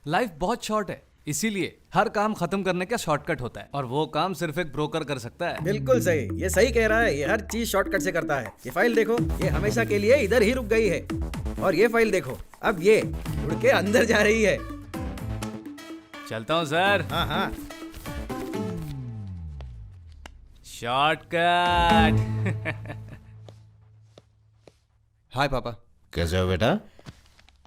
Life बहुत short है, इसीलिए हर काम खत्म करने का शॉर्टकट होता है और वो काम सिर्फ एक ब्रोकर कर सकता है। बिल्कुल सही, ये सही कह रहा है। ये हर चीज शॉर्टकट से करता है। ये फाइल देखो, ये हमेशा के लिए इधर ही रुक गई है। और ये फाइल देखो, अब ये उड़ के अंदर जा रही है। चलता हूँ सर। हाँ हाँ, शॉर्टकट। हाय पापा, कैसे हो बेटा?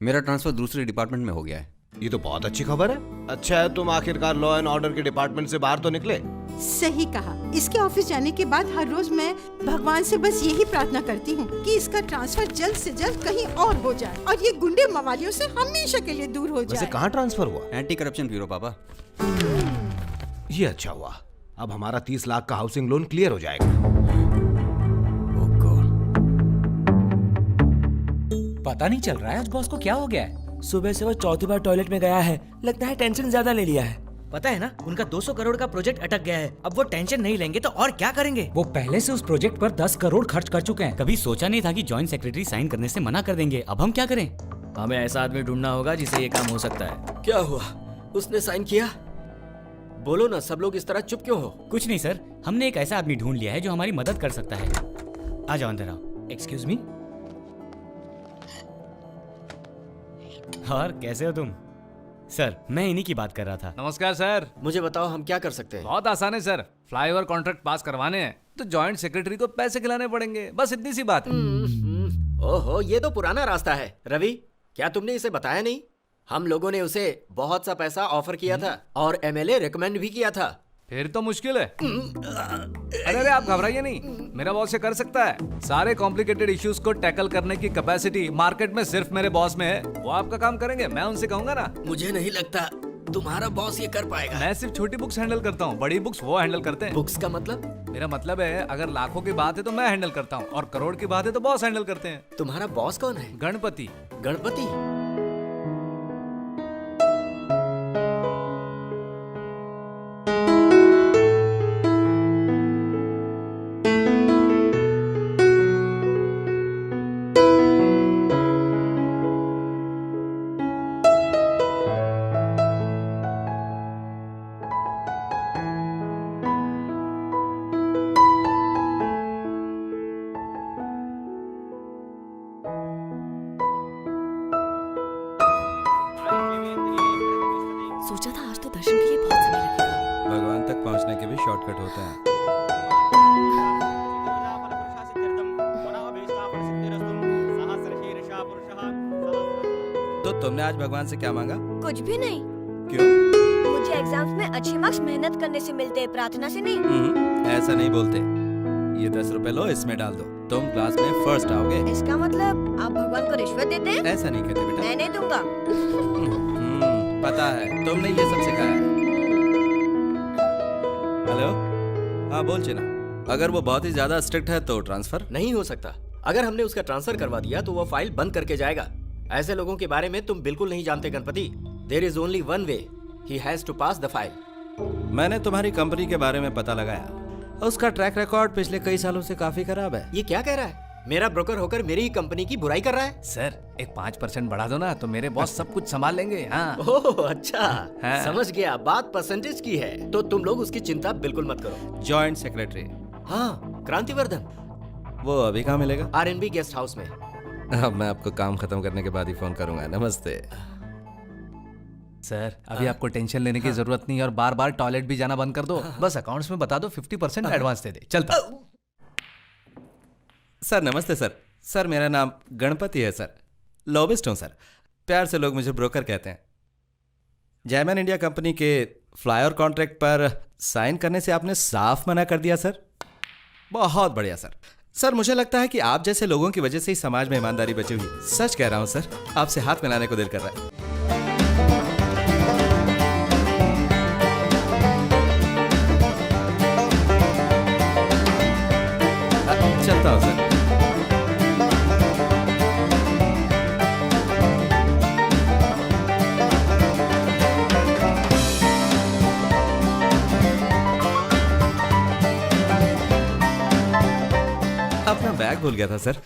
मेरा ट्रांसफर दूसरे डिपार्टमेंट में हो गया है। ये तो बहुत अच्छी खबर है। अच्छा है तुम आखिरकार लॉ एंड ऑर्डर के डिपार्टमेंट से बाहर तो निकले। सही कहा। इसके ऑफिस जाने के बाद हर रोज मैं भगवान से बस यही प्रार्थना करती हूँ कि इसका ट्रांसफर जल्द से जल्द कहीं और हो जाए और ये गुंडे मवालियों से हमेशा के लिए दूर हो वैसे जाए। कहाँ ट्रांसफर हुआ? एंटी करप्शन ब्यूरो पापा। ये अच्छा हुआ, अब हमारा 30 लाख का हाउसिंग लोन क्लियर हो जाएगा। ओह गॉड, पता नहीं चल रहा है आज बॉस को क्या हो गया है। सुबह से वो चौथी बार टॉयलेट में गया है, लगता है टेंशन ज्यादा ले लिया है। पता है ना, उनका 200 करोड़ का प्रोजेक्ट अटक गया है। अब वो टेंशन नहीं लेंगे तो और क्या करेंगे। वो पहले से उस प्रोजेक्ट पर 10 करोड़ खर्च कर चुके हैं। कभी सोचा नहीं था कि जॉइंट सेक्रेटरी साइन करने से मना कर देंगे। अब हम क्या करें? हमें ऐसा आदमी ढूंढना होगा जिसे ये काम हो सकता है। क्या हुआ? उसने साइन किया? बोलो ना, सब लोग इस तरह चुप क्यों हो? कुछ नहीं सर, हमने एक ऐसा आदमी ढूंढ लिया है जो हमारी मदद कर सकता है। आ जाओ अंदर आओ। Excuse me. और कैसे हो तुम? सर, मैं इन्हीं की बात कर रहा था। नमस्कार सर। मुझे बताओ हम क्या कर सकते हैं? बहुत आसान है सर, फ्लाईओवर कॉन्ट्रैक्ट पास करवाने हैं तो जॉइंट सेक्रेटरी को पैसे खिलाने पड़ेंगे, बस इतनी सी बात है। ओहो, ये तो पुराना रास्ता है। रवि, क्या तुमने इसे बताया नहीं? हम लोगों ने उसे बहुत सा पैसा ऑफर किया था और एमएलए रिकमेंड भी किया था। फिर तो मुश्किल है। अरे आप घबराइए नहीं, मेरा बॉस ये कर सकता है। सारे कॉम्प्लिकेटेड इश्यूज को टैकल करने की कैपेसिटी मार्केट में सिर्फ मेरे बॉस में है। वो आपका काम करेंगे, मैं उनसे कहूंगा ना। मुझे नहीं लगता तुम्हारा बॉस ये कर पाएगा। मैं सिर्फ छोटी बुक्स हैंडल करता हूँ, बड़ी बुक्स वो हैंडल करते हैं। बुक्स का मतलब? मेरा मतलब है अगर लाखों की बात है तो मैं हैंडल करता हूँ और करोड़ की बात है तो बॉस हैंडल करते हैं। तुम्हारा बॉस कौन है? गणपति। गणपति? सोचा था आज तो दर्शन के लिए बहुत समय लगेगा। भगवान तक पहुंचने के भी शॉर्टकट होते हैं। तो तुमने आज भगवान से क्या मांगा? कुछ भी नहीं। क्यों? मुझे एग्जाम्स में अच्छे मार्क्स मेहनत करने से मिलते हैं, प्रार्थना से नहीं। ऐसा नहीं बोलते। ये 10 रुपए लो, इसमें डाल दो, तुम क्लास में फर्स्ट आओगे। इसका मतलब आप भगवान को रिश्वत देते हैं? ऐसा नहीं कहते बेटा। मैं नहीं दूंगा। पता है, तुमने ये सब सिखाया है। हेलो, हाँ बोल चेना। अगर वो बहुत ही ज्यादा स्ट्रिक्ट है तो ट्रांसफर नहीं हो सकता। अगर हमने उसका ट्रांसफर करवा दिया तो वो फाइल बंद करके जाएगा। ऐसे लोगों के बारे में तुम बिल्कुल नहीं जानते Ganpati. There is only one way, he has to pass the file. मैंने तुम्हारी कंपनी के बारे में पता लगाया, उसका ट्रैक रिकॉर्ड पिछले कई सालों से काफी खराब है। ये क्या कह रहा है? मेरा ब्रोकर होकर मेरी ही कंपनी की बुराई कर रहा है? सर एक 5% बढ़ा दो ना तो मेरे बॉस सब कुछ संभाल लेंगे। हाँ। ओह अच्छा, हाँ। समझ गया। बात परसेंटेज की है तो तुम लोग उसकी चिंता बिल्कुल मत करो। Joint secretary? हाँ, क्रांतिवर्धन। वो अभी कहाँ मिलेगा? आरएनबी गेस्ट हाउस में। अब मैं आपको काम खत्म करने के बाद ही फोन करूंगा। नमस्ते सर, अभी आपको टेंशन लेने की जरूरत नहीं और बार बार टॉयलेट भी जाना बंद कर दो। बस अकाउंट्स में बता दो 50% एडवांस दे दे। चलता। सर नमस्ते सर। सर मेरा नाम गणपति है सर, लॉबिस्ट हूँ सर। प्यार से लोग मुझे ब्रोकर कहते हैं। जैमन इंडिया कंपनी के फ्लाईओवर कॉन्ट्रैक्ट पर साइन करने से आपने साफ मना कर दिया सर। बहुत बढ़िया सर। सर मुझे लगता है कि आप जैसे लोगों की वजह से ही समाज में ईमानदारी बची हुई। सच कह रहा हूँ सर, आपसे हाथ मिलाने को दिल कर रहा है। चलता हूँ सर। अपना बैग भूल गया था सर।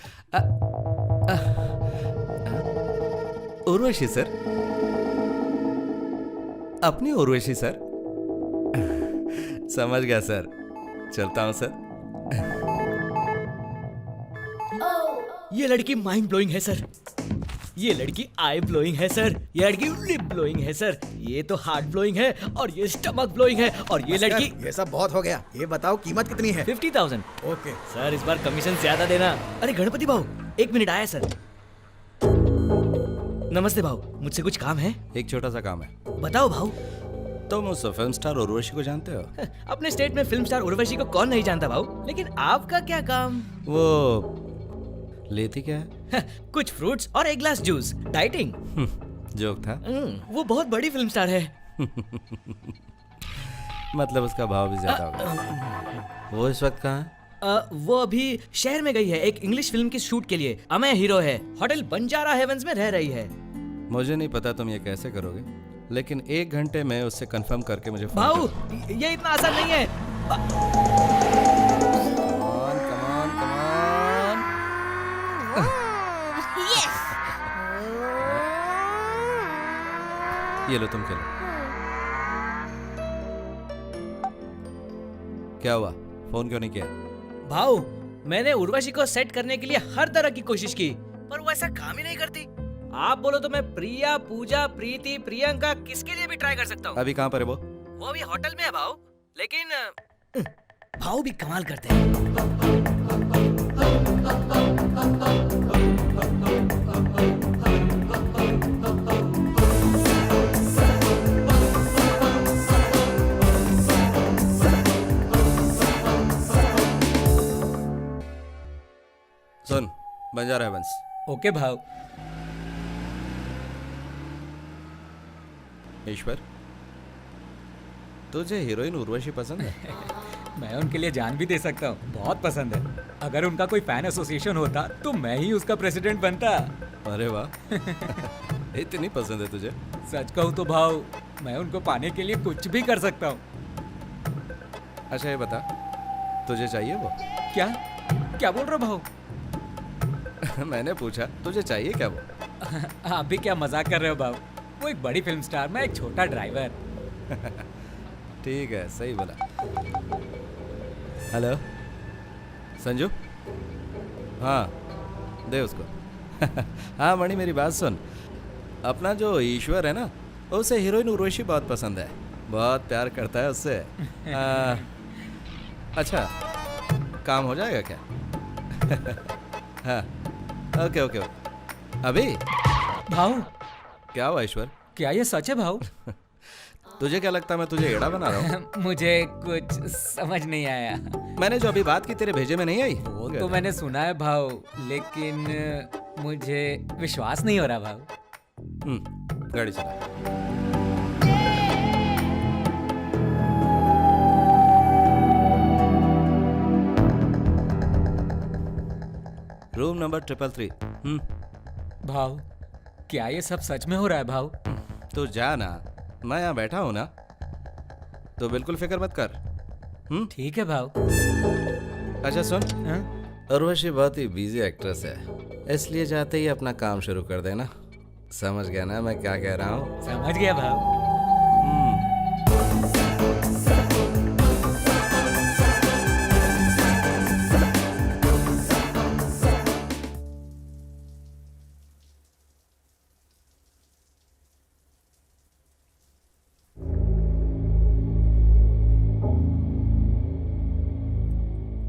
उर्वशी सर। अपनी उर्वशी सर। समझ गया सर, चलता हूँ सर। ये लड़की माइंड ब्लोइंग है सर, ये लड़की आई ब्लोइंग है सर, ये लड़की लिप ब्लोइंग है सर, ये तो हार्ट ब्लोइंग है, और ये स्टमक ब्लोइंग है, और ये लड़की। ये सब बहुत हो गया, ये बताओ कीमत कितनी है? 50,000। ओके सर इस बार कमीशन ज्यादा देना। अरे गणपति भाऊ, 1 मिनट आया सर। नमस्ते भाऊ, मुझसे कुछ काम है? एक छोटा सा काम है। बताओ भाऊ। तुम उस फिल्म स्टार उर्वशी को जानते हो? अपने स्टेट में फिल्म स्टार उर्वशी को कौन नहीं जानता भाऊ, लेकिन आपका क्या काम? वो लेती क्या है? कुछ फ्रूट्स और एक ग्लास जूस, डाइटिंग। जोक था। वो बहुत बड़ी फिल्म स्टार है। मतलब उसका भाव भी ज्यादा होगा। वो इस वक्त कहाँ है? वो अभी शहर में गई है एक इंग्लिश फिल्म की शूट के लिए। अमय हीरो है, होटल बंजारा हेवंस में रह रही है। मुझे नहीं पता तुम ये कैसे करोगे, लेकिन 1 घंटे में उससे कंफर्म करके मुझे फोन भाऊ करो। ये इतना आसान नहीं है। Come on. ये लो तुम खेलो। क्या हुआ, फोन क्यों नहीं किया? भाऊ मैंने उर्वशी को सेट करने के लिए हर तरह की कोशिश की, पर वो ऐसा काम ही नहीं करती। आप बोलो तो मैं प्रिया, पूजा, प्रीति, प्रियंका किसके लिए भी ट्राई कर सकता हूँ। अभी कहाँ पर है वो? वो अभी होटल में है भाऊ, लेकिन भाऊ भी कमाल करते हैं। सुन, बंजारा हेवंस। ओके भाव। ईश्वर, तुझे हीरोइन उर्वशी पसंद है? मैं उनके लिए जान भी दे सकता हूँ, बहुत पसंद है। अगर उनका कोई फैन एसोसिएशन होता तो मैं ही उसका प्रेसिडेंट बनता। अरे वाह, इतनी पसंद है तुझे? सच कहूँ तो भाव, मैं उनको पाने के लिए कुछ भी कर सकता हूँ। अच्छा ये बता, तुझे चाहिए वो? क्या क्या बोल रहे हो भाव? मैंने पूछा तुझे चाहिए क्या वो? आप भी क्या मजाक कर रहे हो भाव? वो एक बड़ी फिल्म स्टार, मैं एक छोटा ड्राइवर। ठीक है, सही बोला। हेलो संजू, हाँ दे उसको। हाँ मणि, मेरी बात सुन। अपना जो ईश्वर है ना, उसे हीरोइन उर्वशी बहुत पसंद है, बहुत प्यार करता है उससे। अच्छा, काम हो जाएगा क्या? हाँ ओके ओके ओके। अभी भाव क्या हुआ ईश्वर? क्या ये सच है भाव? तुझे क्या लगता है मैं तुझे एड़ा बना रहा हूँ? मुझे कुछ समझ नहीं आया। मैंने जो अभी बात की तेरे भेजे में नहीं आई? वो तो मैंने सुना है भाव, लेकिन मुझे विश्वास नहीं हो रहा भाव। गाड़ी चला। Room number 333। भाव क्या ये सब सच में हो रहा है भाव? तो जा ना, मैं यहाँ बैठा हूँ ना, तो बिल्कुल फिक्र मत कर। ठीक है भाव। अच्छा सुन, हाँ? उर्वशी बहुत ही बिजी एक्ट्रेस है, इसलिए जाते ही अपना काम शुरू कर देना। समझ गया ना मैं क्या कह रहा हूँ? समझ गया भाव।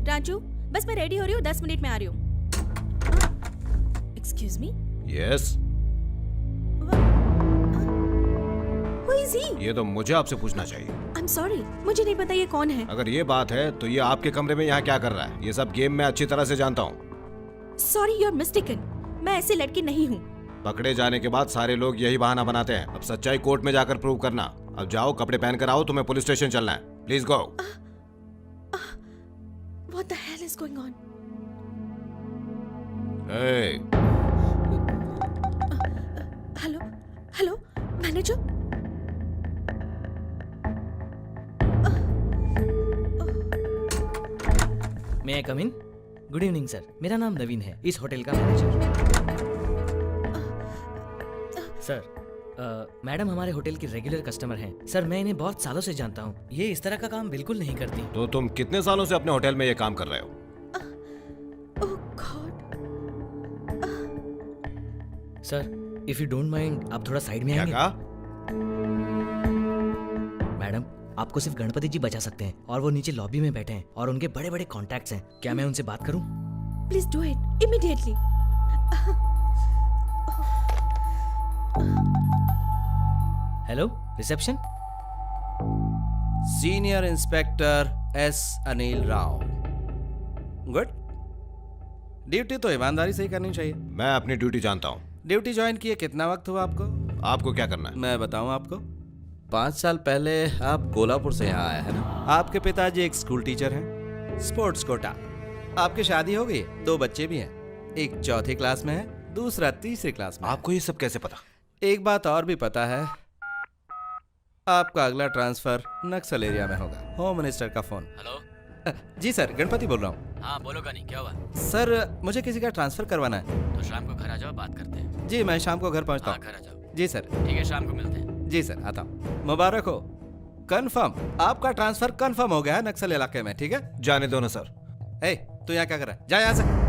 राजू बस मैं रेडी हो रही हूँ, 10 मिनट में आ रही हूँ। Excuse me, yes, who is he? ये तो मुझे आपसे पूछना चाहिए। आई एम सॉरी, मुझे नहीं पता ये कौन है। अगर ये बात है तो ये आपके कमरे में यहाँ क्या कर रहा है? ये सब गेम में अच्छी तरह से जानता हूँ। सॉरी, यू आर मिस्टेकन, मैं ऐसी लड़की नहीं हूँ। पकड़े जाने के बाद सारे लोग यही बहाना बनाते हैं। अब सच्चाई कोर्ट में जाकर प्रूव करना। अब जाओ, कपड़े पहन कर आओ, तुम्हें पुलिस स्टेशन चलना है। Please go. What the hell is going on? Hey. Hello hello manager. May I come in? Good evening sir, मेरा नाम नवीन है, इस होटल का मैनेजर। सर मैडम हमारे होटल की रेगुलर कस्टमर हैं। सर मैं इन्हें बहुत सालों से जानता हूँ। ये इस तरह का काम बिल्कुल नहीं करती। तो तुम कितने सालों से अपने होटल में ये काम कर रहे हो? Oh god. Sir if you don't mind आप थोड़ा साइड में क्या आएंगे? कहा? मैडम आपको सिर्फ गणपति जी बचा सकते हैं और वो नीचे लॉबी में बैठे हैं और उनके बड़े बड़े कॉन्टैक्ट्स हैं। क्या मैं उनसे बात करूं? Please do it immediately. Hello reception. Senior inspector S Anil Rao. Good. Duty तो ईमानदारी से ही करनी चाहिए। मैं अपनी ड्यूटी जानता हूँ। ड्यूटी ज्वाइन किए कितना वक्त हुआ आपको? आपको क्या करना है? मैं बताऊं आपको, 5 साल पहले आप कोल्हापुर से यहाँ आए हैं ना? आपके पिताजी एक स्कूल टीचर हैं, स्पोर्ट्स कोटा। आपकी शादी हो गई है, 2 बच्चे भी हैं। एक 4th क्लास में है, दूसरा 3री क्लास में। आपको ये सब कैसे पता? एक बात और भी पता है, आपका अगला ट्रांसफर नक्सल एरिया में होगा। होम मिनिस्टर का फोन। हेलो। जी सर, गणपति बोल रहा हूँ। हाँ बोलो गनी, क्या हुआ? सर मुझे किसी का ट्रांसफर करवाना है। तो शाम को घर आ जाओ, बात करते हैं। जी मैं शाम को घर पहुँचता हाँ हूँ। घर आ जाओ। जी सर। ठीक है, शाम को मिलते हैं। जी सर, आता हूँ। मुबारक हो। कंफर्म, आपका ट्रांसफर कंफर्म हो गया है नक्सल इलाके में, ठीक है? जाने दो ना सर। ए, तू यहाँ क्या कर रहा है? जा यहाँ से।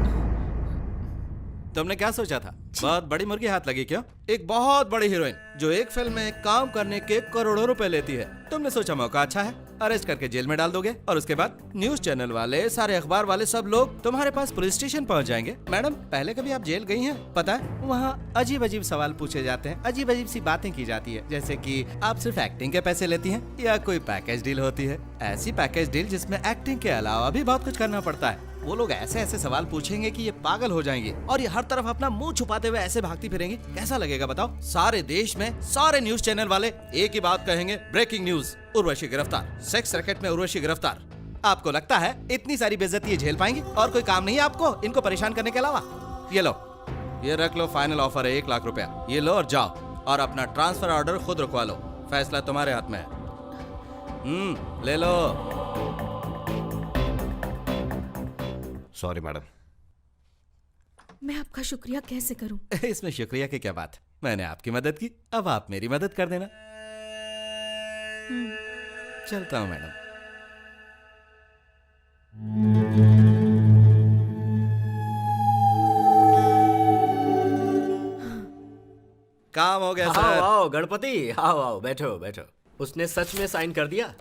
तुमने क्या सोचा था? बहुत बड़ी मुर्गी हाथ लगी क्यों? एक बहुत बड़ी हीरोइन जो एक फिल्म में काम करने के करोड़ों रुपए लेती है। तुमने सोचा मौका अच्छा है, अरेस्ट करके जेल में डाल दोगे और उसके बाद न्यूज चैनल वाले, सारे अखबार वाले, सब लोग तुम्हारे पास पुलिस स्टेशन पहुंच जाएंगे। मैडम पहले कभी आप जेल गई हैं? पता है वहाँ अजीब अजीब सवाल पूछे जाते हैं, अजीब अजीब सी बातें की जाती है, जैसे कि आप सिर्फ एक्टिंग के पैसे लेती हैं या कोई पैकेज डील होती है। ऐसी पैकेज डील जिसमें एक्टिंग के अलावा भी बहुत कुछ करना पड़ता है। वो लोग ऐसे ऐसे सवाल पूछेंगे कि ये पागल हो जाएंगे और ये हर तरफ अपना मुंह छुपाते हुए ऐसे भागती फिरेंगी। कैसा लगेगा बताओ? सारे देश में सारे न्यूज चैनल वाले एक ही बात कहेंगे, ब्रेकिंग न्यूज, उर्वशी गिरफ्तार, सेक्स रैकेट में उर्वशी गिरफ्तार। आपको लगता है इतनी सारी बेइज्जती ये झेल पाएंगी और कोई काम नहीं है आपको इनको परेशान करने के अलावा? ये लो, ये रख लो, फाइनल ऑफर है 1 लाख रुपया। ये लो और जाओ और अपना ट्रांसफर ऑर्डर खुद रुकवा लो। फैसला तुम्हारे हाथ में है। ले लो। Sorry madam. मैं आपका शुक्रिया कैसे करूं? इसमें शुक्रिया की क्या बात, मैंने आपकी मदद की, अब आप मेरी मदद कर देना। चलता हूँ मैडम। काम हो गया आओ सर। आओ गणपति, आओ आओ, बैठो बैठो। उसने सच में साइन कर दिया?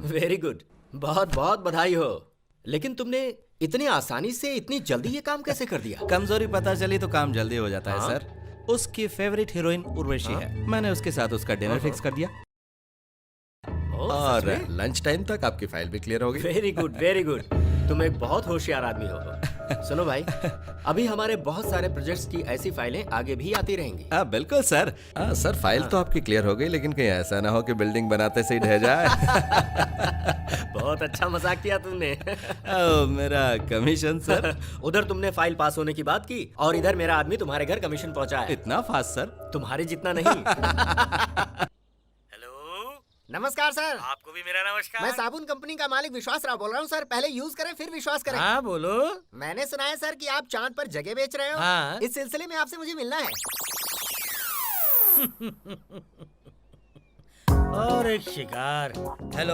वेरी गुड, बहुत बहुत बधाई हो। लेकिन तुमने इतनी आसानी से इतनी जल्दी ये काम कैसे कर दिया? कमजोरी पता चली तो काम जल्दी हो जाता है हाँ? सर। उसकी फेवरेट हीरोइन उर्वशी है, मैंने उसके साथ उसका डिनर फिक्स कर दिया और लंच टाइम तक आपकी फाइल भी क्लियर हो गई। वेरी गुड वेरी गुड, तुम एक बहुत होशियार आदमी हो। सुनो भाई, अभी हमारे बहुत सारे प्रोजेक्ट्स की ऐसी फाइलें आगे भी आती रहेंगी। हाँ बिल्कुल सर। हाँ सर, फाइल तो आपकी क्लियर हो गई, लेकिन कहीं ऐसा ना हो कि बिल्डिंग बनाते से ही ढह जाए। बहुत अच्छा मजाक किया तुमने। मेरा कमीशन सर। उधर तुमने फाइल पास होने की बात की और इधर मेरा आदमी तुम्हारे घर कमीशन पहुंचा है। इतना फास्ट सर? तुम्हारे जितना नहीं। नमस्कार सर। आपको भी मेरा नमस्कार। मैं साबुन कंपनी का मालिक विश्वास राव बोल रहा हूँ सर। पहले यूज करें फिर विश्वास करें। हाँ बोलो। मैंने सुना है सर कि आप चांद पर जगह बेच रहे हो। हाँ। इस सिलसिले में आपसे मुझे मिलना है। और एक शिकार। हेलो,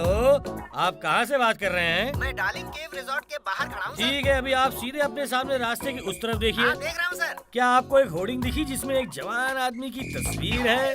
आप कहाँ से बात कर रहे हैं? मैं डार्लिंग केव रिजॉर्ट के बाहर खड़ा हूँ। ठीक है, अभी आप सीधे अपने सामने रास्ते की उस तरफ देखिए। हाँ, देख रहा हूँ सर। क्या आपको एक होर्डिंग दिखी जिसमें एक जवान आदमी की तस्वीर है?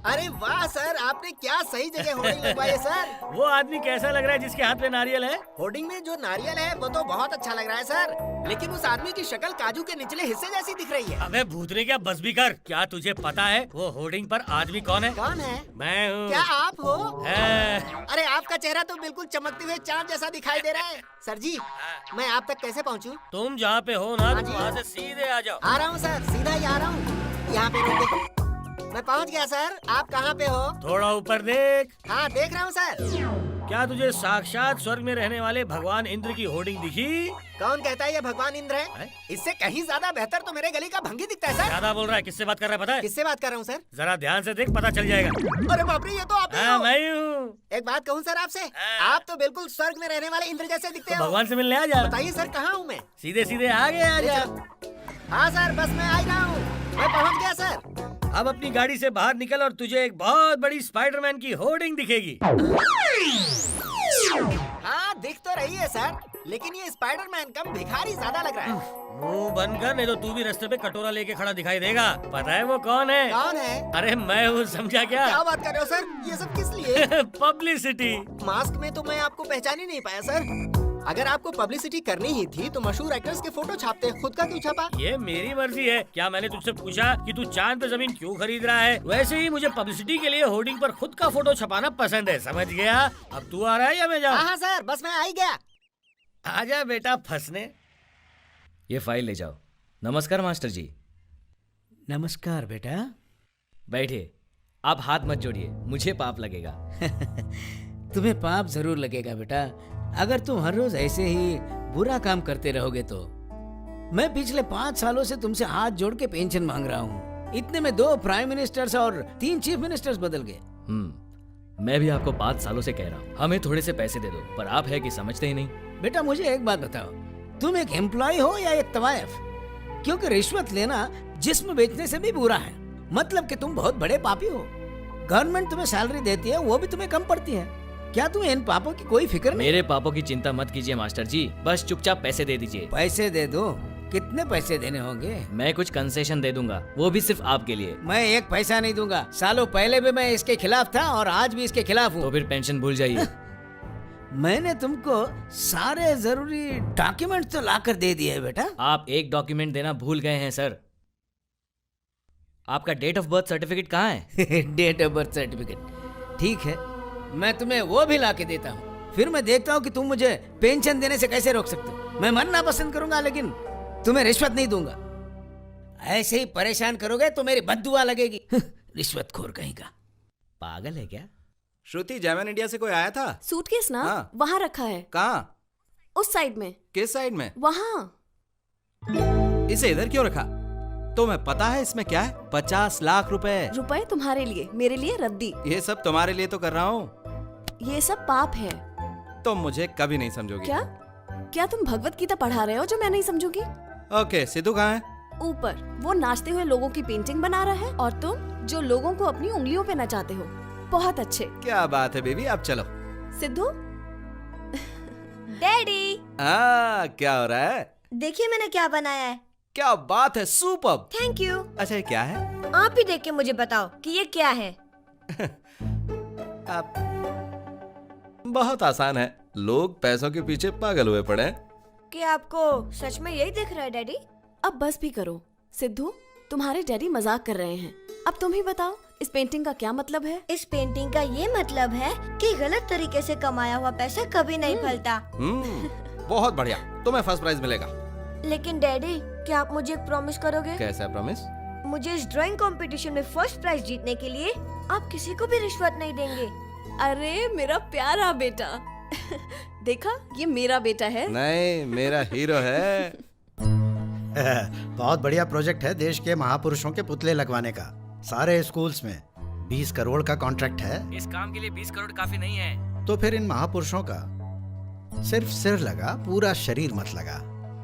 अरे वाह सर, आपने क्या सही जगह होर्डिंग लगवाई है सर। वो आदमी कैसा लग रहा है जिसके हाथ में नारियल है? होर्डिंग में जो नारियल है वो तो बहुत अच्छा लग रहा है सर, लेकिन उस आदमी की शक्ल काजू के निचले हिस्से जैसी दिख रही है। अबे भूतरे, क्या बस भी कर। क्या तुझे पता है वो होर्डिंग पर आदमी कौन है? कौन है? मैं हूँ। क्या आप हो? है। अरे आपका चेहरा तो बिल्कुल चमकते हुए चांद जैसा दिखाई दे रहा है। सर जी, मैं आप तक कैसे पहुंचूं? तुम जहाँ पे हो ना, हाँ जी। वहाँ से सीधे आ जाओ। आ रहा हूँ सर, सीधा ही आ रहा हूँ। यहाँ पे रुकिए। मैं पहुँच गया सर। आप कहाँ पे हो? थोड़ा ऊपर देख। हाँ देख रहा हूँ सर। क्या तुझे साक्षात स्वर्ग में रहने वाले भगवान इंद्र की होर्डिंग दिखी? कौन कहता है ये भगवान इंद्र है? इससे कहीं ज्यादा बेहतर तो मेरे गली का भंगी दिखता है सर। ज्यादा बोल रहा है। किससे बात कर रहा है पता है? किससे बात कर रहा हूँ सर? जरा ध्यान से देख, पता चल जाएगा। अरे बाप रे, ये तो आप ही हाँ, हो। मैं ही हूँ। एक बात कहूँ सर आपसे, हाँ। आप तो बिल्कुल स्वर्ग में रहने वाले इंद्र जैसे दिखते तो हो। भगवान से मिलने आ जा। बताइए सर, कहाँ हूँ मैं? सीधे सीधे आगे आ जा। हाँ सर, बस मैं आ ही रहा हूँ। मैं पहुँच गया सर। अब अपनी गाड़ी से बाहर निकल और तुझे एक बहुत बड़ी स्पाइडरमैन की होर्डिंग दिखेगी। हाँ दिख तो रही है सर, लेकिन ये स्पाइडरमैन कम भिखारी ज्यादा लग रहा है। मुंह बंद कर, नहीं तो तू भी रास्ते पे कटोरा लेके खड़ा दिखाई देगा। पता है वो कौन है? कौन है? अरे मैं हूँ, समझा क्या? क्या बात कर रहे हो सर? ये सब किस लिए? पब्लिसिटी। मास्क में तो मैं आपको पहचान ही नहीं पाया सर। अगर आपको पब्लिसिटी करनी ही थी तो मशहूर एक्टर्स के फोटो छापते, खुद का क्यों छापा? ये मेरी मर्जी है। क्या मैंने तुझसे पूछा कि तू चांद पे जमीन क्यों खरीद रहा है? वैसे ही मुझे पब्लिसिटी के लिए होर्डिंग पर खुद का फोटो छपाना पसंद है, समझ गया? अब तू आ रहा है या मैं जाऊँ? हाँ सर, बस मैं आ ही गया। आजा बेटा फंसने। ये फाइल ले जाओ। नमस्कार मास्टर जी। नमस्कार बेटा। बैठिए। आप हाथ मत जोड़िए, मुझे पाप लगेगा। तुम्हें पाप जरूर लगेगा बेटा, अगर तुम हर रोज ऐसे ही बुरा काम करते रहोगे तो। मैं पिछले 5 सालों से तुमसे हाथ जोड़ के पेंशन मांग रहा हूँ। इतने में 2 प्राइम मिनिस्टर्स और 3 चीफ मिनिस्टर्स बदल गए। मैं भी आपको 5 सालों से कह रहा हूँ, हमें थोड़े से पैसे दे दो, पर आप है कि समझते ही नहीं। बेटा मुझे एक बात बताओ, तुम एक एम्प्लॉय हो या एक तवायफ? क्योंकि रिश्वत लेना जिस्म बेचने से भी बुरा है। मतलब कि तुम बहुत बड़े पापी हो। गवर्नमेंट तुम्हें सैलरी देती है, वो भी तुम्हें कम पड़ती है। क्या तुम्हें इन पापों की कोई फिक्र नहीं? मेरे पापों की चिंता मत कीजिए मास्टर जी, बस चुपचाप पैसे दे दीजिए। पैसे दे दो? कितने पैसे देने होंगे? मैं कुछ कंसेशन दे दूंगा, वो भी सिर्फ आपके लिए। मैं 1 पैसा नहीं दूंगा। सालों पहले भी मैं इसके खिलाफ था और आज भी इसके खिलाफ हूँ। तो फिर पेंशन भूल जाइए। मैंने तुमको सारे जरूरी डॉक्यूमेंट तो लाकर दे दिए है बेटा। आप एक डॉक्यूमेंट देना भूल गए हैं सर। आपका डेट ऑफ बर्थ सर्टिफिकेट कहाँ है? डेट ऑफ बर्थ सर्टिफिकेट ठीक है, मैं तुम्हें वो भी ला के देता हूँ। फिर मैं देखता हूँ कि तुम मुझे पेंशन देने से कैसे रोक सकते हो। मैं मरना पसंद करूंगा, लेकिन तुम्हें रिश्वत नहीं दूंगा। ऐसे ही परेशान करोगे तो मेरी बद्दुआ लगेगी। रिश्वतखोर कहीं का। पागल है क्या? श्रुति, जैमन इंडिया से कोई आया था? सूटकेस ना हाँ। वहाँ रखा है। कहाँ? उस साइड में। किस साइड में? वहाँ। इसे इधर क्यों रखा? तुम्हें पता है इसमें क्या है? 50 लाख रुपए। रुपए तुम्हारे लिए, मेरे लिए रद्दी। ये सब तुम्हारे लिए तो कर रहा हूँ। ये सब पाप है। तुम मुझे कभी नहीं समझोगी। क्या तुम भगवत गीता पढ़ा रहे हो जो मैं नहीं समझूंगी? ओके, सिद्धू कहाँ है? ऊपर, वो नाचते हुए लोगों की पेंटिंग बना रहा है, और तुम जो लोगों को अपनी उंगलियों पे नचाते हो। बहुत अच्छे। क्या बात है बेबी, अब चलो। सिद्धू। डैडी। क्या हो रहा है? देखिए मैंने क्या बनाया है। क्या बात है, सुपर्ब। Thank you. अच्छा ये क्या है? आप ही देख के मुझे बताओ कि ये क्या है। आप बहुत आसान है, लोग पैसों के पीछे पागल हुए पड़े हैं। क्या आपको सच में यही दिख रहा है डैडी? अब बस भी करो सिद्धू, तुम्हारे डैडी मजाक कर रहे हैं। अब तुम ही बताओ इस पेंटिंग का क्या मतलब है? इस पेंटिंग का ये मतलब है कि गलत तरीके से कमाया हुआ पैसा कभी नहीं फलता। बहुत बढ़िया, तुम्हें फर्स्ट प्राइज मिलेगा। लेकिन डैडी, क्या आप मुझे एक प्रॉमिस करोगे? कैसा प्रॉमिस? मुझे इस ड्राइंग कंपटीशन में फर्स्ट प्राइज जीतने के लिए आप किसी को भी रिश्वत नहीं देंगे। अरे मेरा प्यारा बेटा। देखा, ये मेरा बेटा है। नहीं, मेरा हीरो है। बहुत बढ़िया प्रोजेक्ट है देश के महापुरुषों के पुतले लगवाने का। सारे स्कूल्स में 20 करोड़ का कॉन्ट्रैक्ट है। इस काम के लिए 20 करोड़ काफी नहीं है। तो फिर इन महापुरुषों का सिर्फ सिर लगा, पूरा शरीर मत लगा।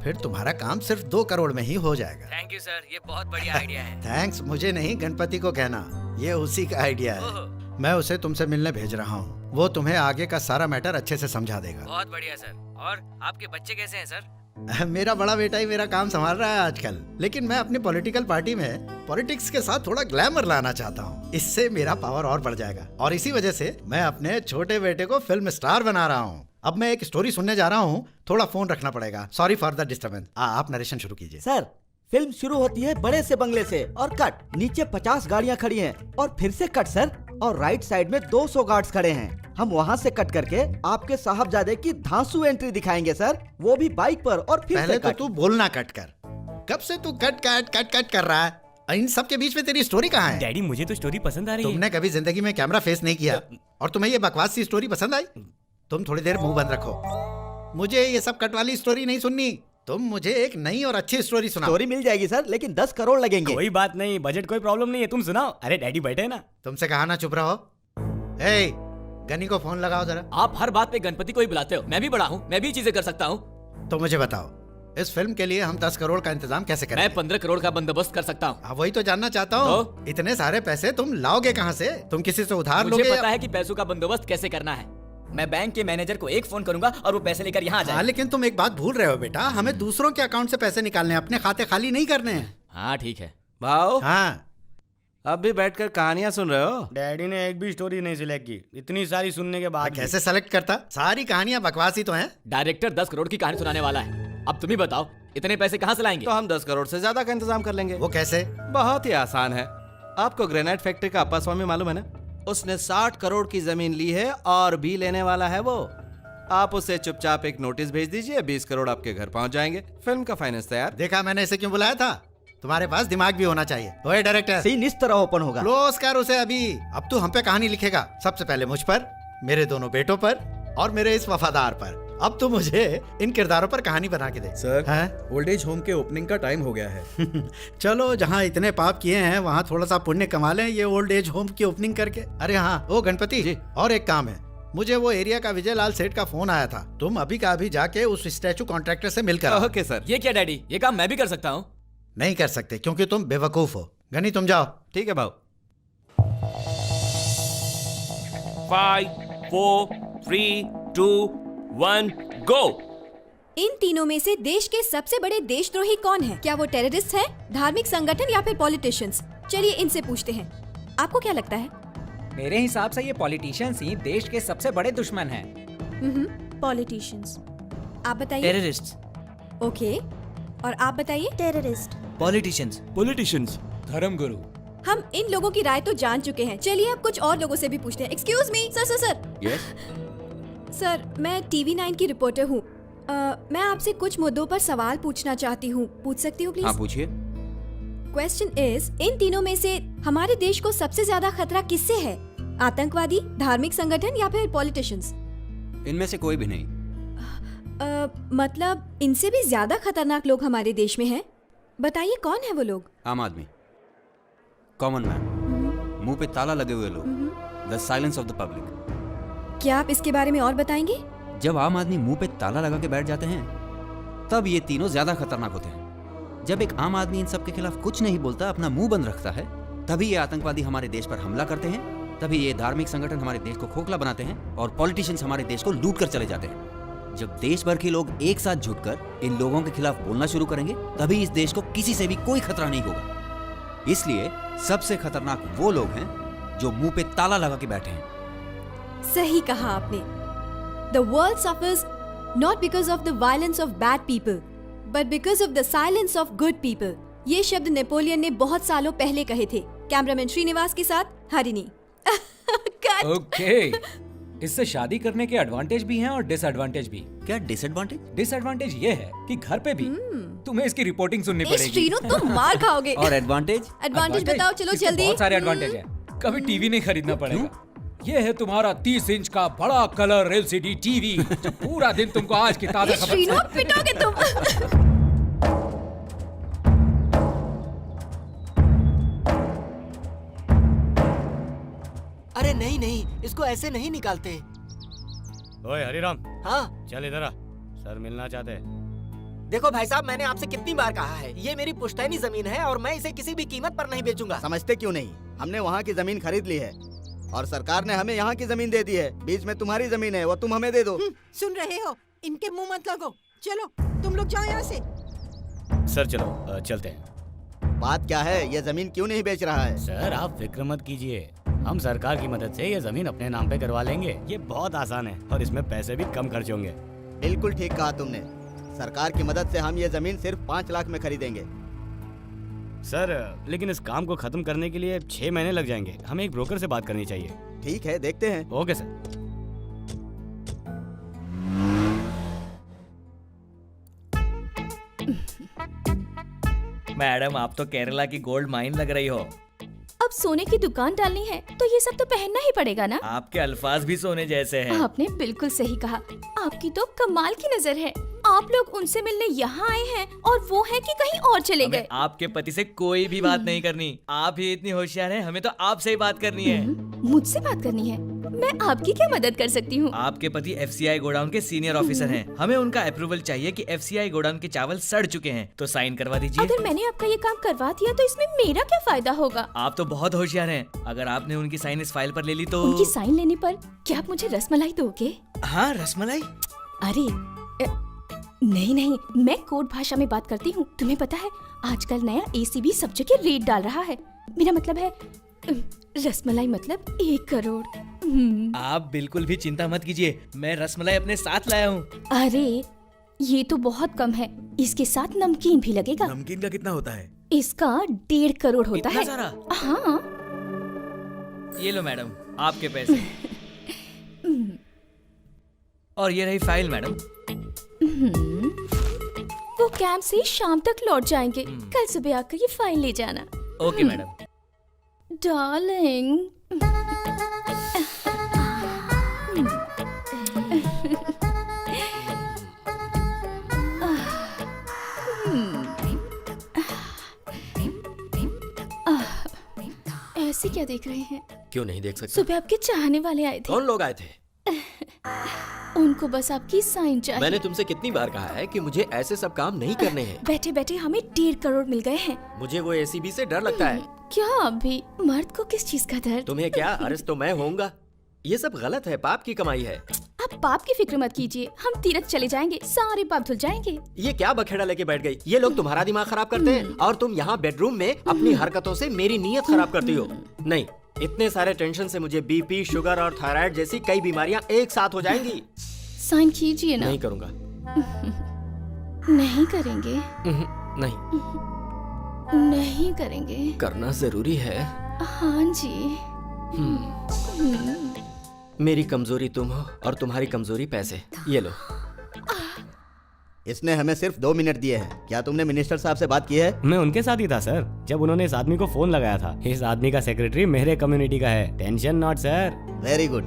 फिर तुम्हारा काम सिर्फ 2 करोड़ में ही हो जाएगा। थैंक यू सर, ये बहुत बढ़िया आइडिया है। थैंक्स मुझे नहीं, गणपति को कहना, ये उसी का आइडिया है। मैं उसे तुमसे मिलने भेज रहा हूँ, वो तुम्हें आगे का सारा मैटर अच्छे से समझा देगा। बहुत बढ़िया सर। और आपके बच्चे कैसे हैं सर? मेरा बड़ा बेटा ही मेरा काम संभाल रहा है आजकल, लेकिन मैं अपनी पॉलिटिकल पार्टी में पॉलिटिक्स के साथ थोड़ा ग्लैमर लाना चाहता हूँ। इससे मेरा पावर और बढ़ जाएगा, और इसी वजह से मैं अपने छोटे बेटे को फिल्म स्टार बना रहा हूँ। अब मैं एक स्टोरी सुनने जा रहा हूँ, थोड़ा फोन रखना पड़ेगा। Sorry for the disturbance. आप नरेशन शुरू कीजिए। सर, फिल्म शुरू होती है बड़े से बंगले से और कट। नीचे 50 गाड़ियाँ खड़ी हैं और फिर से कट सर, और राइट साइड में 200 गार्ड्स खड़े हैं। हम वहाँ से कट करके आपके साहबजादे की धांसू एंट्री दिखाएंगे सर, वो भी बाइक पर। और फिर पहले से तो कट। तू बोलना कट कर। कब से तू कट कट कट कट कर रहा है? इन सब के बीच में तेरी स्टोरी कहाँ है? डैडी मुझे तो स्टोरी पसंद आ रही है। तुमने कभी जिंदगी में कैमरा फेस नहीं किया और तुम्हें ये बकवास सी स्टोरी पसंद आई? तुम थोड़ी देर मुंह बंद रखो, मुझे ये सब कट वाली स्टोरी नहीं सुननी। तुम मुझे एक नई और अच्छी स्टोरी सुनाओ। स्टोरी मिल जाएगी सर, लेकिन 10 करोड़ लगेंगे। कोई बात नहीं, बजट कोई प्रॉब्लम नहीं है, तुम सुनाओ। अरे डैडी बैठे हैं ना। तुमसे कहा ना चुप रहो। ए, गनी को फोन लगाओ जरा। आप हर बात पे गणपति को ही बुलाते हो। मैं भी बड़ा हूँ, मैं भी चीजें कर सकता हूँ। तो मुझे बताओ, इस फिल्म के लिए हम 10 करोड़ का इंतजाम कैसे करें? मैं 15 करोड़ का बंदोबस्त कर सकता हूँ। वही तो जानना चाहता हूँ। इतने सारे पैसे तुम लाओगे कहाँ से? तुम किसी से उधार लोगे? मुझे पता है कि पैसों का बंदोबस्त कैसे करना है। मैं बैंक के मैनेजर को एक फोन करूंगा और वो पैसे लेकर यहाँ आ जाएगा। लेकिन तुम एक बात भूल रहे हो बेटा, हमें दूसरों के अकाउंट से पैसे निकालने हैं, अपने खाते खाली नहीं करने हैं। हाँ ठीक है भाव। हाँ अब भी बैठकर कहानियां सुन रहे हो? डैडी ने एक भी स्टोरी नहीं सिलेक्ट की, इतनी सारी सुनने के बाद। कैसे सेलेक्ट करता? सारी कहानियां बकवास ही तो हैं। डायरेक्टर 10 करोड़ की कहानी सुनाने वाला है। अब तुम ही बताओ इतने पैसे कहाँ से लाएंगे? तो हम 10 करोड़ से ज्यादा का इंतजाम कर लेंगे। वो कैसे? बहुत ही आसान है। आपको ग्रेनाइट फैक्ट्री का अप्पा स्वामी मालूम है ना? उसने 60 करोड़ की जमीन ली है और भी लेने वाला है वो। आप उसे चुपचाप एक नोटिस भेज दीजिए, 20 करोड़ आपके घर पहुंच जाएंगे। फिल्म का फाइनेंस तैयार। देखा मैंने इसे क्यों बुलाया था? तुम्हारे पास दिमाग भी होना चाहिए। ओए डायरेक्टर, सीन इस तरह ओपन होगा। क्लोज कर उसे अभी। अब तू हम पे कहानी लिखेगा, सबसे पहले मुझ पर, मेरे दोनों बेटों पर और मेरे इस वफादार पर। अब तू मुझे इन किरदारों पर कहानी बना के दे। सर, ओल्ड एज होम के ओपनिंग का टाइम हो गया है। चलो, जहाँ इतने पाप किए हैं वहाँ थोड़ा सा पुण्य कमा लें ये ओल्ड एज होम की ओपनिंग करके। अरे हाँ, ओ गणपति जी, और एक काम है। मुझे वो एरिया का विजय लाल सेठ का फोन आया था। तुम अभी का अभी जाके उस स्टैचू कॉन्ट्रैक्टर से मिलकर आओ। Okay sir. ये क्या डैडी, ये काम मैं भी कर सकता हूँ? नहीं कर सकते क्योंकि तुम बेवकूफ हो। गनी तुम जाओ। ठीक है भाव। 5, 4, 3, 2, 1, गो। इन तीनों में से देश के सबसे बड़े देशद्रोही कौन है? क्या वो टेररिस्ट है, धार्मिक संगठन या फिर पॉलिटिशियंस? चलिए इनसे पूछते हैं, आपको क्या लगता है? मेरे हिसाब से ये पॉलिटिशियंस ही देश के सबसे बड़े दुश्मन हैं। पॉलिटिशियंस। आप बताइए। टेररिस्ट। ओके, और आप बताइए। टेररिस्ट। पॉलिटिशियंस। पॉलिटिशियंस। धर्मगुरु। हम इन लोगों की राय तो जान चुके हैं। चलिए अब कुछ और लोगों से भी पूछते हैं। Excuse me sir. Yes sir, मैं टीवी 9 की रिपोर्टर हूँ। मैं आपसे कुछ मुद्दों पर सवाल पूछना चाहती हूँ। पूछ सकती हूँ प्लीज? हाँ पूछिए। क्वेश्चन इज, इन तीनों में से हमारे देश को सबसे ज्यादा खतरा किससे है? आतंकवादी, धार्मिक संगठन या फिर पॉलिटिशियंस? इनमें से कोई भी नहीं। मतलब इनसे भी ज्यादा खतरनाक लोग हमारे देश में हैं। बताइए कौन है वो लोग? आम आदमी, कॉमन मैन, मुंह पे ताला लगे हुए लोग, the silence of the public. क्या आप इसके बारे में और बताएंगे? जब आम आदमी मुंह पे ताला लगा के बैठ जाते हैं तब ये तीनों ज्यादा खतरनाक होते हैं। जब एक आम आदमी इन सब के खिलाफ कुछ नहीं बोलता, अपना मुंह बंद रखता है, तभी ये आतंकवादी हमारे देश पर हमला करते हैं, तभी ये धार्मिक संगठन हमारे देश को खोखला बनाते हैं और पॉलिटिशियंस हमारे देश को लूट कर चले जाते हैं। जब देश भर के लोग एक साथ जुटकर इन लोगों के खिलाफ बोलना शुरू करेंगे, तभी इस देश को किसी से भी कोई खतरा नहीं होगा। इसलिए सबसे खतरनाक वो लोग हैं जो मुंह पे ताला लगा के बैठे हैं। सही कहा आपने। The world suffers not because of the violence of bad people, but because of the silence of good people. ये शब्द नेपोलियन ने बहुत सालों पहले कहे थे। कैमरामैन श्रीनिवास के साथ हरिणी। ओके, इससे शादी करने के एडवांटेज भी हैं और डिसएडवांटेज भी। क्या डिसएडवांटेज? डिसएडवांटेज ये है कि घर पे भी तुम्हें इसकी रिपोर्टिंग सुननी पड़ेगी। श्रीनु, तुम मार खाओगे। और एडवांटेज? एडवांटेज बताओ, चलो इसके जल्दी। बहुत सारे एडवांटेज हैं। कभी टीवी नहीं खरीदना पड़ेगा। ये है तुम्हारा 30 इंच का बड़ा कलर LCD टीवी जो पूरा दिन तुमको आज की ताजा खबर। श्रीनु, पिटोगे तुम। अरे नहीं, इसको ऐसे नहीं निकालते। ओए हरिराम, हाँ चल इधर आ, सर मिलना चाहते हैं। देखो भाई साहब, मैंने आपसे कितनी बार कहा है, ये मेरी पुश्तैनी जमीन है और मैं इसे किसी भी कीमत पर नहीं बेचूंगा। समझते क्यों नहीं? हमने वहाँ की जमीन खरीद ली है और सरकार ने हमें यहाँ की जमीन दे दी है। बीच में तुम्हारी जमीन है, वो तुम हमें दे दो। सुन रहे हो? इनके मुंह मत लगो। चलो तुम लोग जाओ यहाँ से। सर चलो चलते हैं। बात क्या है? ये जमीन क्यों नहीं बेच रहा है? सर आप फिक्र मत कीजिए, हम सरकार की मदद से ये जमीन अपने नाम पे करवा लेंगे। ये बहुत आसान है और इसमें पैसे भी कम खर्च होंगे। बिल्कुल ठीक कहा तुमने। सरकार की मदद से हम ये जमीन सिर्फ 5 लाख में खरीदेंगे। सर लेकिन इस काम को खत्म करने के लिए 6 महीने लग जाएंगे। हमें एक ब्रोकर से बात करनी चाहिए। ठीक है, देखते हैं। Okay sir. मैडम, आप तो केरला की गोल्ड माइन लग रही हो। अब सोने की दुकान डालनी है तो ये सब तो पहनना ही पड़ेगा ना। आपके अल्फाज भी सोने जैसे हैं। आपने बिल्कुल सही कहा। आपकी तो कमाल की नजर है। आप लोग उनसे मिलने यहाँ आए हैं और वो है कि कहीं और चले गए। आपके पति से कोई भी बात नहीं करनी। आप ही इतनी होशियार हैं, हमें तो आपसे ही बात करनी है। मुझसे बात करनी है? मैं आपकी क्या मदद कर सकती हूँ? आपके पति FCI गोडाउन के सीनियर ऑफिसर हैं। हमें उनका अप्रूवल चाहिए कि FCI गोडाउन के चावल सड़ चुके हैं, तो साइन करवा दीजिए। अगर मैंने आपका ये काम करवा दिया तो इसमें मेरा क्या फायदा होगा? आप तो बहुत होशियार हैं। अगर आपने उनकी साइन इस फाइल पर ले ली तो उनकी साइन लेने पर क्या आप मुझे रसमलाई दोगे? हाँ, रसमलाई। अरे नहीं, मैं कोड भाषा में बात करती हूँ। तुम्हें पता है आजकल नया ACB सब जगह रेट डाल रहा है। मेरा मतलब है रसमलाई मतलब 1 करोड़। आप बिल्कुल भी चिंता मत कीजिए, मैं रसमलाई अपने साथ लाया हूँ। अरे ये तो बहुत कम है, इसके साथ नमकीन भी लगेगा। नमकीन का कितना होता है? इसका 1.5 करोड़ होता इतना है। सारा? हाँ। ये लो मैडम, आपके पैसे। और ये रही फाइल मैडम। वो कैंप से शाम तक लौट जाएंगे। कल सुबह आकर ये फाइल ले जाना। Okay madam. डार्लिंग। ऐसे क्या देख रहे हैं? क्यों नहीं देख सकते? सुबह आपके चाहने वाले आए थे। कौन लोग आए थे? उनको बस आपकी साइन चाहिए। मैंने तुमसे कितनी बार कहा है कि मुझे ऐसे सब काम नहीं करने हैं। बैठे बैठे हमें 1.5 करोड़ मिल गए हैं। मुझे वो ACB से डर लगता है। क्या अभी मर्द को किस चीज का दर्द? तुम्हें क्या, अरेस्ट तो मैं होऊंगा। ये सब गलत है, पाप की कमाई है। आप पाप की फिक्र मत कीजिए, हम तीरथ चले जाएंगे, सारे पाप धुल जाएंगे। ये क्या बखेड़ा लेके बैठ गई? ये लोग तुम्हारा दिमाग खराब करते हैं और तुम यहाँ बेडरूम में अपनी हरकतों से मेरी नीयत खराब करती हो। नहीं, इतने सारे टेंशन से मुझे BP, शुगर और थायराइड जैसी कई बीमारियाँ एक साथ हो जाएंगी। साइन कीजिए ना। नहीं करूँगा। नहीं करेंगे? नहीं। नहीं करेंगे? करना जरूरी है। हाँ जी। मेरी कमजोरी तुम हो और तुम्हारी कमजोरी पैसे। ये लो। इसने हमें सिर्फ 2 मिनट दिए हैं। क्या तुमने मिनिस्टर साहब से बात की है? मैं उनके साथ ही था सर, जब उन्होंने इस आदमी को फोन लगाया था। इस आदमी का सेक्रेटरी मेरे कम्युनिटी का है। Tension not sir. Very good.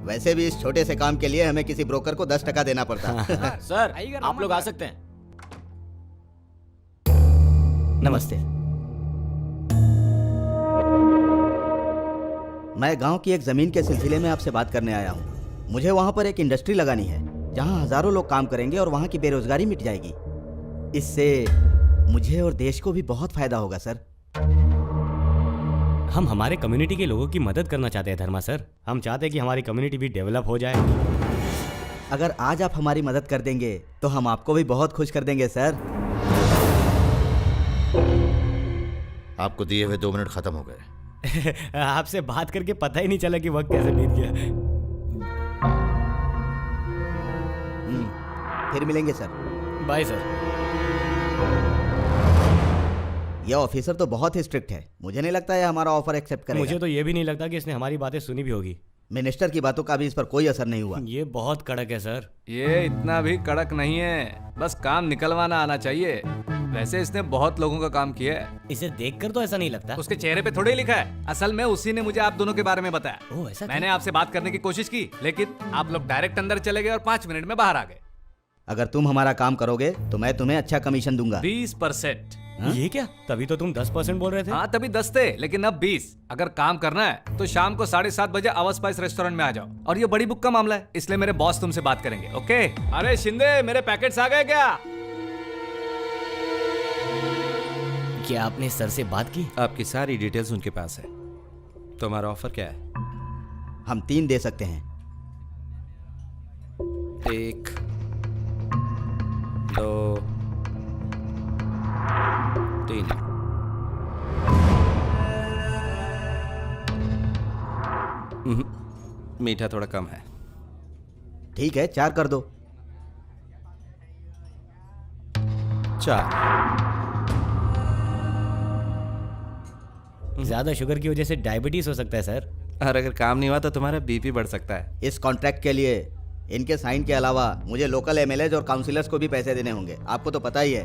वैसे भी इस छोटे से काम के लिए हमें किसी ब्रोकर को 10% देना पड़ता है। सर, आप लोग आ सकते हैं। नमस्ते। मैं गांव की एक जमीन के सिलसिले में आपसे बात करने आया हूं। मुझे वहां पर एक इंडस्ट्री लगानी है जहां हजारों लोग काम करेंगे और वहां की बेरोजगारी मिट जाएगी। इससे मुझे और देश को भी बहुत फायदा होगा सर। हम हमारे कम्युनिटी के लोगों की मदद करना चाहते हैं धर्मा सर। हम चाहते हैं कि हमारी कम्युनिटी भी डेवलप हो जाए। अगर आज आप हमारी मदद कर देंगे तो हम आपको भी बहुत खुश कर देंगे सर। आपको दिए हुए 2 मिनट खत्म हो गए। आपसे बात करके पता ही नहीं चला कि वक्त कैसे बीत गया। फिर मिलेंगे सर। Bye sir. यह ऑफिसर तो बहुत ही स्ट्रिक्ट है। मुझे नहीं लगता है हमारा ऑफर एक्सेप्ट करेगा। मुझे तो ये भी नहीं लगता कि इसने हमारी बातें सुनी भी होगी। मिनिस्टर की बातों का भी इस पर कोई असर नहीं हुआ। ये बहुत कड़क है सर। ये इतना भी कड़क नहीं है, बस काम निकलवाना आना चाहिए। वैसे इसने बहुत लोगों का काम किया है। इसे देखकर तो ऐसा नहीं लगता। उसके चेहरे पे थोड़े ही लिखा है। असल में उसी ने मुझे आप दोनों के बारे में बताया। ओह, ऐसा मैंने आपसे बात करने की कोशिश की, लेकिन आप लोग डायरेक्ट अंदर चले गए और 5 मिनट में बाहर आ गए। अगर तुम हमारा काम करोगे तो मैं तुम्हें अच्छा कमीशन दूंगा। 20%। ये क्या? तभी तो तुम 10% बोल रहे थे। हाँ, तभी 10 थे, लेकिन अब 20। अगर काम करना है तो शाम को 7:30 बजे आवर स्पाइस रेस्टोरेंट में आ जाओ। और ये बड़ी बुक का मामला है, इसलिए मेरे बॉस तुमसे बात करेंगे। ओके? अरे शिंदे, मेरे पैकेट्स आ गए क्या? क्या आपने सर से बात की? आपकी सारी डिटेल्स उनके पास है। तुम्हारा ऑफर क्या है? हम 3 दे सकते हैं। 1, 2, 3। मीठा थोड़ा कम है। ठीक है, 4 कर दो। 4। ज्यादा शुगर की वजह से डायबिटीज हो सकता है सर। और अगर काम नहीं हुआ तो तुम्हारा BP बढ़ सकता है। इस कॉन्ट्रैक्ट के लिए इनके साइन के अलावा मुझे लोकल MLAs और काउंसिलर्स को भी पैसे देने होंगे। आपको तो पता ही है।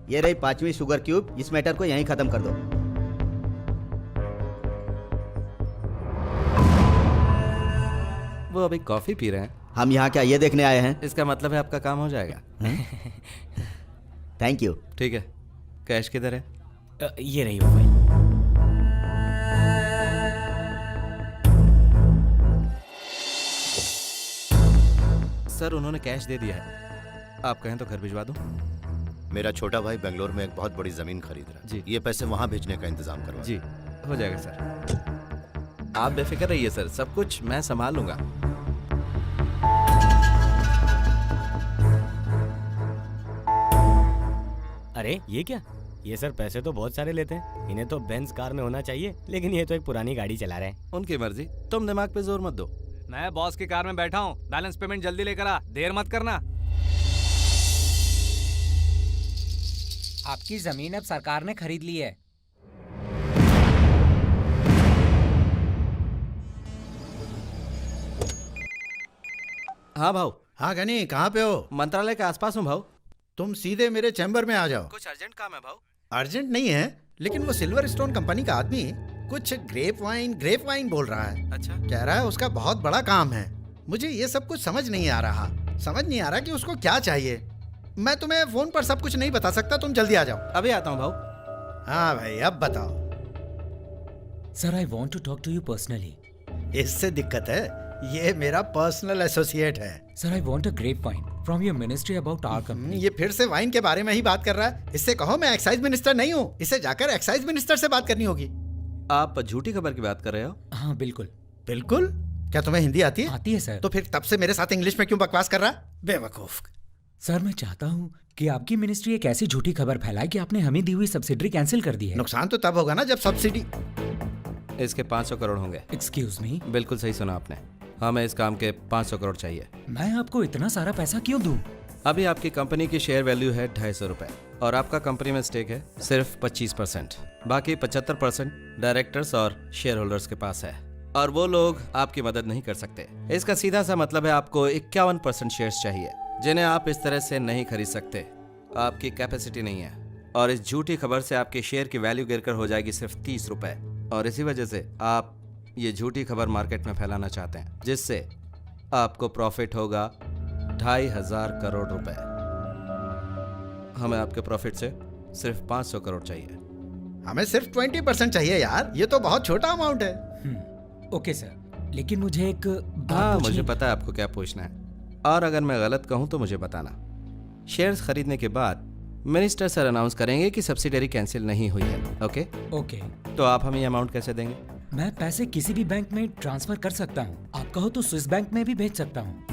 ये रही 5वीं शुगर क्यूब। इस मैटर को यहीं खत्म कर दो। वो अभी कॉफी पी रहे हैं। हम यहाँ क्या ये देखने आए हैं? इसका मतलब है आपका काम हो जाएगा। Thank you. ठीक है, कैश किधर है? ये रही वो फाइल। सर उन्होंने कैश दे दिया है, आप कहें तो घर भिजवा दूं? मेरा छोटा भाई बेंगलोर में एक बहुत बड़ी जमीन खरीद रहा है जी। ये पैसे वहां भेजने का इंतजाम करवा जी हो जाएगा सर, आप बेफिक्र रहिए सर, सब कुछ मैं संभाल लूंगा। अरे ये क्या, ये सर पैसे तो बहुत सारे लेते हैं, इन्हें तो बेंज कार में होना चाहिए, लेकिन ये तो एक पुरानी गाड़ी चला रहे हैं। उनकी मर्जी, तुम दिमाग पे जोर मत दो। मैं बॉस की कार में बैठा हूँ, बैलेंस पेमेंट जल्दी लेकर आ, देर मत करना। आपकी जमीन अब सरकार ने खरीद ली है। हाँ भाऊ। हाँ गनी, कहाँ पे हो? मंत्रालय के आसपास हूँ भाऊ। तुम सीधे मेरे चैम्बर में आ जाओ। कुछ अर्जेंट काम है भाऊ। अर्जेंट नहीं है, लेकिन वो सिल्वर स्टोन कंपनी का आदमी कुछ ग्रेप वाइन बोल रहा है। अच्छा। कह रहा है उसका बहुत बड़ा काम है। मुझे ये सब कुछ समझ नहीं आ रहा कि उसको क्या चाहिए। मैं तुम्हें फोन पर सब कुछ नहीं बता सकता, तुम जल्दी आ जाओ। अभी आता हूँ भाऊ। हाँ भाई, अब बताओ। Sir I want to talk to you personally. इससे दिक्कत है, ये मेरा पर्सनल एसोसिएट है। Sir I want a grape wine from your ministry about our company. ये फिर से वाइन के बारे में ही बात कर रहा है। इससे कहो मैं एक्साइज मिनिस्टर नहीं हूँ, इसे जाकर एक्साइज मिनिस्टर से बात करनी होगी। आप झूठी खबर की बात कर रहे हो? हाँ बिल्कुल। बिल्कुल? क्या तुम्हें हिंदी आती है? आती है सर। तो फिर तब से मेरे साथ इंग्लिश में क्यों बकवास कर रहा? बेवकूफ। सर मैं चाहता हूँ कि आपकी मिनिस्ट्री एक ऐसी झूठी खबर फैलाए कि आपने हमें दी हुई सब्सिडी कैंसिल कर दी है। नुकसान तो तब होगा ना जब सब्सिडी। इसके 500 करोड़ होंगे। Excuse me? बिल्कुल सही सुना आपने, हमें इस काम के 500 करोड़ चाहिए। मैं आपको इतना सारा पैसा क्यों दूं? अभी आपकी कंपनी की शेयर वैल्यू है 250 रुपए और आपका कंपनी में स्टेक है सिर्फ 25%। बाकी 75% डायरेक्टर्स और शेयर होल्डर्स के पास है और वो लोग आपकी मदद नहीं कर सकते। इसका सीधा सा मतलब है आपको 51% शेयर्स चाहिए, जिन्हें आप इस तरह से नहीं खरीद सकते। आपकी कैपेसिटी नहीं है और इस झूठी खबर से आपके शेयर की वैल्यू गिरकर हो जाएगी सिर्फ 30 रुपए। और इसी वजह से आप ये झूठी खबर मार्केट में फैलाना चाहते हैं, जिससे आपको प्रॉफिट होगा 2500 करोड़ रुपए। हमें आपके प्रॉफिट से सिर्फ 500 करोड़ चाहिए। हमें सिर्फ 20% चाहिए यार, ये तो बहुत छोटा अमाउंट है। ओके सर, लेकिन मुझे एक हाँ मुझे पता है आपको क्या पूछना है, और अगर मैं गलत कहूं तो मुझे बताना। शेयर्स खरीदने के बाद मिनिस्टर सर अनाउंस करेंगे कि सब्सिडरी कैंसिल नहीं हुई है। Okay okay. तो आप हमें ये अमाउंट कैसे देंगे? मैं पैसे किसी भी बैंक में ट्रांसफर कर सकता हूँ, आप कहो तो स्विस बैंक में भी भेज सकता हूँ।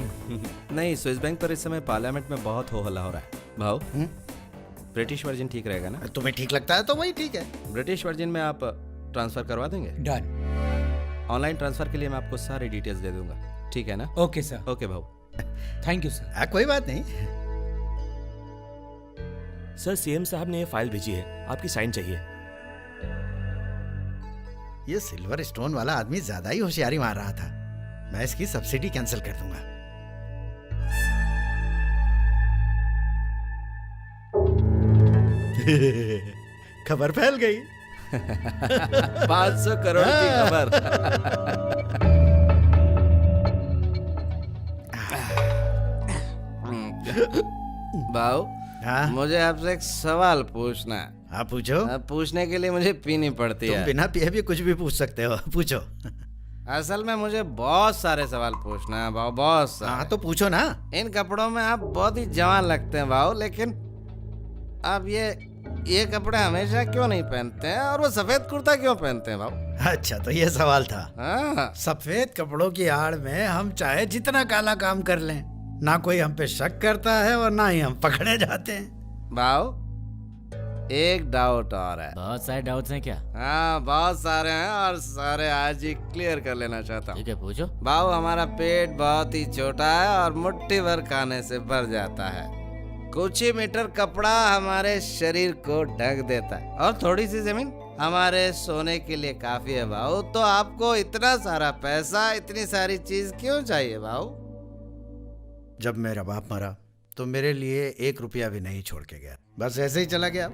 नहीं, स्विस बैंक पर इस समय पार्लियामेंट में बहुत हो हल्ला हो रहा है भाव। ब्रिटिश वर्जन ठीक रहेगा ना? तुम्हें ठीक लगता है तो वही ठीक है। ब्रिटिश वर्जन में आप ट्रांसफर करवा देंगे? डन। ऑनलाइन ट्रांसफर के लिए मैं आपको सारी डिटेल्स दे दूंगा, ठीक है ना? Okay sir. ओके भाव। Thank you sir. कोई बात नहीं सर, सीएम साहब ने ये फाइल भेजी है, आपकी साइन चाहिए। ये सिल्वर स्टोन वाला आदमी ज्यादा ही होशियारी मार रहा था। मैं इसकी सब्सिडी कैंसिल कर दूंगा। खबर फैल गई। 500 करोड़ की खबर। भाव, मुझे आपसे एक सवाल पूछना है। हाँ पूछो। पूछने के लिए मुझे पीनी पड़ती है। तुम बिना पिए भी कुछ भी पूछ सकते हो, पूछो। असल में मुझे बहुत सारे सवाल पूछना है भाव, बहुत सारे। हाँ तो पूछो ना। इन कपड़ों में आप बहुत ही जवान लगते हैं भाव, लेकिन आप ये कपड़े हमेशा क्यों नहीं पहनते हैं, और वो सफेद कुर्ता क्यों पहनते हैं भाव? अच्छा तो ये सवाल था। हाँ। सफेद कपड़ों की आड़ में हम चाहे जितना काला काम कर लें, ना कोई हम पे शक करता है और ना ही हम पकड़े जाते हैं। भाव, एक डाउट और है। बहुत सारे डाउट्स हैं क्या? हाँ बहुत सारे हैं, और सारे आज ही क्लियर कर लेना चाहता हूँ। ठीक है, पूछो। भाव, हमारा पेट बहुत ही छोटा है और मुट्ठी भर खाने से भर जाता है। कुछ ही मीटर कपड़ा हमारे शरीर को ढक देता है और थोड़ी सी जमीन हमारे सोने के लिए काफी है भाव। तो आपको इतना सारा पैसा, इतनी सारी चीज क्यों चाहिए भाव? जब मेरा बाप मरा तो मेरे लिए 1 रुपया भी नहीं छोड़ के गया, बस ऐसे ही चला गया,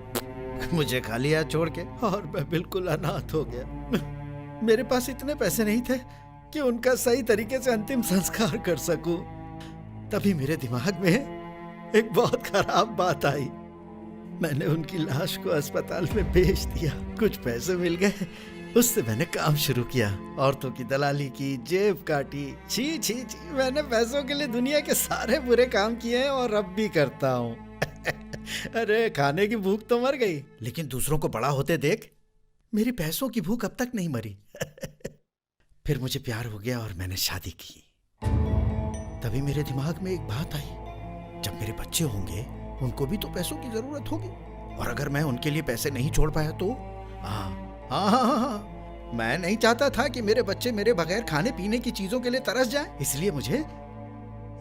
मुझे खाली हाथ छोड़ के, और मैं बिल्कुल अनाथ हो गया। मेरे पास इतने पैसे नहीं थे कि उनका सही तरीके से अंतिम संस्कार कर सकूं। तभी मेरे दिमाग में एक बहुत खराब बात आई। मैंने उनकी लाश को अस्पताल में बेच दिया, कुछ पैसे मिल गए, उससे मैंने काम शुरू किया, औरतों की दलाली की, जेब काटी। छी छी छी, मैंने पैसों के लिए दुनिया के सारे बुरे काम किए हैं और अब भी करता हूँ। अरे खाने की भूख तो मर गई, लेकिन दूसरों को बड़ा होते देख मेरी पैसों की भूख अब तक नहीं मरी। फिर मुझे प्यार हो गया और मैंने शादी की। तभी मेरे दिमाग में एक बात आई, जब मेरे बच्चे होंगे उनको भी तो पैसों की जरूरत होगी, और अगर मैं उनके लिए पैसे नहीं छोड़ पाया तो हाँ, मैं नहीं चाहता था कि मेरे बच्चे मेरे बगैर खाने पीने की चीजों के लिए तरस जाएं, इसलिए मुझे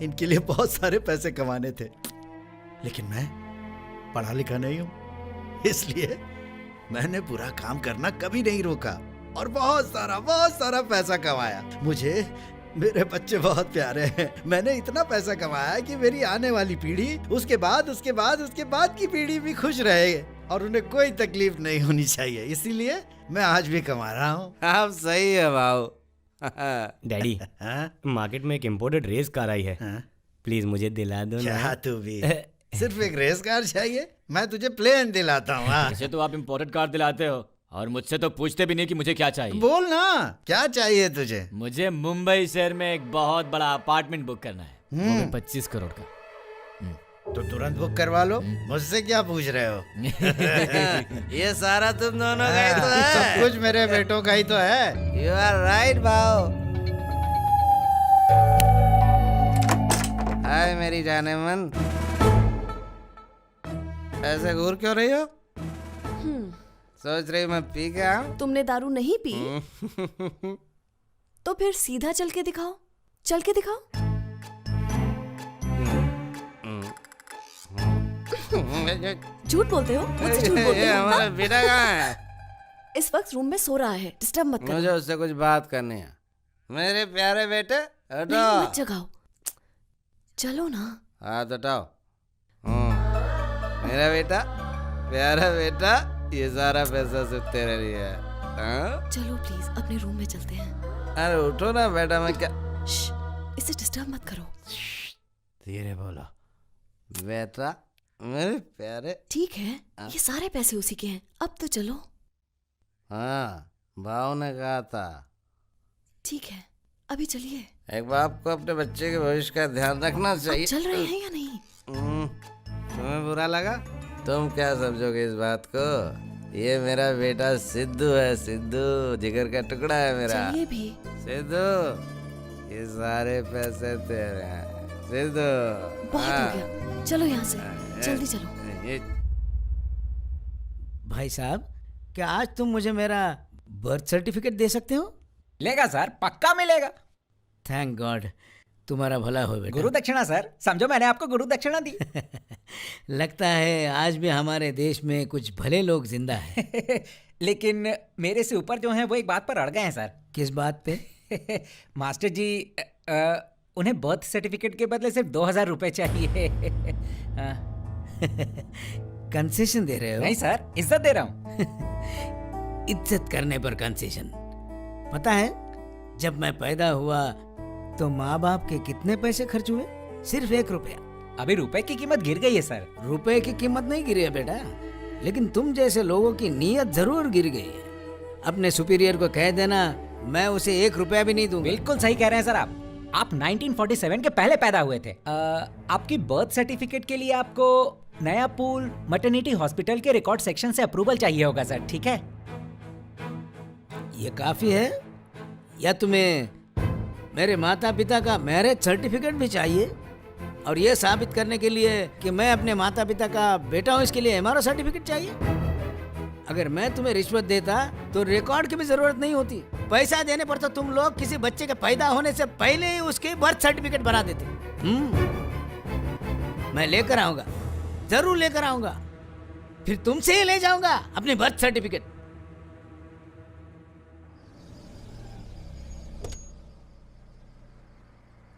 इनके लिए बहुत सारे पैसे कमाने थे। लेकिन मैं पढ़ा लिखा नहीं हूं, इसलिए मैंने बुरा काम करना कभी नहीं रोका और बहुत सारा पैसा कमाया। मुझे मेरे बच्चे बहुत प्यारे हैं। मैंने इतना पैसा कमाया कि मेरी आने वाली पीढ़ी, उसके बाद की पीढ़ी भी खुश रहे और उन्हें कोई तकलीफ नहीं होनी चाहिए। इसीलिए मैं आज भी कमा रहा हूँ। आप सही है भाऊ। डैडी, मार्केट में एक इम्पोर्टेड रेस कार आई है, प्लीज मुझे दिला दो ना। क्या तू भी सिर्फ एक रेस कार चाहिए? मैं तुझे प्लेन दिलाता हूँ। वैसे तो आप इम्पोर्टेड कार दिलाते हो और मुझसे तो पूछते भी नहीं कि मुझे क्या चाहिए। बोल ना, क्या चाहिए तुझे? मुझे मुंबई शहर में एक बहुत बड़ा अपार्टमेंट बुक करना है, वो भी 25 करोड़ का। तो तुरंत बुक करवा लो, मुझसे क्या पूछ रहे हो? ये सारा तुम दोनों का ही तो है। सब कुछ मेरे बेटों का ही तो है। यू आर राइट भाऊ। हाय मेरी जाने मन, ऐसे घूर क्यों रही हो? सोच रही मैं पी के आऊं? तुमने दारू नहीं पी? तो फिर सीधा चल के दिखाओ, चल के दिखाओ। झूठ बोलते हो, मुझसे झूठ बोलते हो। हमारा बेटा कहाँ है? इस वक्त रूम में सो रहा है, डिस्टर्ब मत करो। मुझे उससे कुछ बात करनी है। मेरे प्यारे बेटे हटो। नहीं, मत जगाओ, चलो ना। हाथ हटाओ। मेरा बेटा, प्यारा बेटा, ये सारा पैसा सिर्फ तेरे लिए है। चलो प्लीज अपने रूम में चलते हैं। अरे उठो ना बेटा, मैं क्या। इसे डिस्टर्ब मत करो। धीरे बोलो बेटा, मेरे प्यारे। ठीक है, ये सारे पैसे उसी के हैं, अब तो चलो। हाँ, भाव ने कहा था। ठीक है, अभी चलिए। एक बाप को अपने बच्चे के भविष्य का ध्यान रखना चाहिए। चल रहे हैं या नहीं? तुम्हें बुरा लगा? तुम क्या समझोगे इस बात को? ये मेरा बेटा सिद्धू है, सिद्धू, जिगर का टुकड़ा है मेरा। चलिए भी। सिद्धू, ये सारे पैसे तेरे हैं सिद्धू। बहुत हो गया, चलो यहाँ से, जल्दी चलो। भाई साहब, क्या आज तुम मुझे मेरा बर्थ सर्टिफिकेट दे सकते हो? लेगा सर, पक्का मिलेगा। थैंक गॉड, तुम्हारा भला हो बेटा। गुरु दक्षिणा सर, समझो मैंने आपको गुरु दक्षिणा दी। लगता है आज भी हमारे देश में कुछ भले लोग जिंदा हैं। लेकिन मेरे से ऊपर जो हैं वो एक बात पर अड़ गए हैं सर। किस बात पे? मास्टर जी, उन्हें बर्थ सर्टिफिकेट के बदले सिर्फ 2000 रुपए चाहिए। कंसेशन दे रहे हो? नहीं सर, इज्जत दे रहा हूँ। इज्जत करने पर कंसेशन? पता है, जब मैं पैदा हुआ तो माँ बाप के कितने पैसे खर्च हुए? सिर्फ 1 रुपया। अभी रुपए की कीमत गिर गई है सर। रुपए की कीमत नहीं गिरी है बेटा, लेकिन तुम जैसे लोगों की नीयत जरूर गिर गई है। अपने सुपीरियर को कह देना मैं उसे 1 रुपया भी नहीं दूंगा। बिल्कुल सही कह रहे हैं सर आप 1947 के पहले पैदा हुए थे। आपकी बर्थ सर्टिफिकेट के लिए आपको नया पूल मैटरनिटी हॉस्पिटल के रिकॉर्ड सेक्शन से अप्रूवल चाहिए होगा सर, ठीक है? ये काफी है या तुम्हें मेरे माता पिता का मैरिज सर्टिफिकेट भी चाहिए? और ये साबित करने के लिए कि मैं अपने माता पिता का बेटा हूँ, इसके लिए एमआरओ सर्टिफिकेट चाहिए? अगर मैं तुम्हें रिश्वत देता तो रिकॉर्ड की भी जरूरत नहीं होती। पैसा देने पर तो तुम लोग किसी बच्चे के पैदा होने से पहले ही उसके बर्थ सर्टिफिकेट बना देते। मैं लेकर आऊंगा, जरूर लेकर आऊंगा, फिर तुमसे ही ले जाऊंगा अपने बर्थ सर्टिफिकेट।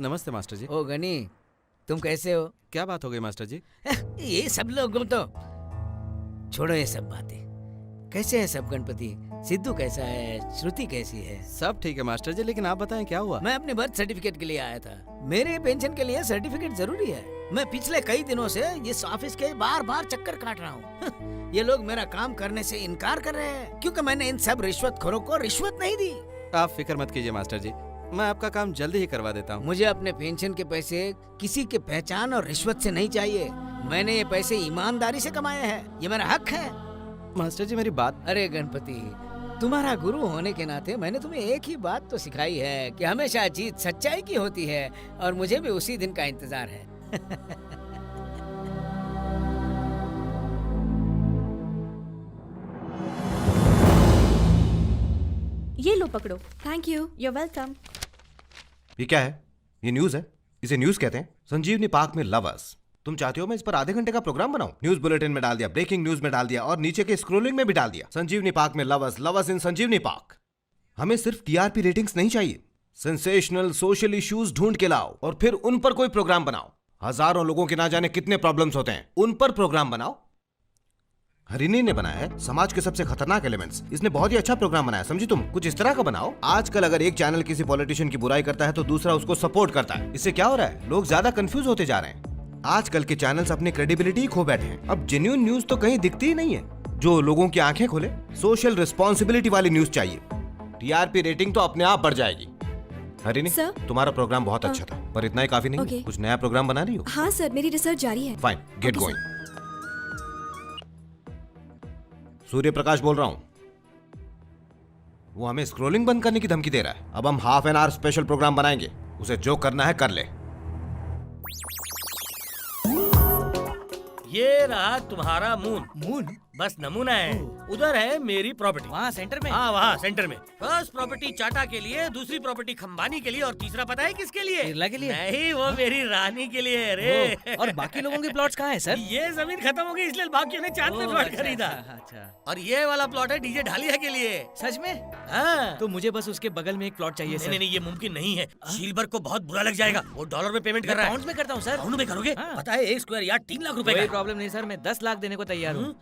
नमस्ते मास्टर जी। ओ गनी, तुम कैसे हो? क्या बात हो गई मास्टर जी? ये सब लोगों तो छोड़ो ये सब बातें। कैसे है सब गणपति? सिद्धू कैसा है? श्रुति कैसी है? सब ठीक है मास्टर जी, लेकिन आप बताएं क्या हुआ? मैं अपने बर्थ सर्टिफिकेट के लिए आया था। मेरे पेंशन के लिए सर्टिफिकेट जरूरी है। मैं पिछले कई दिनों से इस ऑफिस के बार बार चक्कर काट रहा हूँ। ये लोग मेरा काम करने से इनकार कर रहे हैं क्योंकि मैंने इन सब रिश्वतखोरों को रिश्वत नहीं दी। आप फिक्र मत कीजिए मास्टर जी, मैं आपका काम जल्दी ही करवा देता हूँ। मुझे अपने पेंशन के पैसे किसी के पहचान और रिश्वत से नहीं चाहिए। मैंने ये पैसे ईमानदारी से कमाए हैं, ये मेरा हक है। मास्टर जी मेरी बात। अरे गणपति, तुम्हारा गुरु होने के नाते मैंने तुम्हें एक ही बात तो सिखाई है कि हमेशा जीत सच्चाई की होती है, और मुझे भी उसी दिन का इंतजार है। ये लो पकड़ो। Thank you, you are welcome. ये क्या है? ये न्यूज है? इसे न्यूज कहते हैं? संजीवनी पार्क में लवर्स। तुम चाहते हो मैं इस पर आधे घंटे का प्रोग्राम बनाऊं? न्यूज बुलेटिन में डाल दिया, ब्रेकिंग न्यूज में डाल दिया, और नीचे के स्क्रोलिंग में भी डाल दिया। संजीवनी पार्क में लवर्स, लवर्स इन संजीवनी पार्क। हमें सिर्फ टीआरपी रेटिंग्स नहीं चाहिए, सेंसेशनल सोशल इश्यूज ढूंढ के लाओ और फिर उन पर कोई प्रोग्राम बनाओ। हजारों लोगों के ना जाने कितने प्रॉब्लम्स होते हैं, उन पर प्रोग्राम बनाओ। हरिनी ने बनाया है समाज के सबसे खतरनाक एलिमेंट्स। इसने बहुत ही अच्छा प्रोग्राम बनाया, समझी तुम? कुछ इस तरह का बनाओ। आजकल अगर एक चैनल किसी पॉलिटिशियन की बुराई करता है तो दूसरा उसको सपोर्ट करता है। इससे क्या हो रहा है? लोग ज्यादा कंफ्यूज होते जा रहे हैं। आजकल के चैनल्स अपनी क्रेडिबिलिटी खो बैठे हैं। अब जेन्युइन न्यूज तो कहीं दिखती ही नहीं है जो लोगों की आंखें खोले। सोशल रिस्पॉन्सिबिलिटी वाली न्यूज चाहिए। टीआरपी रेटिंग तो अपने आप बढ़ जाएगी। हरिनी, तुम्हारा प्रोग्राम बहुत अच्छा था, पर इतना ही काफी नहीं है। कुछ नया प्रोग्राम बना रही हो? हाँ सर, मेरी रिसर्च जारी है। Fine, get going. Surya Prakash बोल रहा हूं। वो हमें स्क्रोलिंग बंद करने की धमकी दे रहा है। अब हम half an hour special programme बनाएंगे, उसे जो करना है कर ले। ये रहा तुम्हारा मून। मून बस नमूना है। उधर है मेरी प्रॉपर्टी, वहाँ सेंटर में। हाँ वहाँ सेंटर में। फर्स्ट प्रॉपर्टी चाटा के लिए, दूसरी प्रॉपर्टी खंबानी के लिए, और तीसरा पता है किसके लिए? बिरला के लिए? नहीं, वो मेरी रानी के लिए। अरे और बाकी लोगों के प्लॉट्स कहाँ हैं सर? ये जमीन खत्म हो गई इसलिए बाकियों ने चांद पे प्लॉट खरीदा। अच्छा। और ये वाला प्लॉट है डीजे ढालिया के लिए। सच में? हाँ। तो मुझे बस उसके बगल में एक प्लॉट चाहिए सर। नहीं, ये मुमकिन नहीं है। शीलबर्ग को बहुत बुरा लग जाएगा, वो डॉलर में पेमेंट कर रहा है। पाउंड में करता हूँ सर। पाउंड में करोगे? पता है 1 स्क्वायर यार्ड 3 लाख रुपए का। कोई प्रॉब्लम नहीं सर, मैं 10 लाख देने को तैयार हूँ।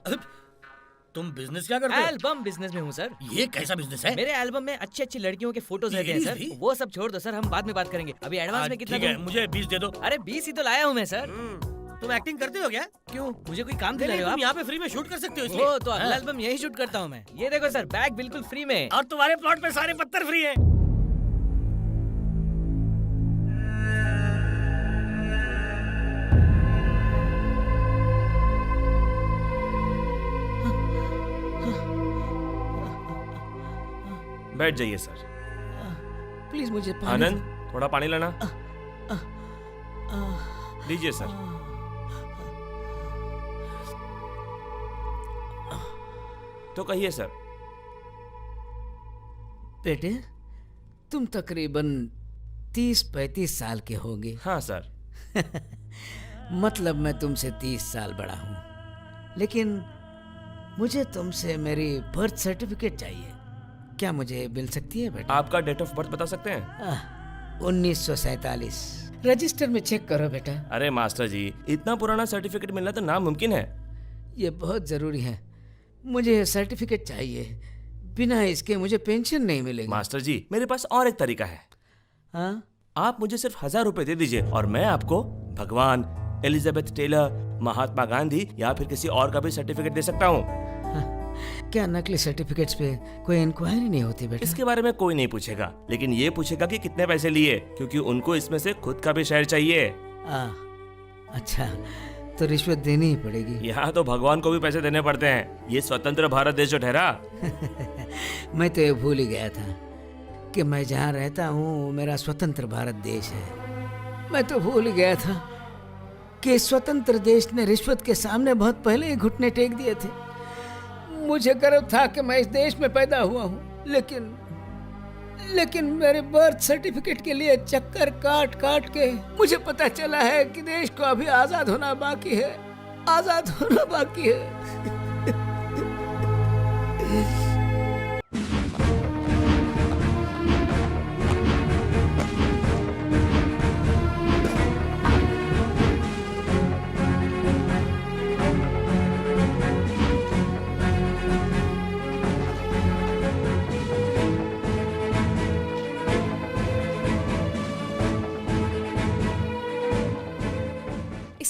तुम बिजनेस क्या करते हो? एल्बम बिजनेस में हूँ सर। ये कैसा बिजनेस है? मेरे एल्बम में अच्छी अच्छी लड़कियों के फोटोज रहते हैं सर। वो सब छोड़ दो सर, हम बाद में बात करेंगे। अभी एडवांस में कितना? ठीक है, मुझे 20 दे दो। अरे 20 ही तो लाया हूँ मैं सर। तुम एक्टिंग करते हो क्या? क्यों, मुझे कोई काम दिला रहे हो आप? तुम यहाँ पे फ्री में शूट कर सकते हो इसलिए। तो अगला एल्बम यही शूट करता हूँ मैं। ये देखो सर, बैग बिल्कुल फ्री में। और तुम्हारे प्लॉट पे सारे पत्थर फ्री है। बैठ जाइए सर। प्लीज मुझे पानी। आनंद, थोड़ा पानी लाना। लीजिए सर। तो कहिए सर। बेटे, तुम तकरीबन 30-35 साल के होगे। हाँ सर। मतलब मैं तुमसे 30 साल बड़ा हूँ, लेकिन मुझे तुमसे मेरी बर्थ सर्टिफिकेट चाहिए। क्या मुझे मिल सकती है बेटा? आपका डेट ऑफ बर्थ बता सकते हैं? 1947। रजिस्टर में चेक करो बेटा। अरे मास्टर जी, इतना पुराना सर्टिफिकेट मिलना तो नामुमकिन है। ये बहुत जरूरी है, मुझे ये सर्टिफिकेट चाहिए। बिना इसके मुझे पेंशन नहीं मिलेगी। मास्टर जी, मेरे पास और एक तरीका है। हाँ? आप मुझे सिर्फ 1000 रुपए दे दीजिए और मैं आपको भगवान, एलिजाबेथ टेलर, महात्मा गांधी या फिर किसी और का भी सर्टिफिकेट दे सकता हूँ। क्या नकली सर्टिफिकेट्स पे कोई इंक्वायरी नहीं होती बेटा? इसके बारे में कोई नहीं पूछेगा, लेकिन ये पूछेगा कि कितने पैसे लिए, क्योंकि उनको इसमें से खुद का भी शेयर चाहिए। अच्छा, तो रिश्वत देनी ही पड़ेगी। यहाँ तो भगवान को भी पैसे देने पड़ते हैं। ये स्वतंत्र भारत देश जो ठहरा। मैं तो ये भूल ही गया था कि मैं जहाँ रहता हूँ मेरा स्वतंत्र भारत देश है। मैं तो भूल ही गया था कि स्वतंत्र देश ने रिश्वत के सामने बहुत पहले ही घुटने टेक दिए थे। मुझे गर्व था कि मैं इस देश में पैदा हुआ हूँ, लेकिन मेरे बर्थ सर्टिफिकेट के लिए चक्कर काट काट के मुझे पता चला है कि देश को अभी आजाद होना बाकी है। आजाद होना बाकी है।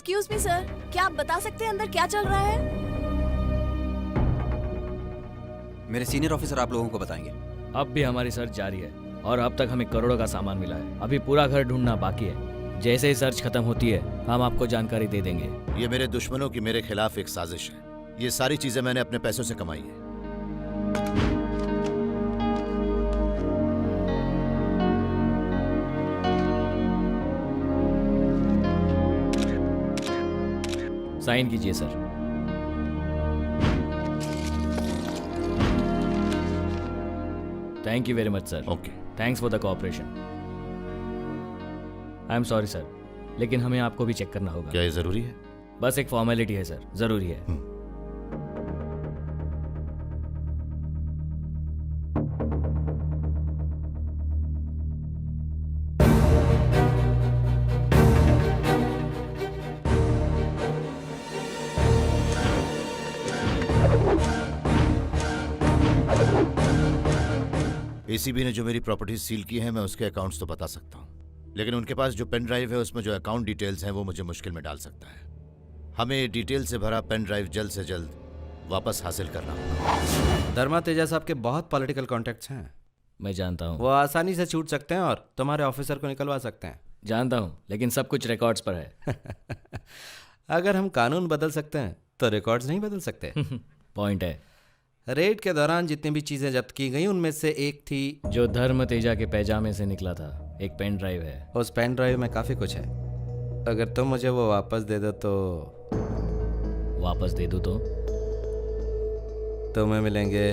एक्सक्यूज मी सर, क्या आप बता सकते हैं अंदर क्या चल रहा है? मेरे सीनियर ऑफिसर आप लोगों को बताएंगे। अब भी हमारी सर्च जारी है और अब तक हमें करोड़ों का सामान मिला है। अभी पूरा घर ढूंढना बाकी है। जैसे ही सर्च खत्म होती है हम आपको जानकारी दे देंगे। ये मेरे दुश्मनों की मेरे खिलाफ एक साजिश है। ये सारी चीजें मैंने अपने पैसों से कमाई है। साइन कीजिए sir. Thank you very much sir. Okay, thanks for the cooperation. I am sorry sir, लेकिन हमें आपको भी चेक करना होगा। क्या ये जरूरी है? बस एक फॉर्मेलिटी है सर, जरूरी है। एसीबी ने जो मेरी प्रॉपर्टी सील की है मैं उसके अकाउंट्स तो बता सकता हूँ, लेकिन उनके पास जो पेन ड्राइव है उसमें जो अकाउंट डिटेल्स हैं वो मुझे मुश्किल में डाल सकता है। हमें ये डिटेल से भरा पेन ड्राइव जल्द से जल्द वापस हासिल करना होगा। धर्मा तेजा साहब के बहुत पॉलिटिकल कॉन्टेक्ट्स हैं। मैं जानता हूँ। वो आसानी से छूट सकते हैं और तुम्हारे ऑफिसर को निकलवा सकते हैं। जानता हूँ, लेकिन सब कुछ रिकॉर्ड्स पर है। अगर हम कानून बदल सकते हैं तो रिकॉर्ड्स नहीं बदल सकते। पॉइंट है। रेड के दौरान जितनी भी चीजें जब्त की गई उनमें से एक थी जो धर्म तेजा के पैजामे से निकला था, एक पेन ड्राइव है। उस पेन ड्राइव में काफी कुछ है। अगर तुम मुझे वो वापस दे दो तो वापस दे दो तो तुम्हें मिलेंगे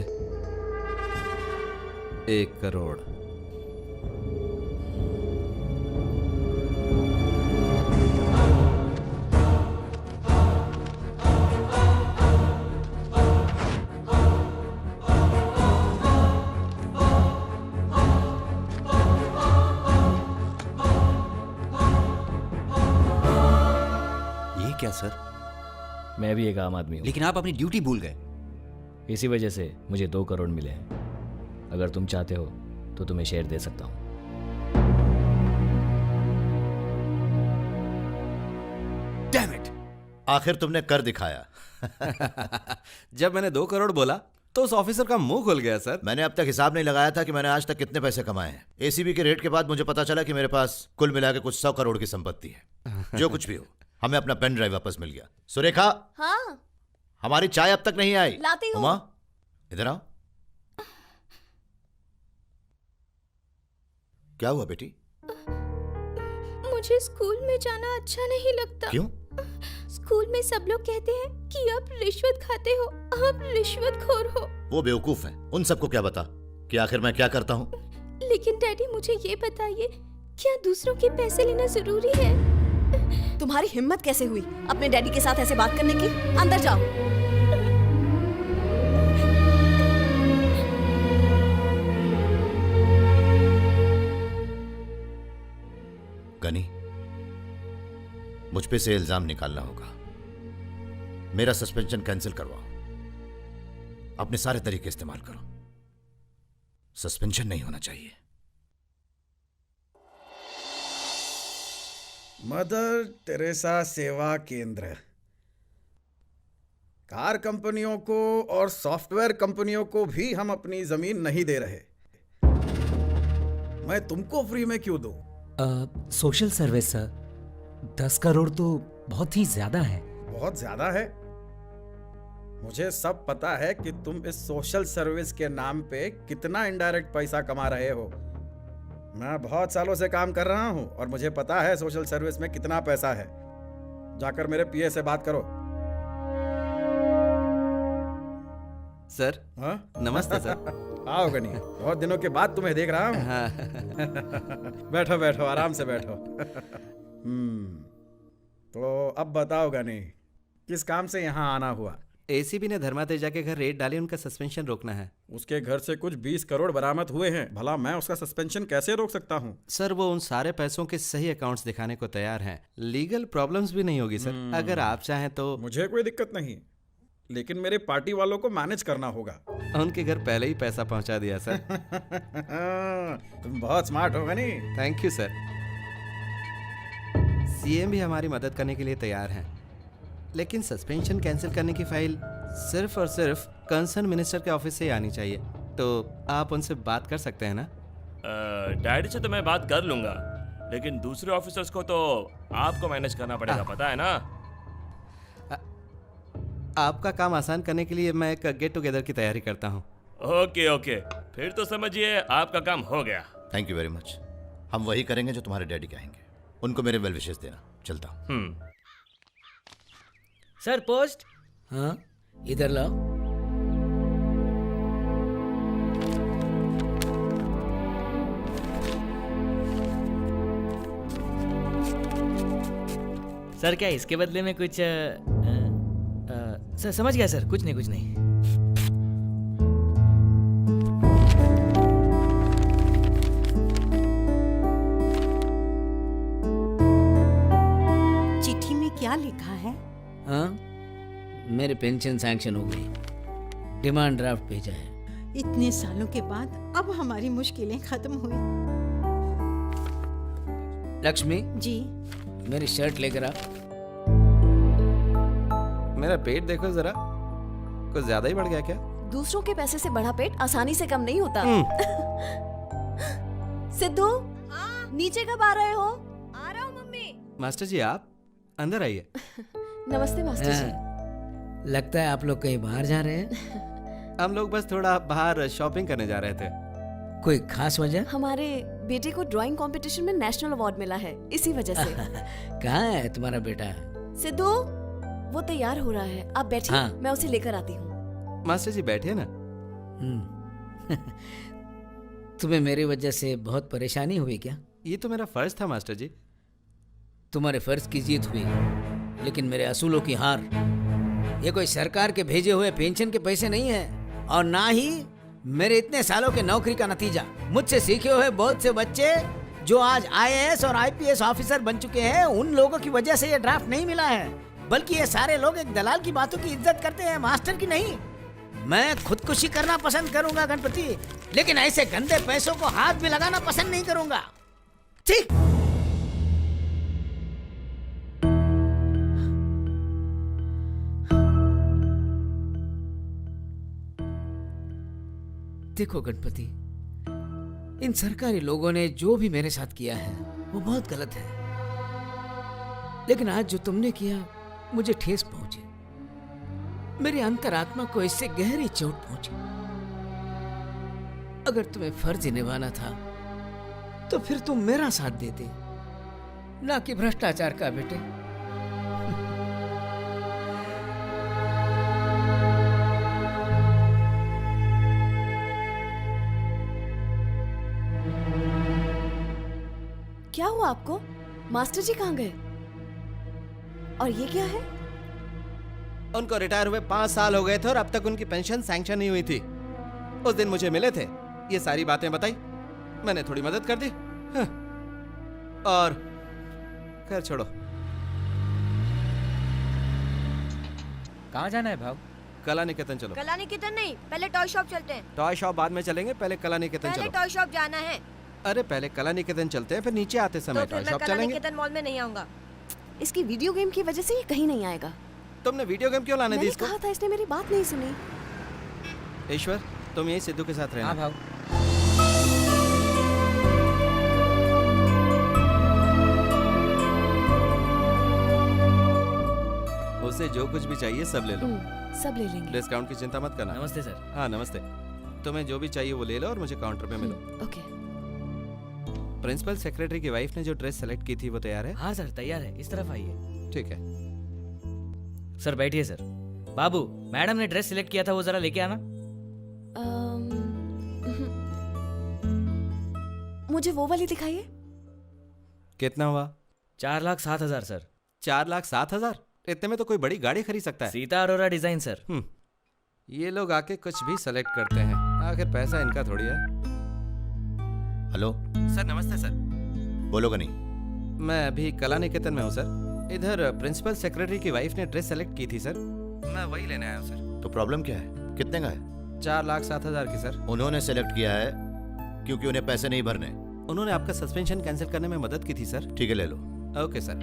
1 करोड़। क्या सर? मैं भी एक आम आदमी हूँ। लेकिन आप अपनी ड्यूटी भूल गए। इसी वजह से मुझे 2 करोड़ मिले हैं। अगर तुम चाहते हो तो तुम्हें शेयर दे सकता हूँ। Damn it! आखिर तुमने कर दिखाया। जब मैंने 2 करोड़ बोला तो उस ऑफिसर का मुंह खुल गया सर। मैंने अब तक हिसाब नहीं लगाया था कि मैंने आज तक कितने पैसे कमाए हैं। एसीबी के रेट के बाद मुझे पता चला कि मेरे पास कुल मिला के कुछ 100 करोड़ की संपत्ति है। जो कुछ भी हो, हमें अपना पेन ड्राइव वापस मिल गया। सुरेखा, हाँ हमारी चाय अब तक नहीं आई। लाती हूँ। उमा, इधर आओ। क्या हुआ बेटी? मुझे स्कूल में जाना अच्छा नहीं लगता। क्यों? स्कूल में सब लोग कहते हैं कि आप रिश्वत खाते हो, आप रिश्वतखोर हो। वो बेवकूफ है, उन सबको क्या बता कि आखिर मैं क्या करता हूँ। लेकिन डैडी मुझे ये बताइए, क्या दूसरों के पैसे लेना जरूरी है? तुम्हारी हिम्मत कैसे हुई अपने डैडी के साथ ऐसे बात करने की? अंदर जाओ। गनी, मुझ पे से इल्जाम निकालना होगा। मेरा सस्पेंशन कैंसिल करवाओ। अपने सारे तरीके इस्तेमाल करो। सस्पेंशन नहीं होना चाहिए। मदर टेरेसा सेवा केंद्र। कार कंपनियों को और सॉफ्टवेयर कंपनियों को भी हम अपनी जमीन नहीं दे रहे। मैं तुमको फ्री में क्यों दूं? सोशल सर्विस सर, 10 करोड़ तो बहुत ही ज्यादा है। बहुत ज्यादा है? मुझे सब पता है कि तुम इस सोशल सर्विस के नाम पे कितना इनडायरेक्ट पैसा कमा रहे हो। मैं बहुत सालों से काम कर रहा हूं और मुझे पता है सोशल सर्विस में कितना पैसा है। जाकर मेरे पीए से बात करो। सर। हाँ? नमस्ते सर। आओ गनी, बहुत दिनों के बाद तुम्हें देख रहा हूँ। हाँ। बैठो बैठो, आराम से बैठो। तो अब बताओ गनी, किस काम से यहाँ आना हुआ? एसीबी ने धर्मा तेजा के घर रेड डाली, उनका सस्पेंशन रोकना है। उसके घर से कुछ 20 करोड़ बरामद हुए हैं। भला मैं उसका सस्पेंशन कैसे रोक सकता हूँ? सर, वो उन सारे पैसों के सही अकाउंट्स दिखाने को तैयार हैं। लीगल प्रॉब्लम्स भी नहीं होगी सर। अगर आप चाहें तो। मुझे कोई दिक्कत नहीं, लेकिन मेरे पार्टी वालों को मैनेज करना होगा। उनके घर पहले ही पैसा पहुंचा दिया सर। तुम बहुत स्मार्ट हो Gani. Thank you sir. CM भी हमारी मदद करने के लिए तैयार हैं, लेकिन सस्पेंशन कैंसिल करने की फाइल सिर्फ और सिर्फ कंसर्न मिनिस्टर के ऑफिस से ही आनी चाहिए। तो आप उनसे बात कर सकते हैं ना? डैडी से तो मैं बात कर लूंगा, लेकिन दूसरे ऑफिसर्स को तो आपको मैनेज करना पड़ेगा, पता है ना? आपका काम आसान करने के लिए मैं एक गेट टुगेदर की तैयारी करता हूँ। ओके ओके, फिर तो समझिए आपका काम हो गया। Thank you very much. हम वही करेंगे जो तुम्हारे डैडी कहेंगे। उनको मेरे वेल विशेस देना। चलता हूँ। Sir post. हाँ इधर लाओ। सर क्या इसके बदले में कुछ सर समझ गया सर, कुछ नहीं। चिट्ठी में क्या लिखा है? हाँ मेरे पेंशन सैंक्शन हो गई, डिमांड ड्राफ्ट भेजा है। इतने सालों के बाद अब हमारी मुश्किलें खत्म हुई। लक्ष्मी जी मेरी शर्ट लेकर आ। मेरा पेट देखो जरा, कुछ ज्यादा ही बढ़ गया क्या? दूसरों के पैसे से बढ़ा पेट आसानी से कम नहीं होता। सिद्धू नीचे कब आ रहे हो? आ रहा हूँ मम्मी। मास्टर जी आप अंदर आइए। नमस्ते मास्टर जी। लगता है आप लोग कहीं बाहर जा रहे हैं। हम लोग बस थोड़ा बाहर शॉपिंग करने जा रहे थे। कोई खास वजह? हमारे बेटे को ड्राइंग कंपटीशन में नेशनल अवार्ड मिला है, इसी वजह से। कहाँ है तुम्हारा बेटा? सिद्धू वो तैयार हो रहा है, आप बैठिए। हाँ। मैं उसे लेकर आती हूँ। मास्टर जी बैठिए ना। तुम्हें मेरी वजह से बहुत परेशानी हुई क्या? ये तो मेरा फर्ज था मास्टर जी। तुम्हारे फर्ज की जीत हुई, लेकिन मेरे असूलों की हार। ये कोई सरकार के भेजे हुए पेंशन के पैसे नहीं है, और ना ही मेरे इतने सालों के नौकरी का नतीजा। मुझसे सीखे हुए बहुत से बच्चे जो आज आईएएस और आईपीएस ऑफिसर बन चुके हैं, उन लोगों की वजह से ये ड्राफ्ट नहीं मिला है, बल्कि ये सारे लोग एक दलाल की बातों की इज्जत करते हैं, मास्टर की नहीं। मैं खुदकुशी करना पसंद करूंगा गणपति, लेकिन ऐसे गंदे पैसों को हाथ में लगाना पसंद नहीं करूंगा। ठीक। देखो गणपति, इन सरकारी लोगों ने जो भी मेरे साथ किया है वो बहुत गलत है, लेकिन आज जो तुमने किया मुझे ठेस पहुंची। मेरी अंतरात्मा को इससे गहरी चोट पहुंची। अगर तुम्हें फर्ज निभाना था तो फिर तुम मेरा साथ देते, ना कि भ्रष्टाचार का बेटे। क्या हुआ आपको? मास्टर जी कहाँ गए? और ये क्या है? उनको रिटायर हुए 5 साल हो गए थे और अब तक उनकी पेंशन सैंक्शन नहीं हुई थी। उस दिन मुझे मिले थे, ये सारी बातें बताई, मैंने थोड़ी मदद कर दी। हाँ। और खैर छोड़ो। कहाँ जाना है भाव? कला निकेतन चलो। कला निकेतन नहीं, पहले टॉय शॉप चलते हैं। टॉय शॉप बाद में चलेंगे, पहले कला निकेतन पहले चलो। टॉय शॉप जाना है। अरे पहले कला निकेतन चलते हैं, फिर नीचे आते समय तो टॉय फिर शॉप मैं कला चलेंगे। निकेतन मॉल में नहीं आऊंगा। इसकी वीडियो गेम की वजह से ये कहीं नहीं आएगा। तुमने वीडियो गेम क्यों लाने दी मैंने इसको? कहा था, इसने मेरी बात नहीं सुनी। ईश्वर तुम यही सिद्धू के साथ रहना। हाँ भाव। उसे जो कुछ भी चाहिए सब ले लो। सब ले लेंगे। डिस्काउंट की चिंता मत करना। नमस्ते सर। हाँ नमस्ते। तुम्हें जो भी चाहिए वो ले लो और मुझे काउंटर पे मिलो। ओके। प्रिंसिपल सेक्रेटरी की वाइफ ने जो ड्रेस सेलेक्ट की थी वो तैयार है? हाँ सर तैयार है, इस तरफ आइए। ठीक है सर बैठिए सर। बाबू मैडम ने ड्रेस सिलेक्ट किया था, वो जरा लेके आना। मुझे वो वाली दिखाइए। कितना हुआ? 4,07,000 सर। 4,07,000? इतने में तो कोई बड़ी गाड़ी खरीद सकता है। Sita Arora design sir. ये लोग आके कुछ भी सेलेक्ट करते हैं, आखिर पैसा इनका थोड़ी है। हेलो सर नमस्ते सर। बोलो गनी। मैं अभी कला निकेतन में हूँ सर। इधर प्रिंसिपल सेक्रेटरी की वाइफ ने ड्रेस सेलेक्ट की थी सर, मैं वही लेने आया हूँ सर। तो प्रॉब्लम क्या है? कितने का है? 4,07,000 की सर। उन्होंने सेलेक्ट किया है क्योंकि उन्हें पैसे नहीं भरने। उन्होंने आपका सस्पेंशन कैंसिल करने में मदद की थी सर। ठीक है ले लो। Okay sir.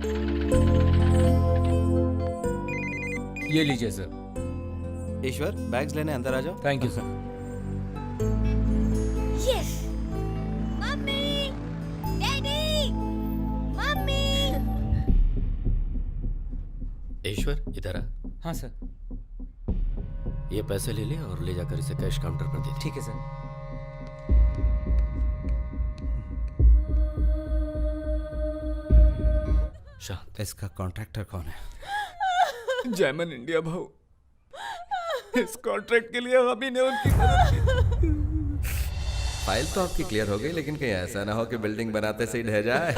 ये लीजिए सर। ईश्वर, बैग्स लेने अंदर आ जाओ। Thank you sir. Yes mummy, daddy, mummy. Ishwar इधर आ। हाँ सर। ये पैसे ले ले और ले जाकर इसे कैश काउंटर पर दे दे। ठीक है सर। शांत। इसका कॉन्ट्रैक्टर कौन है? जैमन इंडिया भाऊ, इस कॉन्ट्रैक्ट के लिए हम ही ने उनकी मदद की। फाइल तो आपकी क्लियर हो गई, लेकिन कहीं ऐसा ना हो कि बिल्डिंग बनाते से ही ढह जाए।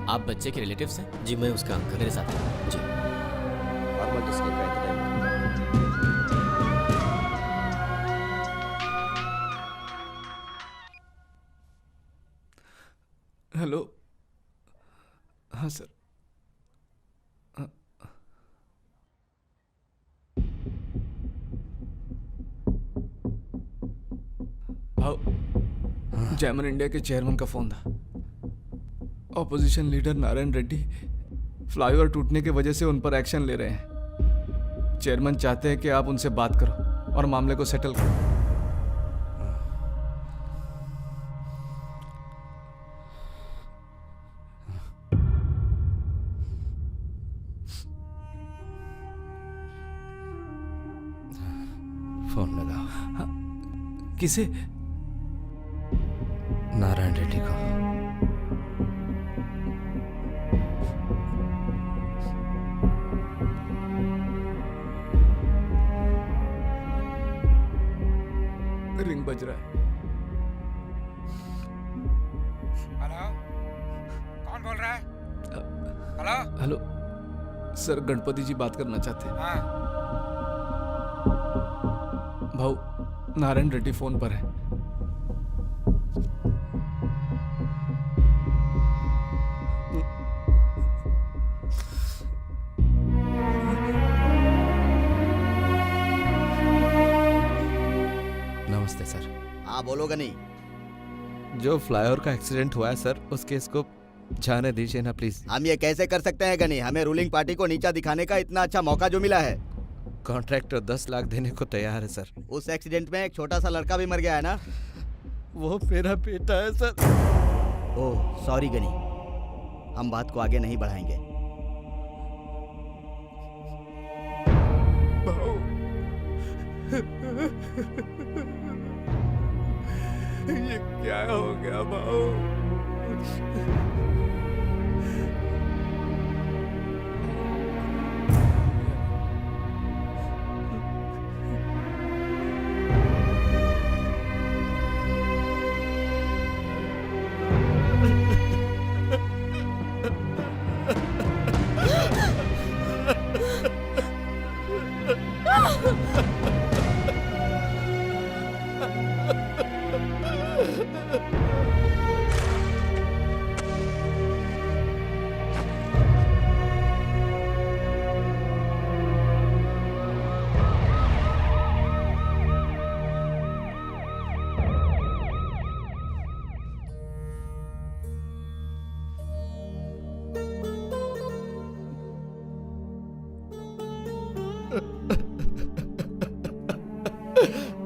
आप बच्चे के रिलेटिव्स हैं? जी, मैं उसका अंकल। मेरे साथ जी। हेलो। हाँ सर। भाऊ, जैमन इंडिया के चेयरमैन का फोन था। Opposition leader Narayan Reddy flyover टूटने की वजह से उन पर एक्शन ले रहे हैं। चेयरमैन चाहते हैं कि आप उनसे बात करो और मामले को सेटल करो। फोन लगाओ। हाँ, किसे? नारायण रेड्डी को। रिंग बज रहा है। हेलो, कौन बोल रहा है? हेलो। हेलो सर, गणपति जी बात करना चाहते हैं। हाँ। भाऊ, नारायण रेड्डी फोन पर है। नमस्ते सर। हाँ बोलो गनी। जो फ्लाईओवर का एक्सीडेंट हुआ है सर, उस केस को जाने दीजिए ना प्लीज। हम ये कैसे कर सकते हैं गनी? हमें रूलिंग पार्टी को नीचा दिखाने का इतना अच्छा मौका जो मिला है। कॉन्ट्रैक्टर 10 लाख देने को तैयार है सर। उस एक्सीडेंट में एक छोटा सा लड़का भी मर गया है ना? वो मेरा बेटा है सर। ओह सॉरी गनी, हम बात को आगे नहीं बढ़ाएंगे। ये क्या हो गया भाऊ?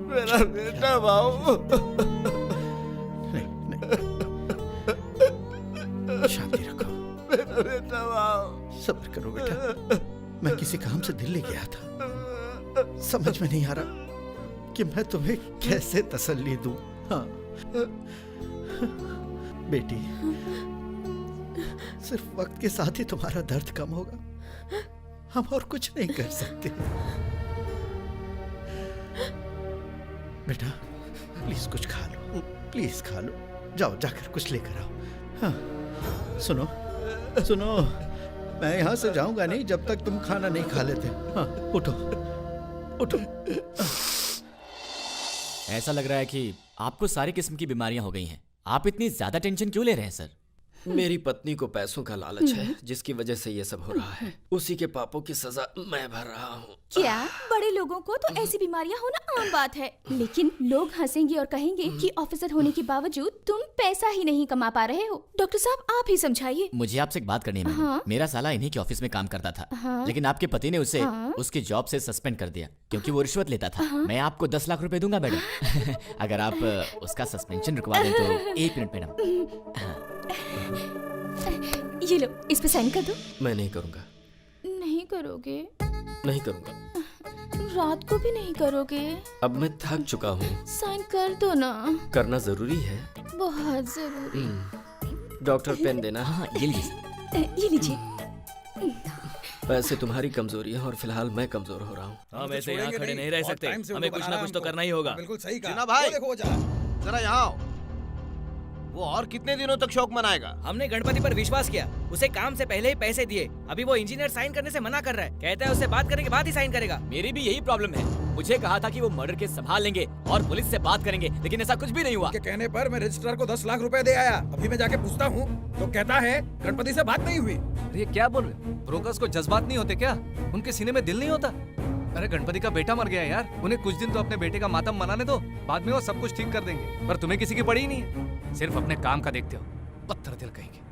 मेरा बेटा भाऊ। शांति रखो मेरा बेटा भाऊ। सब्र करो बेटा। मैं किसी काम से दिल्ली गया था, समझ में नहीं आ रहा कि मैं तुम्हें कैसे तसल्ली दूं। हाँ बेटी, सिर्फ वक्त के साथ ही तुम्हारा दर्द कम होगा। हम और कुछ नहीं कर सकते। बेटा प्लीज कुछ खा लो, प्लीज खा लो। जाओ जाकर कुछ लेकर आओ। हाँ सुनो सुनो, मैं यहाँ से जाऊंगा नहीं जब तक तुम खाना नहीं खा लेते। हाँ उठो उठो। ऐसा लग रहा है कि आपको सारी किस्म की बीमारियां हो गई हैं। आप इतनी ज्यादा टेंशन क्यों ले रहे हैं सर? मेरी पत्नी को पैसों का लालच है, जिसकी वजह से ये सब हो रहा है। उसी के पापों की सजा मैं भर रहा हूँ। क्या बड़े लोगों को तो ऐसी बीमारियां होना आम बात है, लेकिन लोग हंसेंगे और कहेंगे कि ऑफिसर होने के बावजूद तुम पैसा ही नहीं कमा पा रहे हो। डॉक्टर साहब आप ही समझाइए। मुझे आपसे एक बात करनी है। हाँ? मेरा साला इन्हीं के ऑफिस में काम करता था। हाँ? लेकिन आपके पति ने उसे हाँ? उसकी जॉब से सस्पेंड कर दिया क्योंकि वो रिश्वत लेता था। हाँ? मैं आपको 10 लाख रुपए दूंगा मैडम। अगर आप उसका सस्पेंशन रुकवा दें तो। 1 मिनट मैडम। ये लो, इस पे साइन कर दो। मैं नहीं करूँगा। नहीं करोगे? नहीं करूँगा। रात को भी नहीं करोगे? अब मैं थक चुका हूँ। साइन कर दो ना। करना जरूरी है। बहुत जरूरी। डॉक्टर पेन देना। हाँ, ये लीजिए। ये लीजिए। वैसे तुम्हारी कमजोरी है और फिलहाल मैं कमजोर हो रहा हूँ। हम ऐसे यहाँ खड़े नहीं रह सकते, हमें कुछ ना कुछ तो करना ही होगा। बिल्कुल सही कहा। जीना भाई, देखो जरा जरा यहाँ आओ। वो और कितने दिनों तक शौक मनाएगा? हमने गणपति पर विश्वास किया, उसे काम से पहले ही पैसे दिए। अभी वो इंजीनियर साइन करने से मना कर रहा है, कहता है उससे बात करने के बाद ही साइन करेगा। मेरी भी यही प्रॉब्लम है। मुझे कहा था कि वो मर्डर केस संभाल लेंगे और पुलिस से बात करेंगे, लेकिन ऐसा कुछ भी नहीं हुआ। के कहने पर मैं रजिस्ट्रार को 10 लाख रुपए दे आया। अभी मैं जाके पूछता हूँ तो कहता है गणपति से बात नहीं हुई। ये क्या बोल रहे? ब्रोकर्स को जज्बात नहीं होते क्या? उनके सीने में दिल नहीं होता? अरे गणपति का बेटा मर गया यार, उन्हें कुछ दिन तो अपने बेटे का मातम मनाने दो, बाद में वो सब कुछ ठीक कर देंगे। पर तुम्हें किसी की पड़ी ही नहीं है, सिर्फ अपने काम का देखते हो। पत्थर दिल कहेंगे।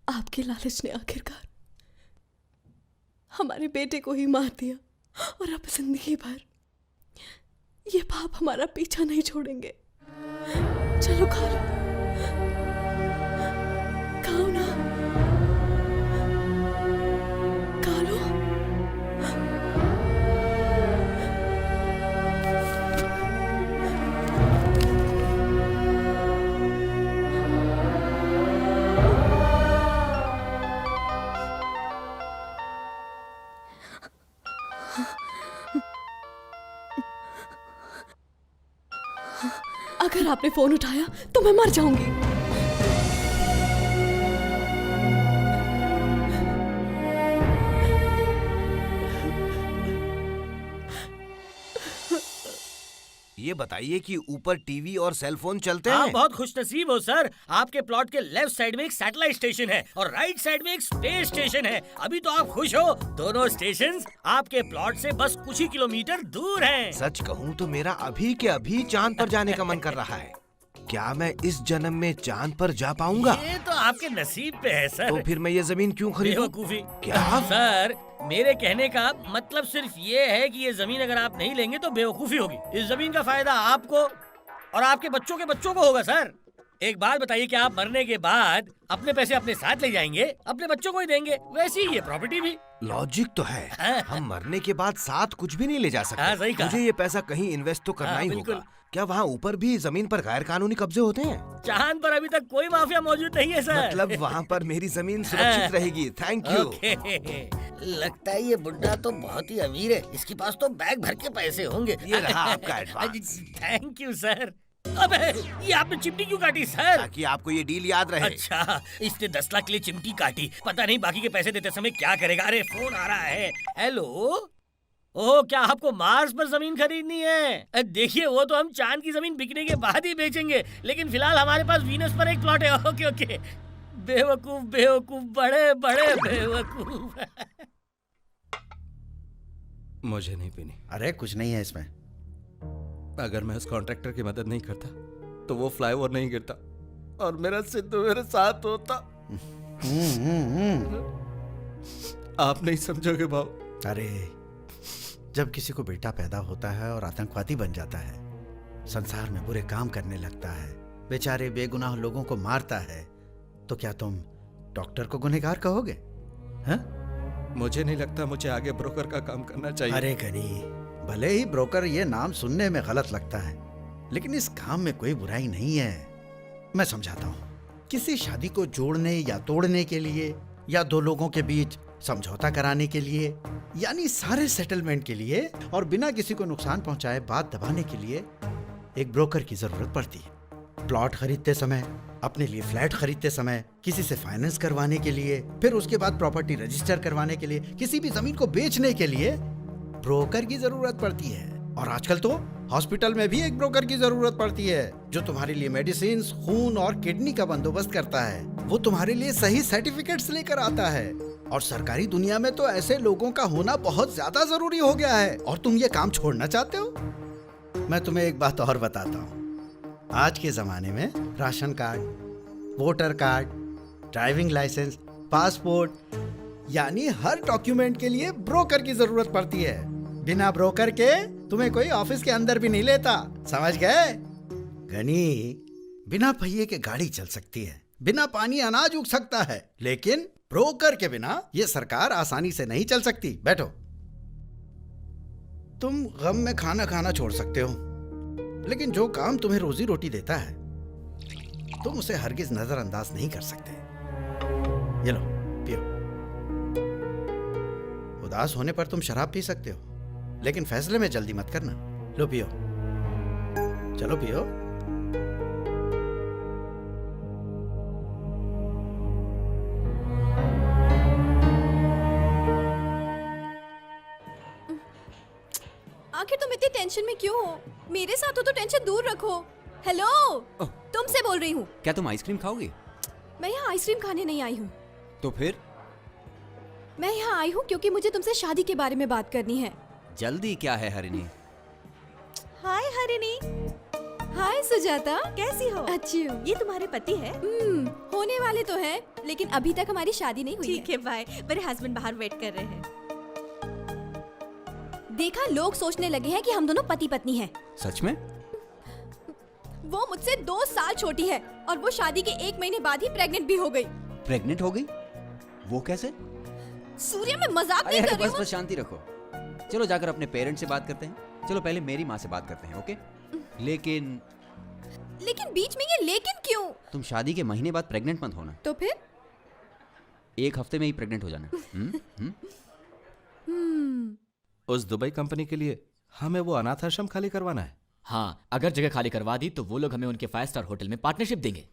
आपके लालच ने आखिरकार हमारे बेटे को ही मार दिया और अब जिंदगी भर ये पाप हमारा पीछा नहीं छोड़ेंगे। चलो खा लो, खाओ ना, खा लो। अगर आपने फोन उठाया तो मैं मर जाऊंगी। ये बताइए कि ऊपर टीवी और सेल फोन चलते आप हैं? बहुत खुशनसीब हो सर। आपके प्लॉट के लेफ्ट साइड में एक सैटेलाइट स्टेशन है और राइट साइड में एक स्पेस स्टेशन है। अभी तो आप खुश हो। दोनों स्टेशंस आपके प्लॉट से बस कुछ ही किलोमीटर दूर हैं। सच कहूँ तो मेरा अभी के अभी चांद पर जाने का मन कर रहा है। क्या मैं इस जन्म में चांद पर जा पाऊंगा? ये तो आपके नसीब पे है सर। तो फिर मैं ये जमीन क्यों खरीदूं? बेवकूफी। क्या? सर मेरे कहने का मतलब सिर्फ ये है कि ये जमीन अगर आप नहीं लेंगे तो बेवकूफी होगी। इस जमीन का फायदा आपको और आपके बच्चों के बच्चों को होगा सर। एक बात बताइए कि आप मरने के बाद अपने पैसे अपने साथ ले जाएंगे, अपने बच्चों को ही देंगे, वैसे ही ये प्रॉपर्टी भी। लॉजिक तो है। हम मरने के बाद साथ कुछ भी नहीं ले जा सकते। हाँ, सही कहा। मुझे ये पैसा कहीं इन्वेस्ट तो करना ही होगा। क्या वहाँ ऊपर भी जमीन पर गैर कानूनी कब्जे होते हैं? चांद पर अभी तक कोई माफिया मौजूद नहीं है सर। मतलब वहाँ पर मेरी जमीन सुरक्षित रहेगी। Thank you. लगता है ये बुड्ढा तो बहुत ही अमीर है, इसके पास तो बैग भर के पैसे होंगे। ये रहा आपका एडवांस। Thank you sir. अबे ये आपने चिमटी क्यों काटी सर? ताकि आपको ये डील याद रहे। अच्छा, इसने 10 लाख के लिए चिमटी काटी, पता नहीं बाकी के पैसे देते समय क्या करेगा। अरे फोन आ रहा है। हेलो, ओह क्या आपको मार्स पर जमीन खरीदनी है? देखिए वो तो हम चांद की जमीन बिकने के बाद ही बेचेंगे, लेकिन फिलहाल हमारे पास वीनस पर एक प्लॉट है। Okay okay. बेवकूफ बेवकूफ, बड़े बड़े बेवकूफ। मुझे नहीं पीनी। अरे कुछ नहीं है इसमें। अगर मैं उस कॉन्ट्रैक्टर की मदद नहीं करता तो वो फ्लाईओवर नहीं गिरता और मेरा सिद्धू मेरे साथ होता। आप नहीं समझोगे भाव। अरे जब किसी को बेटा पैदा होता है और आतंकवादी बन जाता है, संसार में बुरे काम करने लगता है, बेचारे बेगुनाह लोगों को मारता है, तो क्या तुम डॉक्टर को गुनहगार कहोगे? हाँ? मुझे नहीं लगता मुझे आगे ब्रोकर का काम करना चाहिए। अरे गनी, भले ही ब्रोकर ये नाम सुनने में गलत लगता है, लेकिन इस काम में कोई बुराई नहीं है। मैं समझाता हूँ। किसी शादी को जोड़ने या तोड़ने के लिए, या दो लोगों के बीच समझौता कराने के लिए, यानी सारे सेटलमेंट के लिए और बिना किसी को नुकसान पहुंचाए बात दबाने के लिए एक ब्रोकर की जरूरत पड़ती है। प्लॉट खरीदते समय, अपने लिए फ्लैट खरीदते समय, किसी से फाइनेंस करवाने के लिए, फिर उसके बाद प्रॉपर्टी रजिस्टर करवाने के लिए, किसी भी जमीन को बेचने के लिए ब्रोकर की जरूरत पड़ती है। और आजकल तो हॉस्पिटल में भी एक ब्रोकर की जरूरत पड़ती है जो तुम्हारे लिए मेडिसिन, खून और किडनी का बंदोबस्त करता है। वो तुम्हारे लिए सही सर्टिफिकेट्स लेकर आता है। और सरकारी दुनिया में तो ऐसे लोगों का होना बहुत ज्यादा जरूरी हो गया है। और तुम ये काम छोड़ना चाहते हो? मैं तुम्हें एक बात और बताता हूँ। आज के जमाने में ration card, voter card, driving licence, passport यानी हर डॉक्यूमेंट के लिए ब्रोकर की जरूरत पड़ती है। बिना ब्रोकर के तुम्हें कोई ऑफिस के अंदर भी नहीं लेता, समझ गए? गनी, बिना पहिए के गाड़ी चल सकती है, बिना पानी अनाज उग सकता है, लेकिन ब्रोकर के बिना ये सरकार आसानी से नहीं चल सकती। बैठो। तुम गम में खाना खाना छोड़ सकते हो, लेकिन जो काम तुम्हें रोजी रोटी देता है तुम उसे हरगिज नजरअंदाज नहीं कर सकते। ये लो, पियो। उदास होने पर तुम शराब पी सकते हो, लेकिन फैसले में जल्दी मत करना। लो पियो, चलो पियो। आखिर तुम इतनी टेंशन में क्यों हो? मेरे साथ हो तो टेंशन दूर रखो। हेलो, तुमसे बोल रही हूँ। क्या तुम आइसक्रीम खाओगी? मैं यहाँ आइसक्रीम खाने नहीं आई हूँ। तो फिर? मैं यहाँ आई हूँ क्योंकि मुझे तुमसे शादी के बारे में बात करनी है। जल्दी क्या है हरिणी? हाय हरिणी। हाय सुजाता, कैसी हो? अच्छी हूँ। ये तुम्हारे पति है? होने वाले तो हैं, लेकिन अभी तक हमारी शादी नहीं हुई। ठीक है, बाय। मेरे हस्बैंड बाहर वेट कर रहे हैं। देखा, लोग सोचने लगे हैं कि हम दोनों पति पत्नी हैं। सच में? वो मुझसे 2 साल छोटी है और वो शादी के 1 महीने बाद ही प्रेग्नेंट भी हो गई। प्रेग्नेंट हो गई? वो कैसे? सूर्य, मैं मजाक नहीं कर रही हूँ। बस शांति रखो। चलो जाकर अपने पेरेंट्स से बात करते हैं। चलो पहले मेरी माँ से बात करते हैं, ओके? लेकिन बीच में ये लेकिन क्यों? तुम शादी के महीने बाद प्रेग्नेंट मत होना। तो फिर? 1 हफ्ते में ही प्रेग्नेंट हो जाना। उस दुबई कंपनी के लिए हमें वो अनाथ आश्रम खाली करवाना है। हाँ, अगर जगह खाली करवा दी तो वो लोग हमें उनके 5 स्टार होटल में पार्टनरशिप देंगे।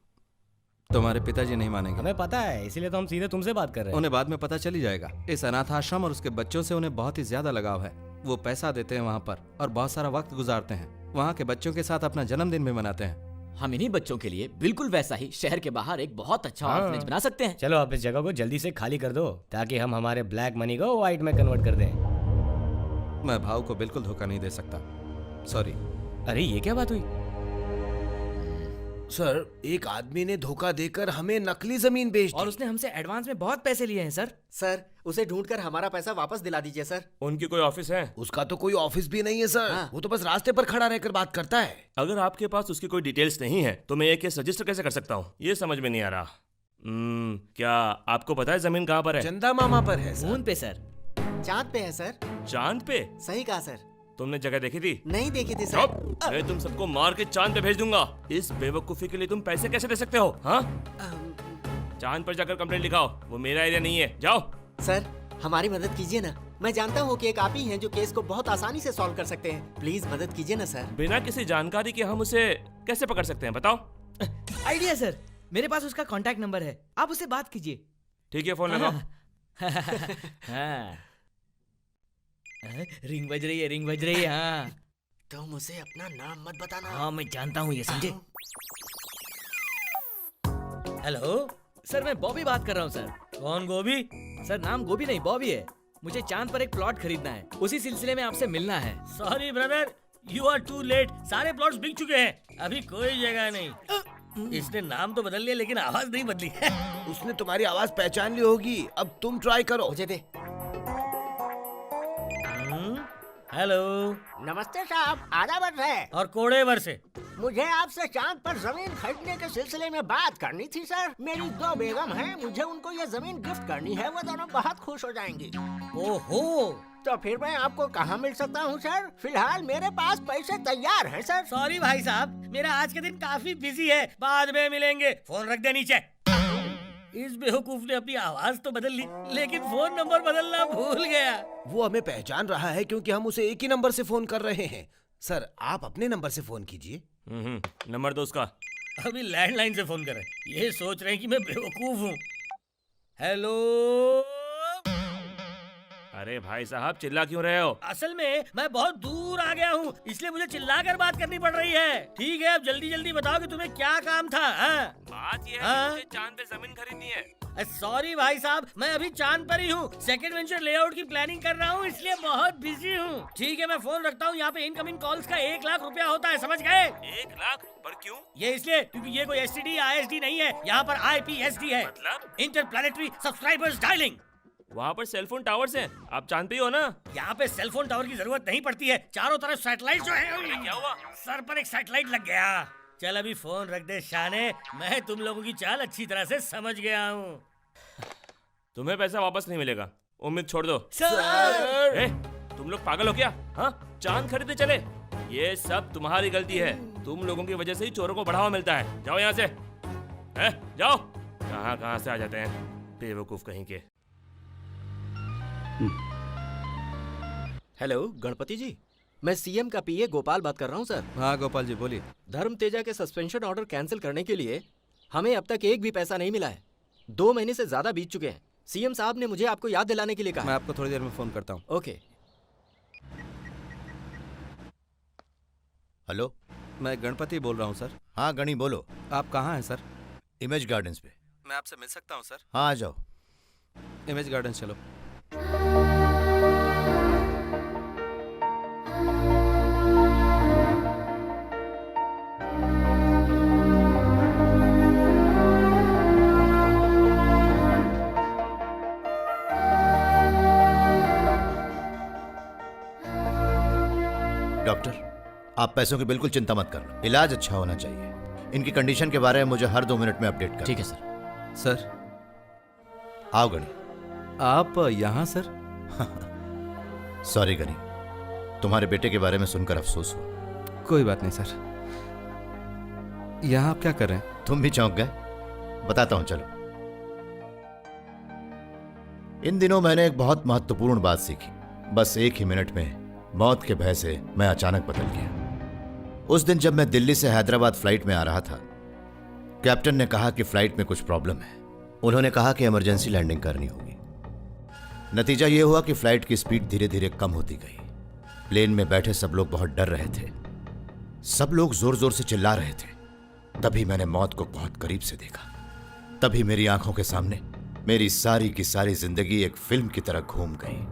तुम्हारे पिताजी नहीं मानेंगे। हमें पता है, इसीलिए तो हम सीधे तुमसे बात कर रहे हैं। उन्हें बाद में पता चली जाएगा। इस अनाथ आश्रम और उसके बच्चों से उन्हें बहुत ही ज्यादा लगाव है। वो पैसा देते हैं वहाँ पर और बहुत सारा वक्त गुजारते हैं। वहाँ के बच्चों के साथ अपना जन्मदिन भी मनाते हैं। हम इन्हीं बच्चों के लिए बिल्कुल वैसा ही शहर के बाहर एक बहुत अच्छा ऑर्फनेज बना सकते हैं। चलो आप इस जगह को जल्दी से खाली कर दो ताकि हम हमारे ब्लैक मनी को व्हाइट में कन्वर्ट कर दें। मैं भाव को बिल्कुल धोखा नहीं दे सकता, सॉरी। अरे ये क्या बात हुई? सर, एक आदमी ने धोखा देकर हमें नकली जमीन बेच दी। और उसने हमसे एडवांस में बहुत पैसे लिए हैं सर। सर, उसे ढूंढकर हमारा पैसा वापस दिला दीजिए सर। उनकी कोई ऑफिस है? उसका तो कोई ऑफिस भी नहीं है सर। वो तो बस रास्ते पर खड़ा रहकर बात करता है। अगर आपके पास उसकी कोई डिटेल्स नहीं है तो मैं ये केस रजिस्टर कैसे कर सकता हूँ? ये समझ में नहीं आ रहा। क्या आपको पता है जमीन कहाँ पर है? चंदा मामा पर है। मून पे सर। चांद पे है सर। चांद पे? सही कहा सर। तुमने जगह देखी थी? नहीं देखी थी सर। मैं तुम सबको मार के चांद पे भेज दूंगा। इस बेवकूफी के लिए तुम पैसे कैसे दे सकते हो? हाँ, चांद पर जाकर कंप्लेंट लिखाओ। वो मेरा एरिया नहीं है, जाओ। सर, हमारी मदद कीजिए ना। मैं जानता हूँ कि एक आप ही हैं जो केस को बहुत आसानी से सॉल्व कर सकते हैं। प्लीज मदद कीजिए ना सर। बिना किसी जानकारी के हम उसे कैसे पकड़ सकते हैं, बताओ? आइडिया सर, मेरे पास उसका कांटेक्ट नंबर है, आप उससे बात कीजिए। ठीक है, फोन लगाओ। हाँ। रिंग बज रही है, रिंग बज रही है। हाँ, तुम उसे अपना नाम मत बताना। हाँ मैं जानता हूँ, ये समझे। हेलो सर, मैं बॉबी बात कर रहा हूँ सर। कौन गोभी? सर नाम गोभी नहीं, बॉबी है। मुझे चांद पर एक प्लॉट खरीदना है, उसी सिलसिले में आपसे मिलना है। Sorry brother, you are too late. सारे प्लॉट्स बिक चुके हैं, अभी कोई जगह नहीं। इसने नाम तो बदल लिया लेकिन आवाज नहीं बदली। उसने तुम्हारी आवाज पहचान ली होगी। अब तुम ट्राई करो। मुझे दे। हेलो, नमस्ते साहब, आदाबर है। और कोड़ेवर से। मुझे आपसे चांद पर जमीन खरीदने के सिलसिले में बात करनी थी सर। मेरी 2 बेगम हैं, मुझे उनको ये जमीन गिफ्ट करनी है। वो दोनों बहुत खुश हो जाएंगी। ओहो, तो फिर मैं आपको कहाँ मिल सकता हूँ सर? फिलहाल मेरे पास पैसे तैयार हैं सर। सॉरी भाई साहब, मेरा आज के दिन काफी बिजी है, बाद में मिलेंगे। फोन रख दे नीचे। इस बेवकूफ ने अपनी आवाज तो बदल ली लेकिन फोन नंबर बदलना भूल गया। वो हमें पहचान रहा है क्योंकि हम उसे एक ही नंबर से फोन कर रहे हैं। सर, आप अपने नंबर से फोन कीजिए। नंबर दो उसका। अभी लैंडलाइन से फोन कर रहे हैं। ये सोच रहे हैं कि मैं बेवकूफ हूँ। हेलो। अरे भाई साहब चिल्ला क्यों रहे हो? असल में मैं बहुत दूर आ गया हूँ, इसलिए मुझे चिल्लाकर बात करनी पड़ रही है। ठीक है, अब जल्दी जल्दी बताओ कि तुम्हें क्या काम था। बात ये है कि मुझे चांद पे जमीन खरीदनी है। सॉरी भाई साहब, मैं अभी चांद पर ही हूँ। सेकंड वेंचर लेआउट की प्लानिंग कर रहा हूँ, इसलिए बहुत बिजी हूँ। ठीक है, मैं फोन रखता हूँ। यहाँ पे इनकमिंग कॉल्स का 1 लाख रुपया होता है, समझ गए? 1 लाख? पर क्यों? ये इसलिए क्योंकि ये कोई STD ISD नहीं है, यहाँ पर IPSD है। मतलब? Interplanetary subscribers dialling. वहाँ पर सेलफोन टावर्स हैं, आप चांद पे ही हो ना? यहाँ पे सेलफोन टावर की जरूरत नहीं पड़ती है, चारों तरफ सैटेलाइट जो है। क्या हुआ? सर पर एक सैटेलाइट लग गया। चल अभी फोन रख दे शाने, मैं तुम लोगों की चाल अच्छी तरह से समझ गया हूँ। तुम्हें पैसा वापस नहीं मिलेगा, उम्मीद छोड़ दो। सर! ए, तुम लोग पागल हो क्या? हाँ, चांद खरीदने चले? ये सब तुम्हारी गलती है। तुम लोगों की वजह से ही चोरों को बढ़ावा मिलता है। जाओ यहाँ से। जाओ। कहाँ से आ जाते हैं बेवकूफ कहीं के। हेलो गणपति जी, मैं CM का PA गोपाल बात कर रहा हूँ सर। हाँ गोपाल जी बोलिए। धर्म तेजा के सस्पेंशन ऑर्डर कैंसिल करने के लिए हमें अब तक एक भी पैसा नहीं मिला है। 2 महीने से ज्यादा बीत चुके हैं। CM साहब ने मुझे आपको याद दिलाने के लिए कहा। मैं आपको थोड़ी देर में फोन करता हूँ। ओके। हेलो, मैं गणपति बोल रहा हूँ सर। हाँ गणी बोलो। आप कहाँ हैं सर? इमेज गार्डन्स पे। मैं आपसे मिल सकता हूँ सर? हाँ आ जाओ। इमेज गार्डन्स चलो। डॉक्टर, आप पैसों की बिल्कुल चिंता मत करना, इलाज अच्छा होना चाहिए। इनकी कंडीशन के बारे में मुझे हर 2 मिनट में अपडेट कर। ठीक है सर। सर आओ गणी। आप यहाँ सर? सॉरी गणी, तुम्हारे बेटे के बारे में सुनकर अफसोस हुआ। कोई बात नहीं सर। यहाँ आप क्या कर रहे हैं? तुम भी चौंक गए? बताता हूं चलो। इन दिनों मैंने एक बहुत महत्वपूर्ण बात सीखी। बस 1 ही मिनट में मौत के भय से मैं अचानक बदल गया। उस दिन जब मैं दिल्ली से हैदराबाद फ्लाइट में आ रहा था, कैप्टन ने कहा कि फ्लाइट में कुछ प्रॉब्लम है। उन्होंने कहा कि इमरजेंसी लैंडिंग करनी होगी। नतीजा यह हुआ कि फ्लाइट की स्पीड धीरे धीरे कम होती गई। प्लेन में बैठे सब लोग बहुत डर रहे थे। सब लोग जोर जोर से चिल्ला रहे थे। तभी मैंने मौत को बहुत करीब से देखा। तभी मेरी आंखों के सामने मेरी सारी की सारी जिंदगी एक फिल्म की तरह घूम गई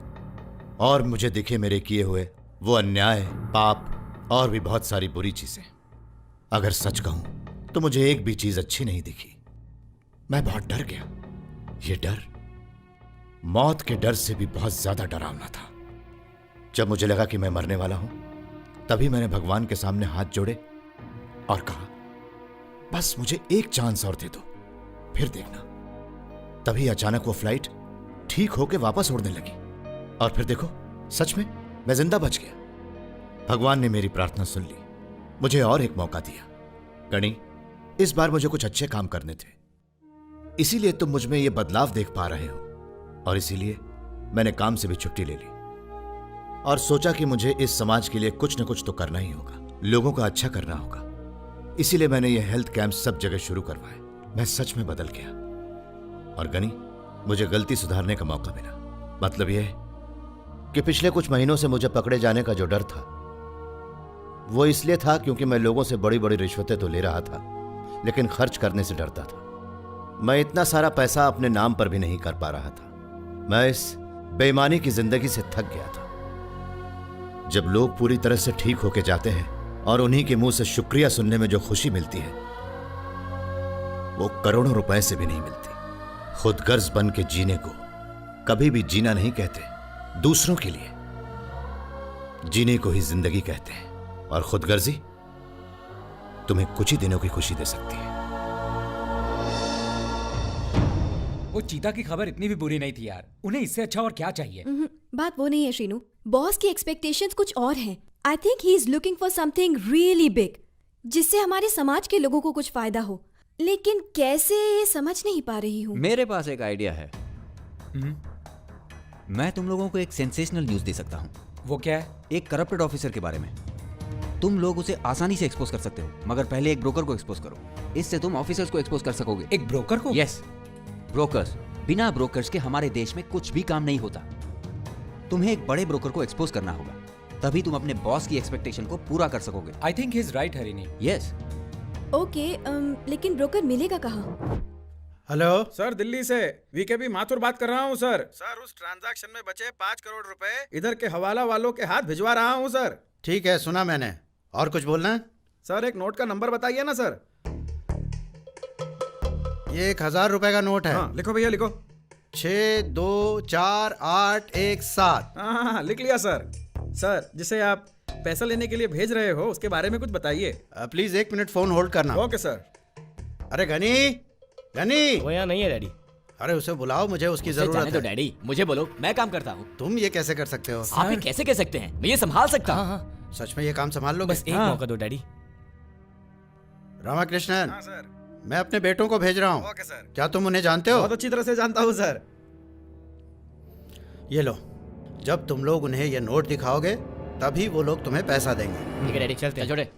और मुझे दिखे मेरे किए हुए वो अन्याय, पाप और भी बहुत सारी बुरी चीजें। अगर सच कहूं तो मुझे एक भी चीज अच्छी नहीं दिखी। मैं बहुत डर गया। ये डर मौत के डर से भी बहुत ज्यादा डरावना था। जब मुझे लगा कि मैं मरने वाला हूं, तभी मैंने भगवान के सामने हाथ जोड़े और कहा, बस मुझे एक चांस और दे दो, फिर देखना। तभी अचानक वो फ्लाइट ठीक होके वापस उड़ने लगी और फिर देखो, सच में मैं जिंदा बच गया। भगवान ने मेरी प्रार्थना सुन ली, मुझे और एक मौका दिया। गणी, इस बार मुझे कुछ अच्छे काम करने थे, इसीलिए तुम मुझ में ये बदलाव देख पा रहे हो। और इसीलिए मैंने काम से भी छुट्टी ले ली और सोचा कि मुझे इस समाज के लिए कुछ न कुछ तो करना ही होगा, लोगों का अच्छा करना होगा। इसीलिए मैंने ये हेल्थ कैंप सब जगह शुरू करवाए। मैं सच में बदल गया। और गनी, मुझे गलती सुधारने का मौका मिला। मतलब यह कि पिछले कुछ महीनों से मुझे पकड़े जाने का जो डर था, वो इसलिए था क्योंकि मैं लोगों से बड़ी बड़ी रिश्वतें तो ले रहा था, लेकिन खर्च करने से डरता था। मैं इतना सारा पैसा अपने नाम पर भी नहीं कर पा रहा था। मैं इस बेईमानी की जिंदगी से थक गया था। जब लोग पूरी तरह से ठीक होके जाते हैं और उन्हीं के मुंह से शुक्रिया सुनने में जो खुशी मिलती है, वो करोड़ों रुपए से भी नहीं मिलती। खुदगर्ज बन के जीने को कभी भी जीना नहीं कहते, दूसरों के लिए जीने को ही जिंदगी कहते हैं। और खुदगर्जी तुम्हें कुछ ही दिनों की खुशी दे सकती है। वो चीता की खबर इतनी भी बुरी नहीं थी यार। उन्हें इससे अच्छा और क्या चाहिए? बात वो नहीं है श्रीनू। बॉस की एक्सपेक्टेशंस कुछ और हैं। I think he is looking for something really big, जिससे हमारे समाज के लोगों को कुछ फायदा हो। लेकिन कैसे, ये समझ नहीं पा रही हूँ। मेरे पास एक आइडिया है। मैं तुम लोगों को एक सेंसेशनल न्यूज दे सकता हूँ। वो क्या है? एक करप्टेड ऑफिसर के बारे में। तुम लोग उसे आसानी से एक्सपोज कर सकते हो, मगर पहले एक ब्रोकर को एक्सपोज करो। इससे तुम ऑफिसर्स को एक्सपोज कर सकोगे। एक ब्रोकर को? Yes, brokers. बिना ब्रोकर्स के हमारे देश में कुछ भी काम नहीं होता। तुम्हें एक बड़े ब्रोकर को एक्सपोज करना होगा, तभी तुम अपने बॉस की एक्सपेक्टेशन को पूरा कर सकोगे। I think he is right Harini. Yes. Okay, लेकिन ब्रोकर मिलेगा कहाँ? हेलो सर, दिल्ली से वीकेबी माथुर बात कर रहा हूँ सर। सर, उस ट्रांजैक्शन में बचे 5 करोड़ रुपए इधर के हवाला वालों के हाथ भिजवा रहा हूँ सर। ठीक है, सुना मैंने। और कुछ बोलना है? सर, एक नोट का नंबर बताइए ना सर। ये 1000 रुपए का नोट है। हाँ, लिखो भैया लिखो। 624817। हाँ, लिख लिया सर। सर, जिसे आप पैसा लेने के लिए भेज रहे हो उसके बारे में कुछ बताइए। प्लीज 1 मिनट फोन होल्ड करना। Okay sir. अरे गनी वो यहाँ नहीं है डैडी। अरे उसे बुलाओ, मुझे उसकी उसे जरूरत जाने है। दो डैडी, मुझे बोलो, मैं काम करता हूँ। तुम ये कैसे कर सकते हो? आप ये कैसे कह सकते हैं? मैं ये संभाल सकता हूँ। सच में ये काम संभाल लोगे? बस एक मौका दो डैडी। रामाकृष्णन, हाँ सर। मैं अपने बेटों को भेज रहा हूँ। Okay sir. क्या तुम उन्हें जानते हो? बहुत अच्छी तरह से जानता हूँ सर। ये लो, जब तुम लोग उन्हें ये नोट दिखाओगे तभी वो लोग तुम्हें पैसा देंगे। ठीक है डैडी, चलते हैं। छोड़े।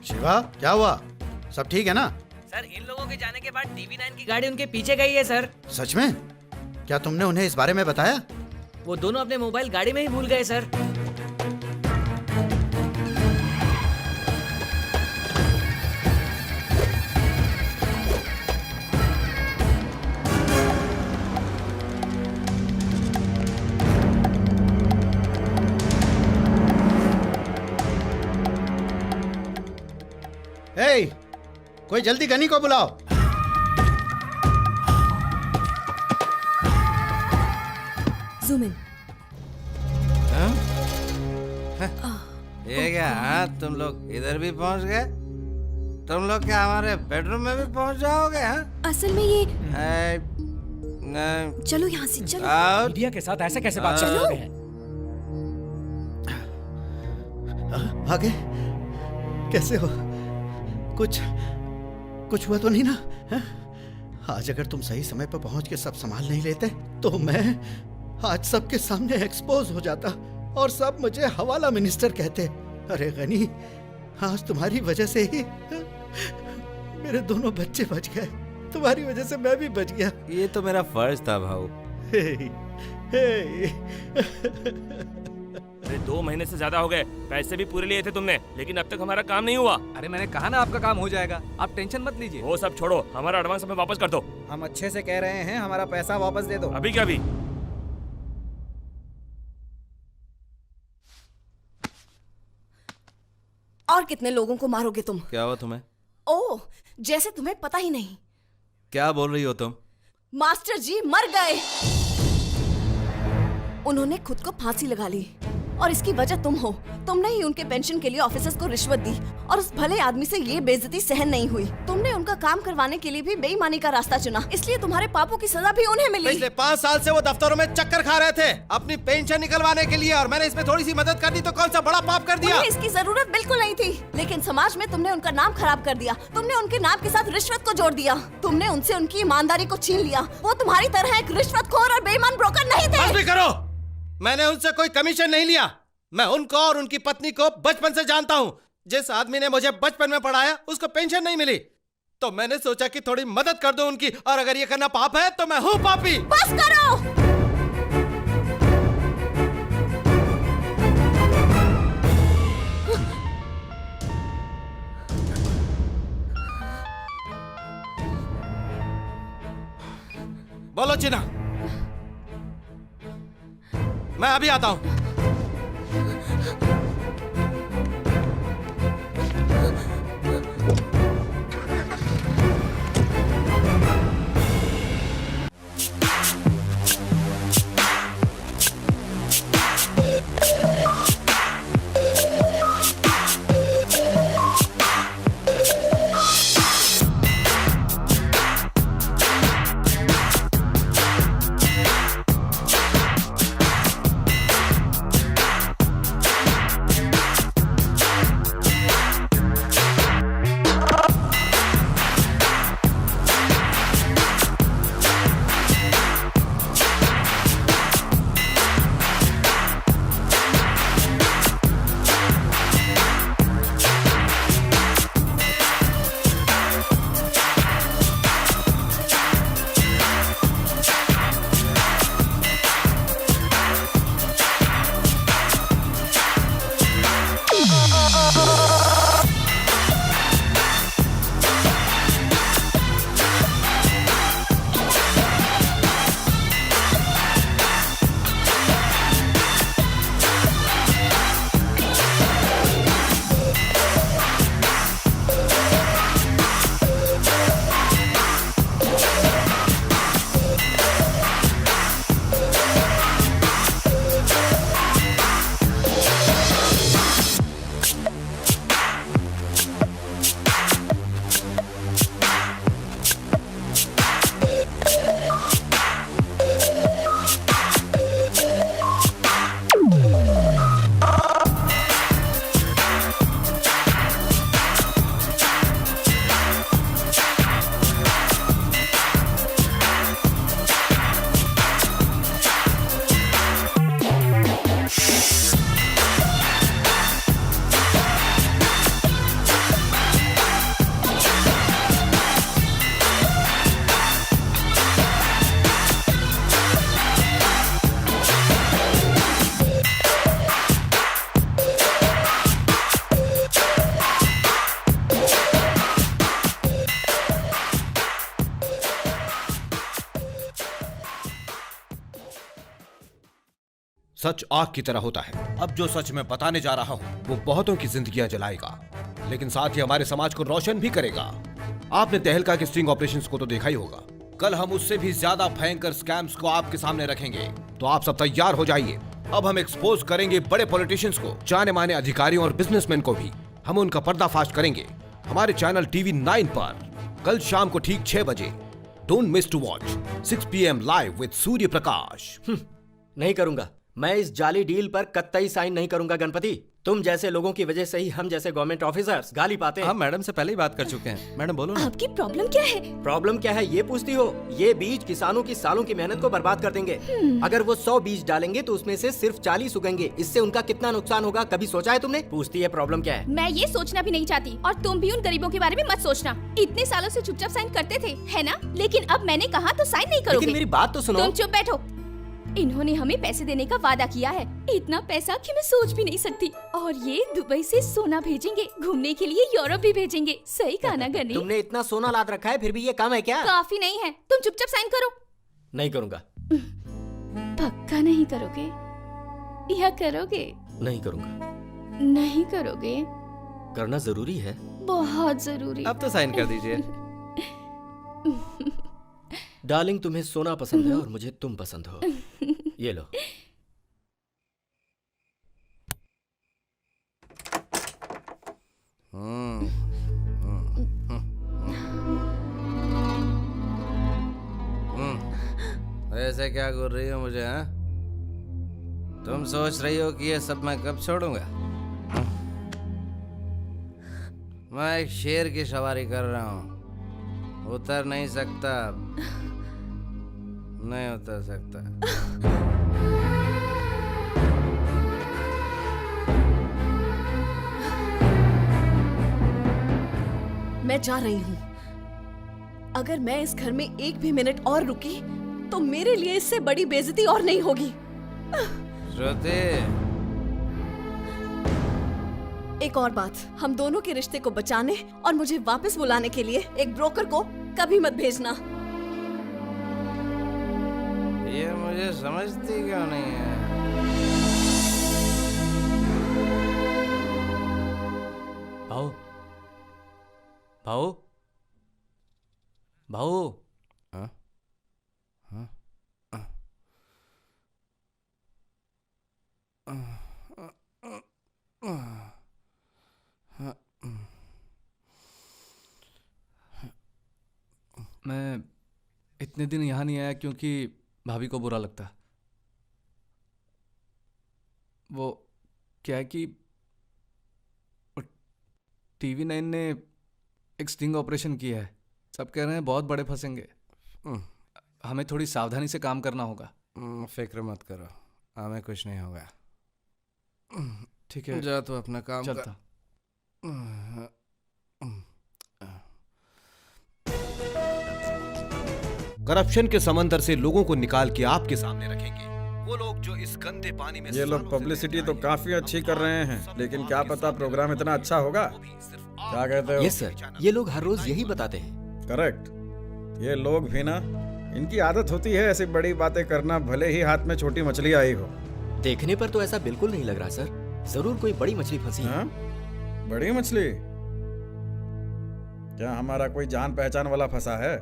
शिवा, क्या हुआ? सब ठीक है ना? सर, इन लोगों के जाने के बाद TV9 की गाड़ी उनके पीछे गई है सर। सच में? क्या तुमने उन्हें इस बारे में बताया? वो दोनों अपने मोबाइल गाड़ी में ही भूल गए सर। हे, कोई जल्दी गनी को बुलाओ। Zoom in. ये क्या? हाँ, तुम लोग इधर भी पहुंच गए? तुम लोग क्या हमारे बेडरूम में भी पहुंच जाओगे? हाँ, असल में ये नहीं। चलो यहाँ से चलो। मीडिया के साथ ऐसे कैसे बात कर चलो। सकते हैं? आगे कैसे हो? कुछ हुआ तो नहीं ना? है? आज अगर तुम सही समय पर पहुंच के सब संभाल नहीं लेते तो मैं आज सबके सामने एक्सपोज हो जाता और सब मुझे हवाला मिनिस्टर कहते। अरे गनी, आज तुम्हारी वजह से ही मेरे दोनों बच्चे बच गए। तुम्हारी वजह से मैं भी बच गया। ये तो मेरा फर्ज था भाऊ। अरे 2 महीने से ज्यादा हो गए, पैसे भी पूरे लिए थे तुमने, लेकिन अब तक हमारा काम नहीं हुआ। अरे मैंने कहा ना आपका काम हो जाएगा, आप टेंशन मत लीजिए। वो सब छोड़ो, हमारा एडवांस हमें वापस कर दो। हम अच्छे से कह रहे हैं, हमारा पैसा वापस दे दो। अभी क्या? अभी और कितने लोगों को मारोगे तुम? क्या हुआ तुम्हें? ओह, जैसे तुम्हें पता ही नहीं। क्या बोल रही हो तुम? मास्टर जी मर गए। उन्होंने खुद को फांसी लगा ली और इसकी वजह तुम हो। तुमने ही उनके पेंशन के लिए ऑफिसर्स को रिश्वत दी और उस भले आदमी से ये बेइज्जती सहन नहीं हुई। तुमने उनका काम करवाने के लिए भी बेईमानी का रास्ता चुना, इसलिए तुम्हारे पापों की सजा भी उन्हें मिली। पिछले 5 साल से वो दफ्तरों में चक्कर खा रहे थे अपनी पेंशन निकलवाने के लिए, और मैंने इसमें थोड़ी सी मदद कर दी तो कौन सा बड़ा पाप कर दिया? उन्हें इसकी जरूरत बिल्कुल नहीं थी, लेकिन समाज में तुमने उनका नाम खराब कर दिया। तुमने उनके नाम के साथ रिश्वत को जोड़ दिया। तुमने उनसे उनकी ईमानदारी को छीन लिया। वो तुम्हारी तरह एक रिश्वतखोर और बेईमान ब्रोकर नहीं थे। बस भी करो, मैंने उनसे कोई कमीशन नहीं लिया। मैं उनको और उनकी पत्नी को बचपन से जानता हूं। जिस आदमी ने मुझे बचपन में पढ़ाया उसको पेंशन नहीं मिली, तो मैंने सोचा कि थोड़ी मदद कर दो उनकी, और अगर ये करना पाप है तो मैं हूं पापी। बस करो। बोलो चिना, मैं अभी आता हूं। सच आग की तरह होता है। अब जो सच मैं बताने जा रहा हूँ वो बहुतों की जिंदगियां जलाएगा, लेकिन साथ ही हमारे समाज को रोशन भी करेगा। आपने तहलका के स्टिंग ऑपरेशंस को तो देखा ही होगा। कल हम उससे भी ज्यादा भयंकर स्कैम्स को आपके सामने रखेंगे, तो आप सब तैयार हो जाइए। अब हम एक्सपोज करेंगे बड़े पॉलिटिशियंस को, जाने माने अधिकारियों और बिजनेसमैन को भी। हम उनका पर्दाफाश करेंगे हमारे चैनल टीवी 9 पर कल शाम को ठीक 6 बजे। Don't miss to watch 6 PM live with Surya Prakash. नहीं करूंगा, मैं इस जाली डील पर कतई साइन नहीं करूंगा गणपति। तुम जैसे लोगों की वजह से ही हम जैसे गवर्नमेंट ऑफिसर्स गाली पाते हैं। हम मैडम से पहले ही बात कर चुके हैं। मैडम बोलो ना। आपकी प्रॉब्लम क्या है? प्रॉब्लम क्या है ये पूछती हो? ये बीज किसानों की सालों की मेहनत को बर्बाद कर देंगे। अगर वो 100 बीज डालेंगे तो उसमें से सिर्फ 40 उगेंगे। इससे उनका कितना नुकसान होगा कभी सोचा है तुमने? पूछती है प्रॉब्लम क्या है। मैं ये सोचना भी नहीं चाहती और तुम भी उन गरीबों के बारे में मत सोचना। इतने सालों से चुपचाप साइन करते थे, है ना? लेकिन अब मैंने कहा तो साइन नहीं करोगे। लेकिन मेरी बात तो सुनो। तुम चुप बैठो। इन्होंने हमें पैसे देने का वादा किया है, इतना पैसा कि मैं सोच भी नहीं सकती। और ये दुबई से सोना भेजेंगे, घूमने के लिए यूरोप भी भेजेंगे। सही कहा ना गनी? तुमने इतना सोना लाद रखा है फिर भी ये काम है क्या? काफी नहीं है, तुम चुपचाप साइन करो। नहीं करूंगा। पक्का नहीं करोगे या करोगे? नहीं करूंगा। नहीं करोगे? करना जरूरी है। बहुत जरूरी। अब तो साइन कर दीजिए। डार्लिंग, तुम्हें सोना पसंद है और मुझे तुम पसंद हो। ये लो। ऐसे क्या कर रही हो मुझे? हाँ, तुम सोच रही हो कि ये सब मैं कब छोड़ूंगा? मैं एक शेर की सवारी कर रहा हूं, उतर नहीं सकता, नहीं उतर सकता। मैं जा रही हूँ। अगर मैं इस घर में एक भी मिनट और रुकी तो मेरे लिए इससे बड़ी बेइज्जती और नहीं होगी। श्रुति, एक और बात, हम दोनों के रिश्ते को बचाने और मुझे वापस बुलाने के लिए एक ब्रोकर को कभी मत भेजना। ये मुझे समझती क्यों नहीं है? भाऊ, भाऊ, भाऊ। हाँ? हाँ? मैं इतने दिन यहाँ नहीं आया क्योंकि भाभी को बुरा लगता। वो क्या है कि टीवी 9 ने एक स्टिंग ऑपरेशन किया है। सब कह रहे हैं बहुत बड़े फंसेंगे। हमें थोड़ी सावधानी से काम करना होगा। फिक्र मत करो, हमें कुछ नहीं होगा। ठीक है, जा तो अपना काम चलता। करप्शन के समंदर से लोगों को निकाल के आपके सामने रखेंगे। वो लोग जो इस गंदे पानी में ये लोग पब्लिसिटी तो काफी अच्छी कर रहे हैं, लेकिन क्या पता प्रोग्राम इतना अच्छा होगा। क्या कहते हो? यस सर, ये लोग हर रोज यही बताते हैं। करेक्ट। ये लोग भी ना, इनकी आदत होती है ऐसी बड़ी बातें करना, भले ही हाथ में छोटी मछली आई हो। देखने पर तो ऐसा बिल्कुल नहीं लग रहा सर, जरूर कोई बड़ी मछली फंसी है। बड़ी मछली? क्या हमारा कोई जान पहचान वाला फंसा है?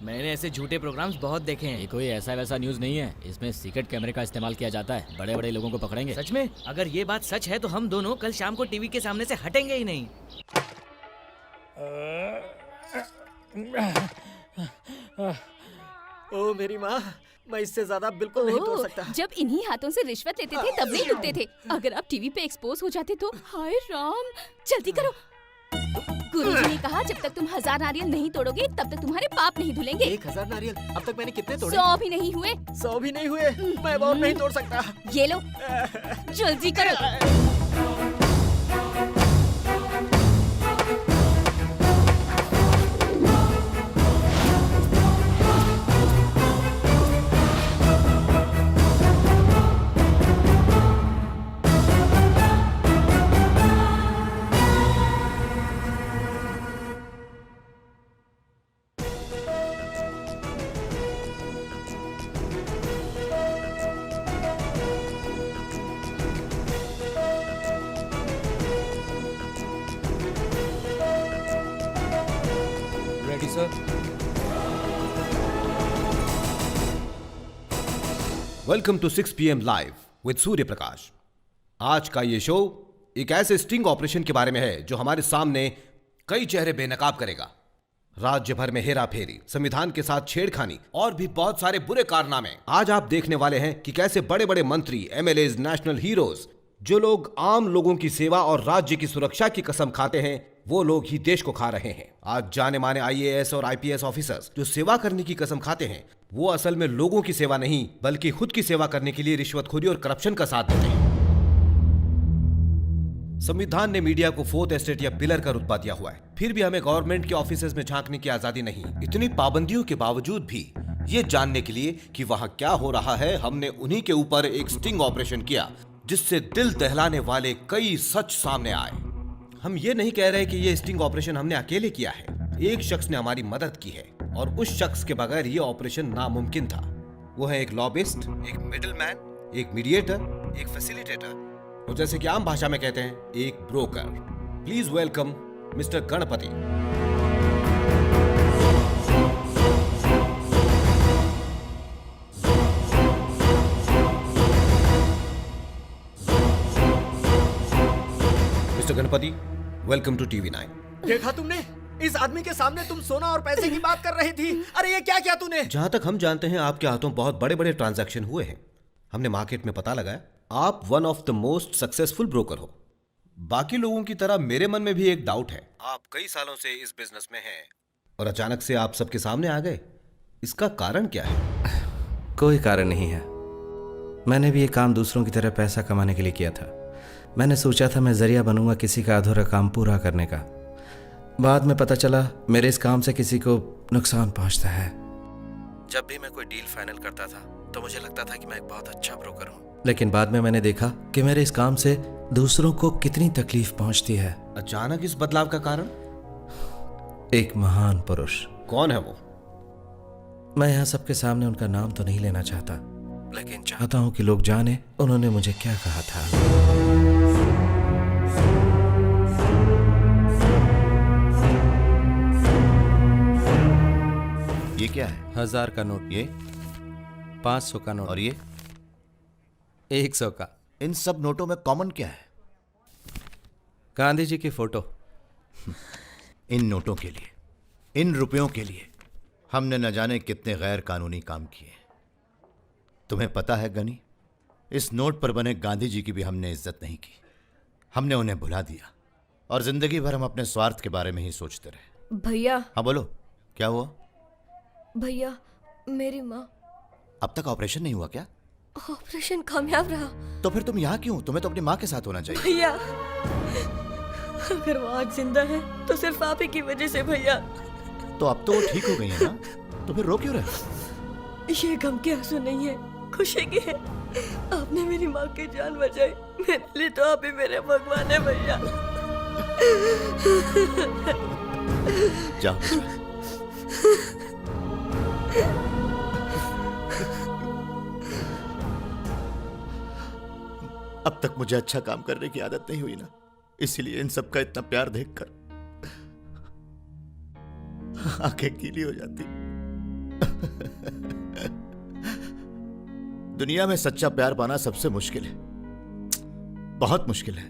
मैंने ऐसे झूठे प्रोग्राम्स बहुत देखे हैं। ये कोई ऐसा वैसा न्यूज नहीं है, इसमें सीक्रेट कैमरे का इस्तेमाल किया जाता है। बड़े बड़े लोगों को पकड़ेंगे। सच में? अगर ये बात सच है तो हम दोनों कल शाम को टीवी के सामने से हटेंगे ही नहीं। ओ मेरी माँ, मैं इससे ज्यादा बिल्कुल नहीं तोड़ सकता। जब इन्हीं हाथों से रिश्वत लेते थे तब नहीं रुकते थे। अगर आप टीवी पे एक्सपोज हो जाते तो हाय राम। जल्दी करो। गुरुजी ने कहा जब तक तुम 1000 नारियल नहीं तोड़ोगे तब तक तुम्हारे पाप नहीं धुलेंगे। 1000 नारियल? अब तक मैंने कितने तोड़े? 100 भी नहीं हुए। 100 भी नहीं हुए? मैं बहुत नहीं तोड़ सकता। ये लो, जल्दी करो। Sir. Welcome to 6 PM live with Surya Prakash. आज का ये शो एक ऐसे स्टिंग ऑपरेशन के बारे में है जो हमारे सामने कई चेहरे बेनकाब करेगा। राज्य भर में हेरा फेरी, संविधान के साथ छेड़खानी और भी बहुत सारे बुरे कारनामे। आज आप देखने वाले हैं कि कैसे बड़े बड़े मंत्री, MLAs, नेशनल हीरोज, जो लोग आम लोगों की सेवा और राज्य की सुरक्षा की कसम खाते हैं, वो लोग ही देश को खा रहे हैं। आज जाने माने IAS और IPS ऑफिसर्स जो सेवा करने की कसम खाते हैं, वो असल में लोगों की सेवा नहीं बल्कि खुद की सेवा करने के लिए रिश्वतखोरी और करप्शन का साथ देते हैं। संविधान ने मीडिया को 4th एस्टेट या पिलर का रुतबा दिया हुआ है, फिर भी हमें गवर्नमेंट के ऑफिसेज में झांकने की आजादी नहीं। इतनी पाबंदियों के बावजूद भी ये जानने के लिए कि वहां क्या हो रहा है, हमने उन्हीं के ऊपर एक स्टिंग ऑपरेशन किया जिससे दिल दहलाने वाले कई सच सामने आए। हम ये नहीं कह रहे कि ये स्टिंग ऑपरेशन हमने अकेले किया है, एक शख्स ने हमारी मदद की है और उस शख्स के बगैर ये ऑपरेशन नामुमकिन था। वो है एक लॉबिस्ट, एक मिडलमैन, एक मीडिएटर, एक फैसिलिटेटर और जैसे कि आम भाषा में कहते हैं, एक broker. Please welcome mister Ganpati. Mister Ganpati, welcome to TV9। देखा तुमने? इस आदमी के सामने तुम सोना और पैसे की बात कर रही थी। अरे ये क्या किया तूने? जहां तक हम जानते हैं आपके हाथों बहुत बड़े बड़े ट्रांजैक्शन हुए हैं। हमने मार्केट में पता लगाया, आप one of the most successful broker हो। बाकी लोगों की तरह मेरे मन में भी एक डाउट है। आप कई सालों से इस बिजनेस में हैं और अचानक से आप सबके सामने आ गए, इसका कारण क्या है? कोई कारण नहीं है। मैंने भी ये काम दूसरों की तरह पैसा कमाने के लिए किया था। मैंने सोचा था मैं जरिया बनूंगा किसी का अधूरा काम पूरा करने का। बाद में पता चला मेरे इस काम से किसी को नुकसान पहुंचता है। जब भी मैं कोई डील फाइनल करता था तो मुझे लगता था कि मैं एक बहुत अच्छा ब्रोकर हूँ, लेकिन बाद में मैंने देखा कि मेरे इस काम से दूसरों को कितनी तकलीफ पहुंचती है। अचानक इस बदलाव का कारण? एक महान पुरुष। कौन है वो? मैं यहाँ सबके सामने उनका नाम तो नहीं लेना चाहता, लेकिन चाहता हूँ कि लोग जाने उन्होंने मुझे क्या कहा था। ये क्या है? 1000 का नोट। ये 500 का नोट। और ये 100 का। इन सब नोटों में कॉमन क्या है? गांधी जी की फोटो। इन नोटों के लिए, इन रुपयों के लिए हमने न जाने कितने गैर कानूनी काम किए। तुम्हें पता है गनी, इस नोट पर बने गांधी जी की भी हमने इज्जत नहीं की। हमने उन्हें भुला दिया और जिंदगी भर हम अपने स्वार्थ के बारे में ही सोचते रहे। भैया। हाँ बोलो, क्या हुआ? भैया, मेरी माँ। अब तक ऑपरेशन नहीं हुआ क्या? ऑपरेशन कामयाब रहा। तो फिर तुम यहाँ क्यों? तुम्हें तो अपनी माँ के साथ होना चाहिए। भैया, अगर वो आज जिंदा है तो सिर्फ आप ही की वजह से भैया। तो अब तो वो ठीक हो गई है ना, तो फिर रो क्यों रहे? ये गम के आंसू नहीं है, खुशी के है। आपने मेरी माँ की जान बचाई, मेरे लिए तो आप ही मेरे भगवान है भैया। जाओ। अब तक मुझे अच्छा काम करने की आदत नहीं हुई ना, इसीलिए इन सब का इतना प्यार देखकर आंखें गीली हो जाती। दुनिया में सच्चा प्यार पाना सबसे मुश्किल है, बहुत मुश्किल है।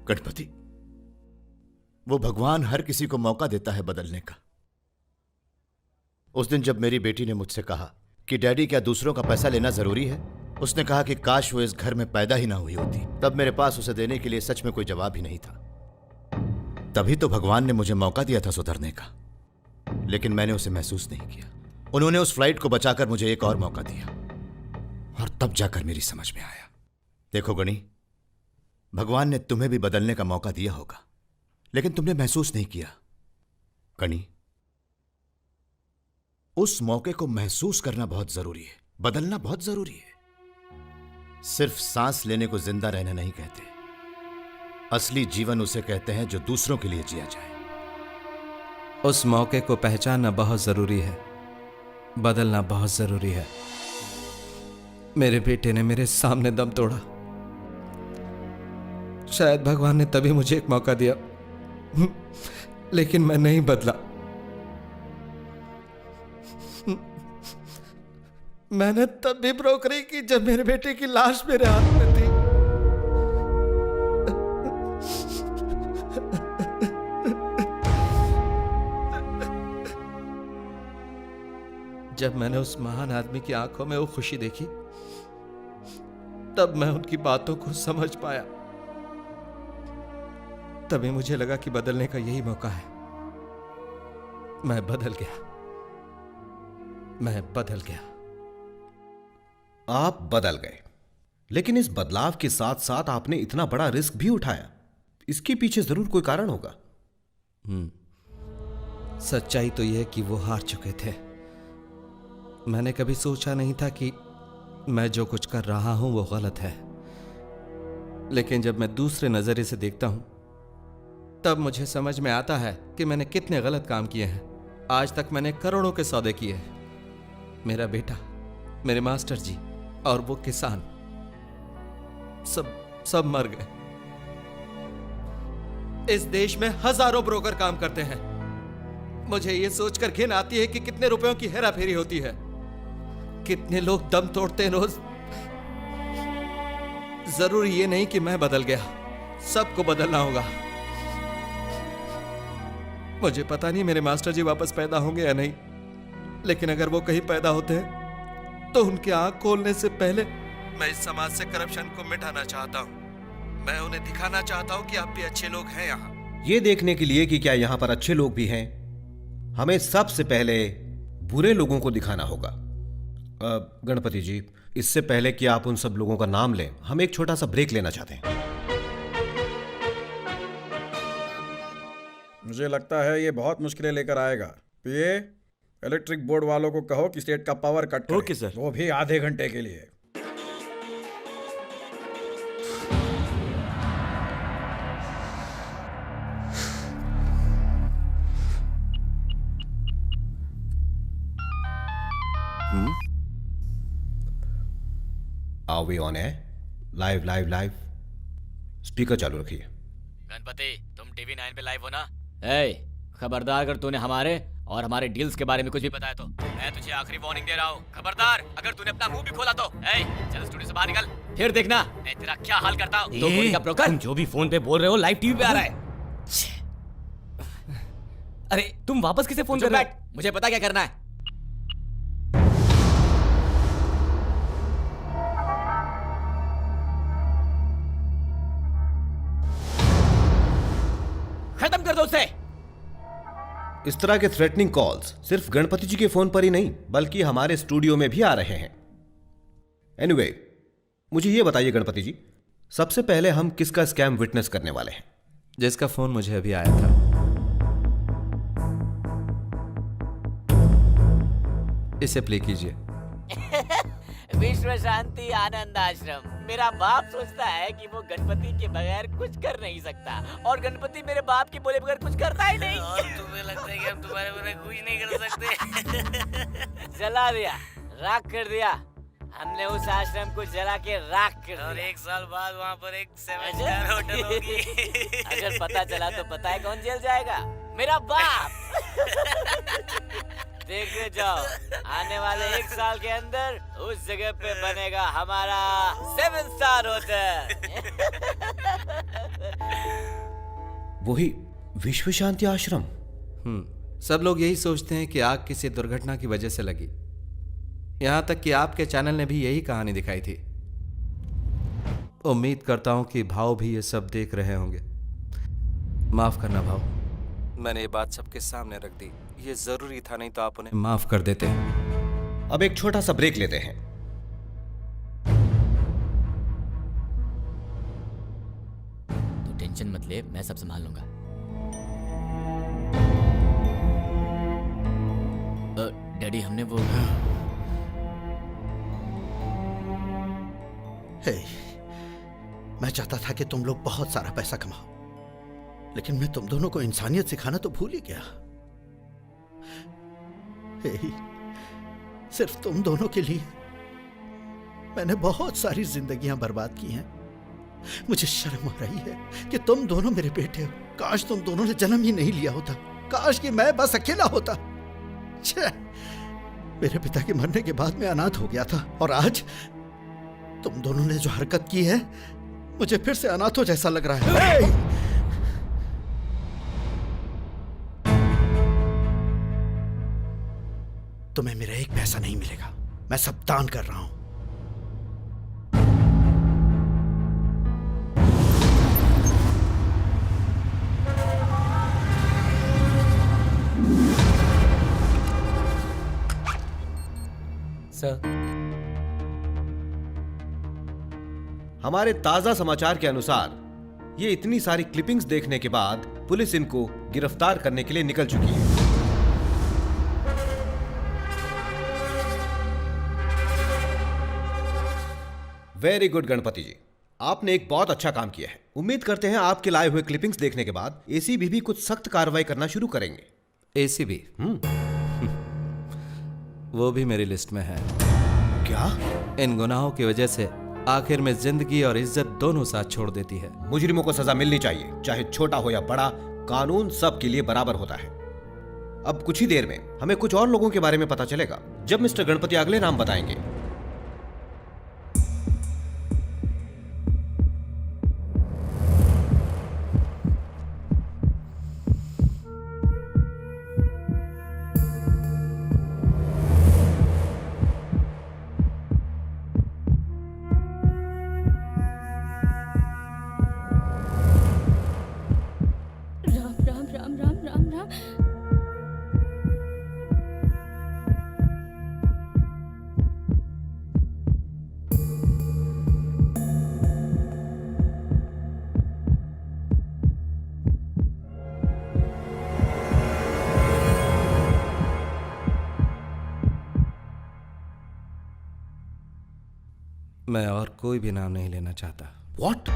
गणपति, वो भगवान हर किसी को मौका देता है बदलने का। उस दिन जब मेरी बेटी ने मुझसे कहा कि डैडी क्या दूसरों का पैसा लेना जरूरी है, उसने कहा कि काश वो इस घर में पैदा ही ना हुई होती, तब मेरे पास उसे देने के लिए सच में कोई जवाब ही नहीं था। तभी तो भगवान ने मुझे मौका दिया था सुधरने का, लेकिन मैंने उसे महसूस नहीं किया। उन्होंने उस फ्लाइट को बचाकर मुझे एक और मौका दिया और तब जाकर मेरी समझ में आया। देखो गणी, भगवान ने तुम्हें भी बदलने का मौका दिया होगा, लेकिन तुमने महसूस नहीं किया। गणी, उस मौके को महसूस करना बहुत जरूरी है, बदलना बहुत जरूरी है। सिर्फ सांस लेने को जिंदा रहना नहीं कहते, असली जीवन उसे कहते हैं जो दूसरों के लिए जिया जाए। उस मौके को पहचानना बहुत जरूरी है, बदलना बहुत जरूरी है। मेरे बेटे ने मेरे सामने दम तोड़ा, शायद भगवान ने तभी मुझे एक मौका दिया, लेकिन मैं नहीं बदला। मैंने तब भी ब्रोकरी की जब मेरे बेटे की लाश मेरे हाथ में थी। जब मैंने उस महान आदमी की आंखों में वो खुशी देखी, तब मैं उनकी बातों को समझ पाया। तभी मुझे लगा कि बदलने का यही मौका है। मैं बदल गया। आप बदल गए, लेकिन इस बदलाव के साथ साथ आपने इतना बड़ा रिस्क भी उठाया। इसके पीछे जरूर कोई कारण होगा। सच्चाई तो यह कि वो हार चुके थे। मैंने कभी सोचा नहीं था कि मैं जो कुछ कर रहा हूं वो गलत है, लेकिन जब मैं दूसरे नजरिए से देखता हूं तब मुझे समझ में आता है कि मैंने कितने गलत काम किए हैं। आज तक मैंने करोड़ों के सौदे किए हैं। मेरा बेटा, मेरे मास्टर जी और वो किसान सब मर गए। इस देश में हजारों ब्रोकर काम करते हैं। मुझे ये सोचकर घिन आती है कि कितने रुपयों की हेराफेरी होती है, कितने लोग दम तोड़ते हैं रोज। जरूरी ये नहीं कि मैं बदल गया, सबको बदलना होगा। मुझे पता नहीं मेरे मास्टर जी वापस पैदा होंगे या नहीं, लेकिन अगर वो कहीं पैदा होते हैं तो उनकी आंख खोलने से पहले मैं इस समाज से करप्शन को मिटाना चाहता हूं। मैं उन्हें दिखाना चाहता हूं कि आप भी अच्छे लोग हैं। यहाँ ये देखने के लिए कि क्या यहाँ पर अच्छे लोग भी हैं, हमें सबसे पहले बुरे लोगों को दिखाना होगा। गणपति जी, इससे पहले कि आप उन सब लोगों का नाम लें, हम एक छोटा सा ब्रेक लेना चाहते हैं। मुझे लगता है ये बहुत मुश्किलें लेकर आएगा। पीए, इलेक्ट्रिक बोर्ड वालों को कहो कि स्टेट का पावर कट करें। Okay sir. वो भी आधे घंटे के लिए। Are we on air? Live. Speaker चालू रखिए। गणपति, तुम टीवी 9 पे लाइव हो ना? खबरदार, अगर तूने हमारे और हमारे डील्स के बारे में कुछ भी बताया तो मैं तुझे आखिरी वार्निंग दे रहा हूँ। खबरदार, अगर तूने अपना मुंह भी खोला तो चल स्टूडियो से बाहर निकल, फिर देखना मैं तेरा क्या हाल करता हूँ। तो कोई का ब्रोकर, तुम जो भी फोन पे बोल रहे हो लाइव टीवी पे आ रहा है। अरे तुम वापस किसे फोन कर रहे हो? मुझे पता क्या करना है। खत्म कर दो उसे। इस तरह के थ्रेटनिंग कॉल्स सिर्फ गणपति जी के फोन पर ही नहीं, बल्कि हमारे स्टूडियो में भी आ रहे हैं। एनीवे, मुझे यह बताइए गणपति जी, सबसे पहले हम किसका स्कैम विटनेस करने वाले हैं? जिसका फोन मुझे अभी आया था। इसे प्ले कीजिए। विश्व शांति आनंद आश्रम। मेरा बाप सोचता है कि वो गणपति के बगैर कुछ कर नहीं सकता, और गणपति मेरे बाप के बोले बगैर कुछ करता ही नहीं। और तुम्हें लगता है कि हम तुम्हारे बगैर कुछ नहीं कर सकते? जला दिया, राख कर दिया। हमने उस आश्रम को जला के राख कर दिया। और 1 साल बाद वहाँ पर एक 7 स्टार होटल होगी। अगर पता चला तो पता है कौन जेल जाएगा? मेरा बाप। देखते जाओ, आने वाले 1 साल के अंदर उस जगह पे बनेगा हमारा 7 स्टार होटल। वही विश्व शांति आश्रम। सब लोग यही सोचते हैं कि आग किसी दुर्घटना की वजह से लगी। यहां तक कि आपके चैनल ने भी यही कहानी दिखाई थी। उम्मीद करता हूं कि भाव भी ये सब देख रहे होंगे। माफ करना भाव, मैंने ये बात सबके सामने रख दी। ये जरूरी था, नहीं तो आप उन्हें माफ कर देते। अब एक छोटा सा ब्रेक लेते हैं। तो टेंशन मत ले, मैं सब संभाल लूंगा। डैडी, हमने वो मैं चाहता था कि तुम लोग बहुत सारा पैसा कमाओ, लेकिन मैं तुम दोनों को इंसानियत सिखाना तो भूल ही गया। सिर्फ तुम दोनों के लिए मैंने बहुत सारी जिंदगियां बर्बाद की हैं। मुझे शर्म आ रही है कि तुम दोनों मेरे बेटे हो। काश तुम दोनों ने जन्म ही नहीं लिया होता। काश कि मैं बस अकेला होता। मेरे पिता के मरने के बाद मैं अनाथ हो गया था, और आज तुम दोनों ने जो हरकत की है मुझे फिर से अनाथों जैसा लग रहा है। तुम्हें मेरा एक पैसा नहीं मिलेगा, मैं सब दान कर रहा हूं। सर, हमारे ताजा समाचार के अनुसार ये इतनी सारी क्लिपिंग्स देखने के बाद पुलिस इनको गिरफ्तार करने के लिए निकल चुकी है। वेरी गुड गणपति जी, आपने एक बहुत अच्छा काम किया है। उम्मीद करते हैं आपके लाए हुए क्लिपिंग्स देखने के बाद एसीबी भी कुछ सख्त कार्रवाई करना शुरू करेंगे। एसीबी? वो भी मेरी लिस्ट में है। क्या? इन गुनाहों की वजह से आखिर में जिंदगी और इज्जत दोनों साथ छोड़ देती है। मुजरिमों को सजा मिलनी चाहिए, चाहे छोटा हो या बड़ा, कानून सबके लिए बराबर होता है। अब कुछ ही देर में हमें कुछ और लोगों के बारे में पता चलेगा जब मिस्टर गणपति अगले नाम बताएंगे। मैं और कोई भी नाम नहीं लेना चाहता। What?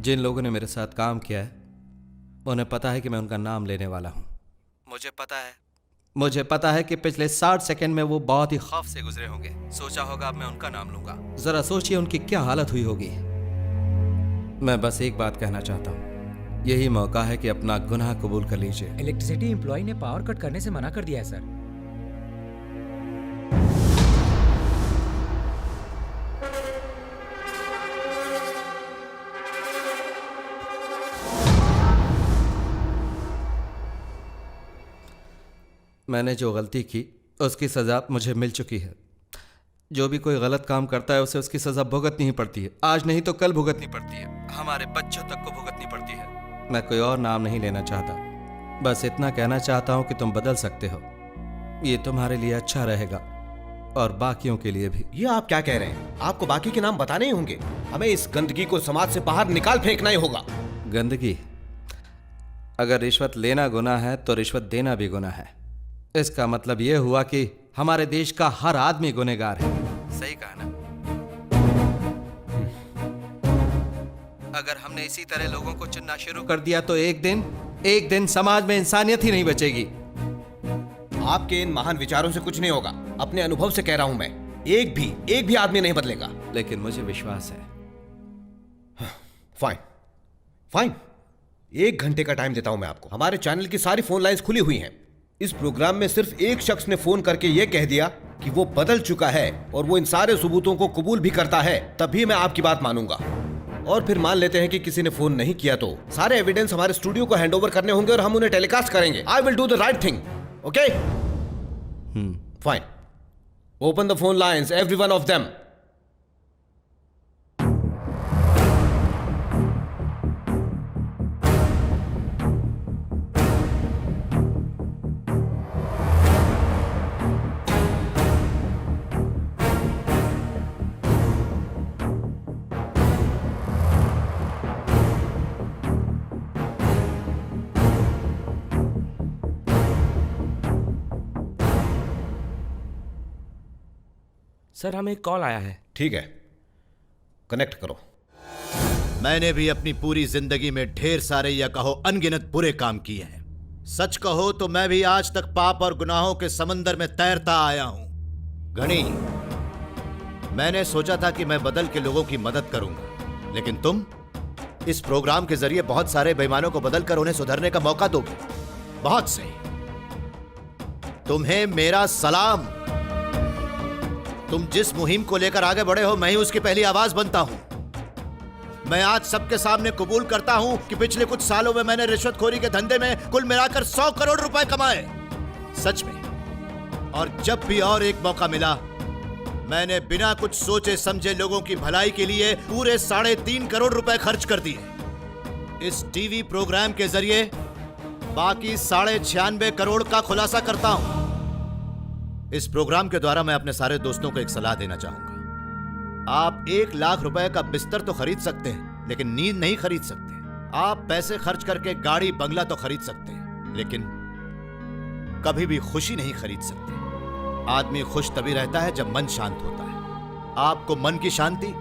जिन लोगों ने मेरे साथ काम किया है उन्हें पता है कि मैं उनका नाम लेने वाला हूं। मुझे पता है कि पिछले 60 सेकंड में वो बहुत ही खौफ से गुजरे होंगे। सोचा होगा अब मैं उनका नाम लूंगा। जरा सोचिए उनकी क्या हालत हुई होगी। मैं बस एक बात कहना चाहता हूं, यही मौका है कि अपना गुनाह कबूल कर लीजिए। इलेक्ट्रिसिटी एम्प्लॉय ने पावर कट करने से मना कर दिया है सर। मैंने जो गलती की उसकी सजा मुझे मिल चुकी है। जो भी कोई गलत काम करता है उसे उसकी सजा भुगतनी ही पड़ती है। आज नहीं तो कल भुगतनी पड़ती है। हमारे बच्चों तक को भुगतनी पड़ती है। मैं कोई और नाम नहीं लेना चाहता, बस इतना कहना चाहता हूं कि तुम बदल सकते हो। ये तुम्हारे लिए अच्छा रहेगा और बाकियों के लिए भी। ये आप क्या कह रहे हैं? आपको बाकी के नाम बताने ही होंगे। हमें इस गंदगी को समाज से बाहर निकाल फेंकना ही होगा। गंदगी? अगर रिश्वत लेना गुनाह है तो रिश्वत देना भी गुनाह है। इसका मतलब यह हुआ कि हमारे देश का हर आदमी गुनहगार है। सही कहा ना? अगर हमने इसी तरह लोगों को चुनना शुरू कर दिया तो एक दिन समाज में इंसानियत ही नहीं बचेगी। आपके इन महान विचारों से कुछ नहीं होगा। अपने अनुभव से कह रहा हूं मैं, एक भी आदमी नहीं बदलेगा। लेकिन मुझे विश्वास है। फाइन, 1 घंटे का टाइम देता हूं मैं आपको। हमारे चैनल की सारी फोन लाइंस खुली हुई हैं। इस प्रोग्राम में सिर्फ एक शख्स ने फोन करके यह कह दिया कि वो बदल चुका है और वो इन सारे सबूतों को कबूल भी करता है, तभी मैं आपकी बात मानूंगा। और फिर मान लेते हैं कि किसी ने फोन नहीं किया तो सारे एविडेंस हमारे स्टूडियो को हैंडओवर करने होंगे और हम उन्हें टेलीकास्ट करेंगे। I will do the right thing. Okay? Fine. Open the phone lines, every one of them. Sir, हमें एक कॉल आया है। ठीक है, कनेक्ट करो। मैंने भी अपनी पूरी जिंदगी में ढेर सारे या कहो अनगिनत बुरे काम किए हैं। सच कहो तो मैं भी आज तक पाप और गुनाहों के समंदर में तैरता आया हूं। घनी, मैंने सोचा था कि मैं बदल के लोगों की मदद करूंगा, लेकिन तुम इस प्रोग्राम के जरिए बहुत सारे बेईमानों को बदलकर उन्हें सुधरने का मौका दोगे। बहुत सही। तुम्हें मेरा सलाम। तुम जिस मुहिम को लेकर आगे बढ़े हो, मैं ही उसकी पहली आवाज बनता हूं। मैं आज सबके सामने कबूल करता हूं कि पिछले कुछ सालों में मैंने रिश्वतखोरी के धंधे में कुल मिलाकर 100 करोड़ रुपए कमाए। सच में। और जब भी और एक मौका मिला, मैंने बिना कुछ सोचे समझे लोगों की भलाई के लिए पूरे 3.5 करोड़ रुपए खर्च कर दिए। इस टीवी प्रोग्राम के जरिए बाकी 96.5 करोड़ का खुलासा करता हूं। इस प्रोग्राम के द्वारा मैं अपने सारे दोस्तों को एक सलाह देना चाहूंगा। आप 1 लाख रुपए का बिस्तर तो खरीद सकते हैं, लेकिन नींद नहीं खरीद सकते। आप पैसे खर्च करके गाड़ी बंगला तो खरीद सकते हैं, लेकिन कभी भी खुशी नहीं खरीद सकते। आदमी खुश तभी रहता है जब मन शांत होता है। आपको मन की शांति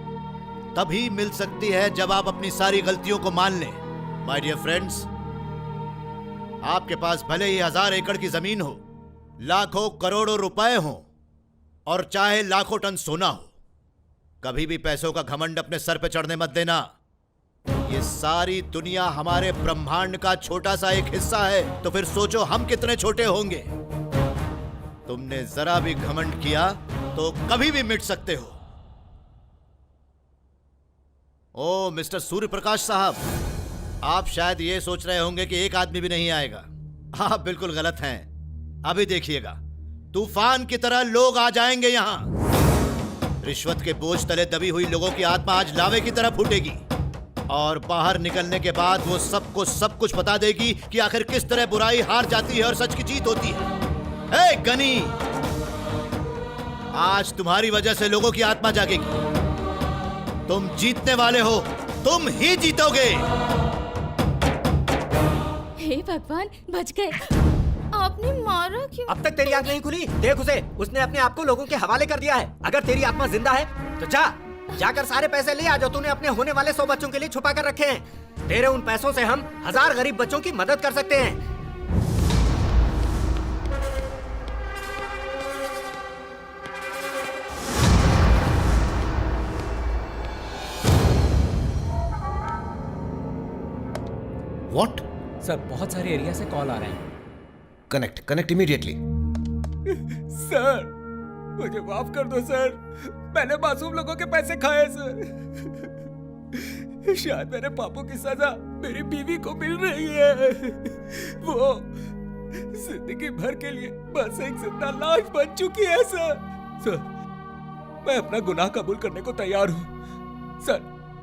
तभी मिल सकती है जब आप अपनी सारी गलतियों को मान लें। माय डियर फ्रेंड्स, आपके पास भले ही 1000 एकड़ की जमीन हो, लाखों करोड़ों रुपए हो और चाहे लाखों टन सोना हो, कभी भी पैसों का घमंड अपने सर पे चढ़ने मत देना। ये सारी दुनिया हमारे ब्रह्मांड का छोटा सा एक हिस्सा है, तो फिर सोचो हम कितने छोटे होंगे। तुमने जरा भी घमंड किया तो कभी भी मिट सकते हो। ओ मिस्टर सूर्य प्रकाश साहब, आप शायद ये सोच रहे होंगे कि एक आदमी भी नहीं आएगा। आप बिल्कुल गलत हैं। अभी देखिएगा, तूफान की तरह लोग आ जाएंगे यहां। रिश्वत के बोझ तले दबी हुई लोगों की आत्मा आज लावे की तरह फूटेगी और बाहर निकलने के बाद वो सबको सब कुछ बता देगी कि आखिर किस तरह बुराई हार जाती है और सच की जीत होती है। ए गनी, आज तुम्हारी वजह से लोगों की आत्मा जागेगी। तुम जीतने वाले हो, तुम ही जीतोगे। हे भगवान, बच गए। आपने मारा क्यों? अब तक तेरी आंख नहीं खुली? देख उसे, उसने अपने आप को लोगों के हवाले कर दिया है। अगर तेरी आत्मा जिंदा है तो जाकर सारे पैसे ले आ जो तूने अपने होने वाले 100 बच्चों के लिए छुपा कर रखे हैं। तेरे उन पैसों से हम 1000 गरीब बच्चों की मदद कर सकते हैं। What? सर, बहुत सारे एरिया से कॉल आ रहे हैं। Connect immediately. सर, मुझे माफ कर दो सर, मैंने मासूम लोगों के पैसे खाए सर। शायद मेरे पापों की सजा मेरी बीवी को मिल रही है। वो जिंदगी भर के लिए बस एक जिंदा लाश बन चुकी है सर। मैं अपना गुनाह कबूल करने को तैयार हूँ सर।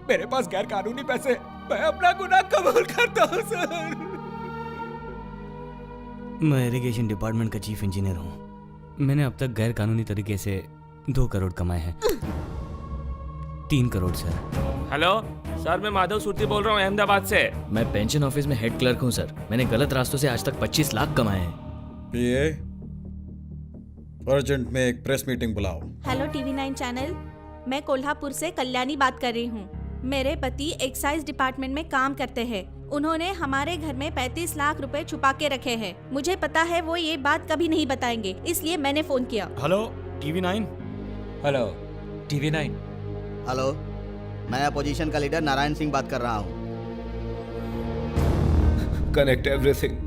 मेरे पास गैर कानूनी पैसे, मैं अपना गुनाह कबूल करता हूँ सर। मैं इरिगेशन डिपार्टमेंट का चीफ इंजीनियर हूँ। मैंने अब तक गैर कानूनी तरीके से 2 करोड़ कमाए हैं। 3 करोड़ सर। हेलो सर, मैं माधव सूर्ति बोल रहा हूँ अहमदाबाद से। मैं पेंशन ऑफिस में हेड क्लर्क हूँ सर। मैंने गलत रास्तों से आज तक 25 लाख कमाए हैं। पीए, अर्जेंट में एक प्रेस मीटिंग बुलाओ। हेलो टीवी 9 चैनल, मैं कोल्हापुर से कल्याणी बात कर रही हूँ। मेरे पति एक्साइज डिपार्टमेंट में काम करते हैं। उन्होंने हमारे घर में 35 लाख रुपए छुपा के रखे हैं। मुझे पता है वो ये बात कभी नहीं बताएंगे, इसलिए मैंने फोन किया। Hello TV 9। Hello TV 9। Hello, मैं अपोजिशन का लीडर नारायण सिंह बात कर रहा हूँ। Connect everything.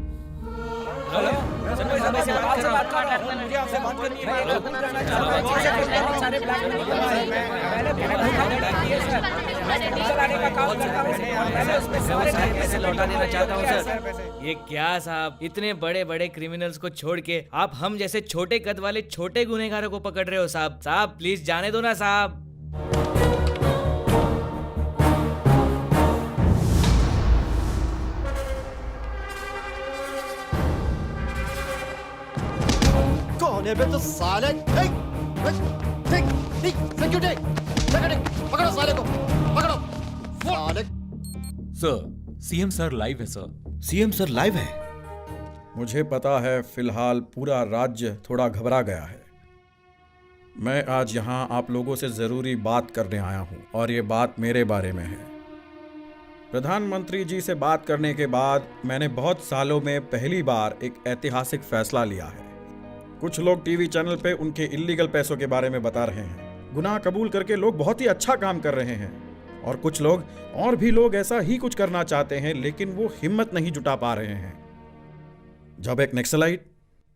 ये क्या साहब, इतने बड़े बड़े क्रिमिनल्स को छोड़ के आप हम जैसे छोटे कद वाले छोटे गुनहगारों को पकड़ रहे हो साहब। साहब प्लीज जाने दो ना साहब। कौन है बे तो साले? पकड़ो साले को, पकड़ो साले। सर, सीएम सर लाइव है सर। सीएम सर लाइव है? मुझे पता है फिलहाल पूरा राज्य थोड़ा घबरा गया है। मैं आज यहाँ आप लोगों से जरूरी बात करने आया हूँ और ये बात मेरे बारे में है। प्रधानमंत्री जी से बात करने के बाद मैंने बहुत सालों में पहली बार एक ऐतिहासिक फैसला लिया है। कुछ लोग टीवी चैनल पे उनके इल्लीगल पैसों के बारे में बता रहे हैं। गुनाह कबूल करके लोग बहुत ही अच्छा काम कर रहे हैं और कुछ लोग और भी लोग ऐसा ही कुछ करना चाहते हैं, लेकिन वो हिम्मत नहीं जुटा पा रहे हैं। जब एक नक्सलाइट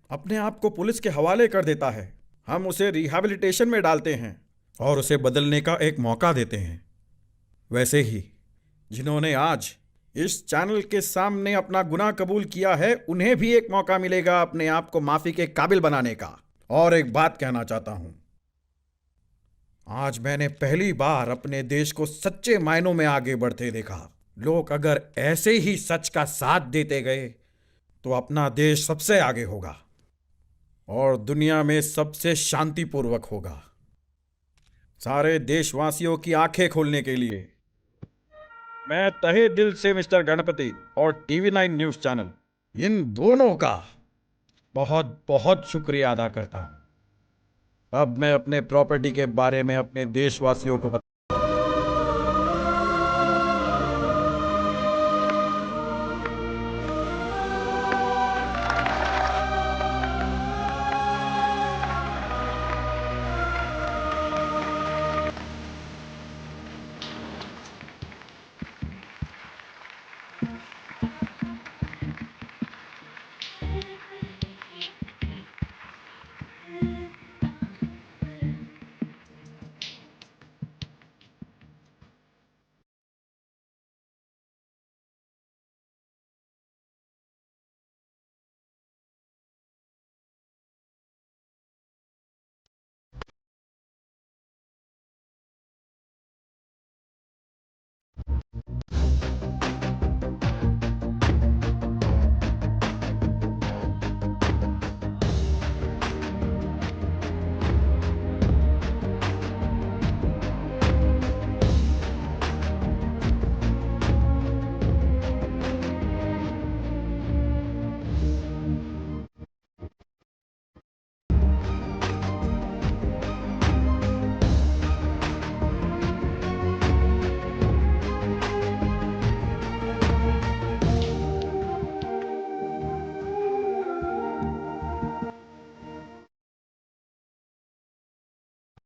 अपने आप को पुलिस के हवाले कर देता है, हम उसे रिहैबिलिटेशन में डालते हैं और उसे बदलने का एक मौका देते हैं। वैसे ही जिन्होंने आज इस चैनल के सामने अपना गुनाह कबूल किया है, उन्हें भी एक मौका मिलेगा अपने आप को माफी के काबिल बनाने का। और एक बात कहना चाहता हूं, आज मैंने पहली बार अपने देश को सच्चे मायनों में आगे बढ़ते देखा। लोग अगर ऐसे ही सच का साथ देते गए तो अपना देश सबसे आगे होगा और दुनिया में सबसे शांतिपूर्वक होगा। सारे देशवासियों की आंखें खोलने के लिए मैं तहे दिल से मिस्टर गणपति और TV9 न्यूज़ चैनल, इन दोनों का बहुत बहुत शुक्रिया अदा करता हूं। अब मैं अपने प्रॉपर्टी के बारे में अपने देशवासियों को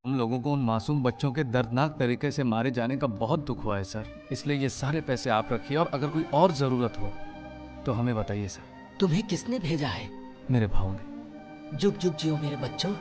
हम लोगों को उन मासूम बच्चों के दर्दनाक तरीके से मारे जाने का बहुत दुख हुआ है सर। इसलिए ये सारे पैसे आप रखिए और अगर कोई और ज़रूरत हो तो हमें बताइए सर। तुम्हें किसने भेजा है? मेरे भाव ने। जुग जुग जियो मेरे बच्चों।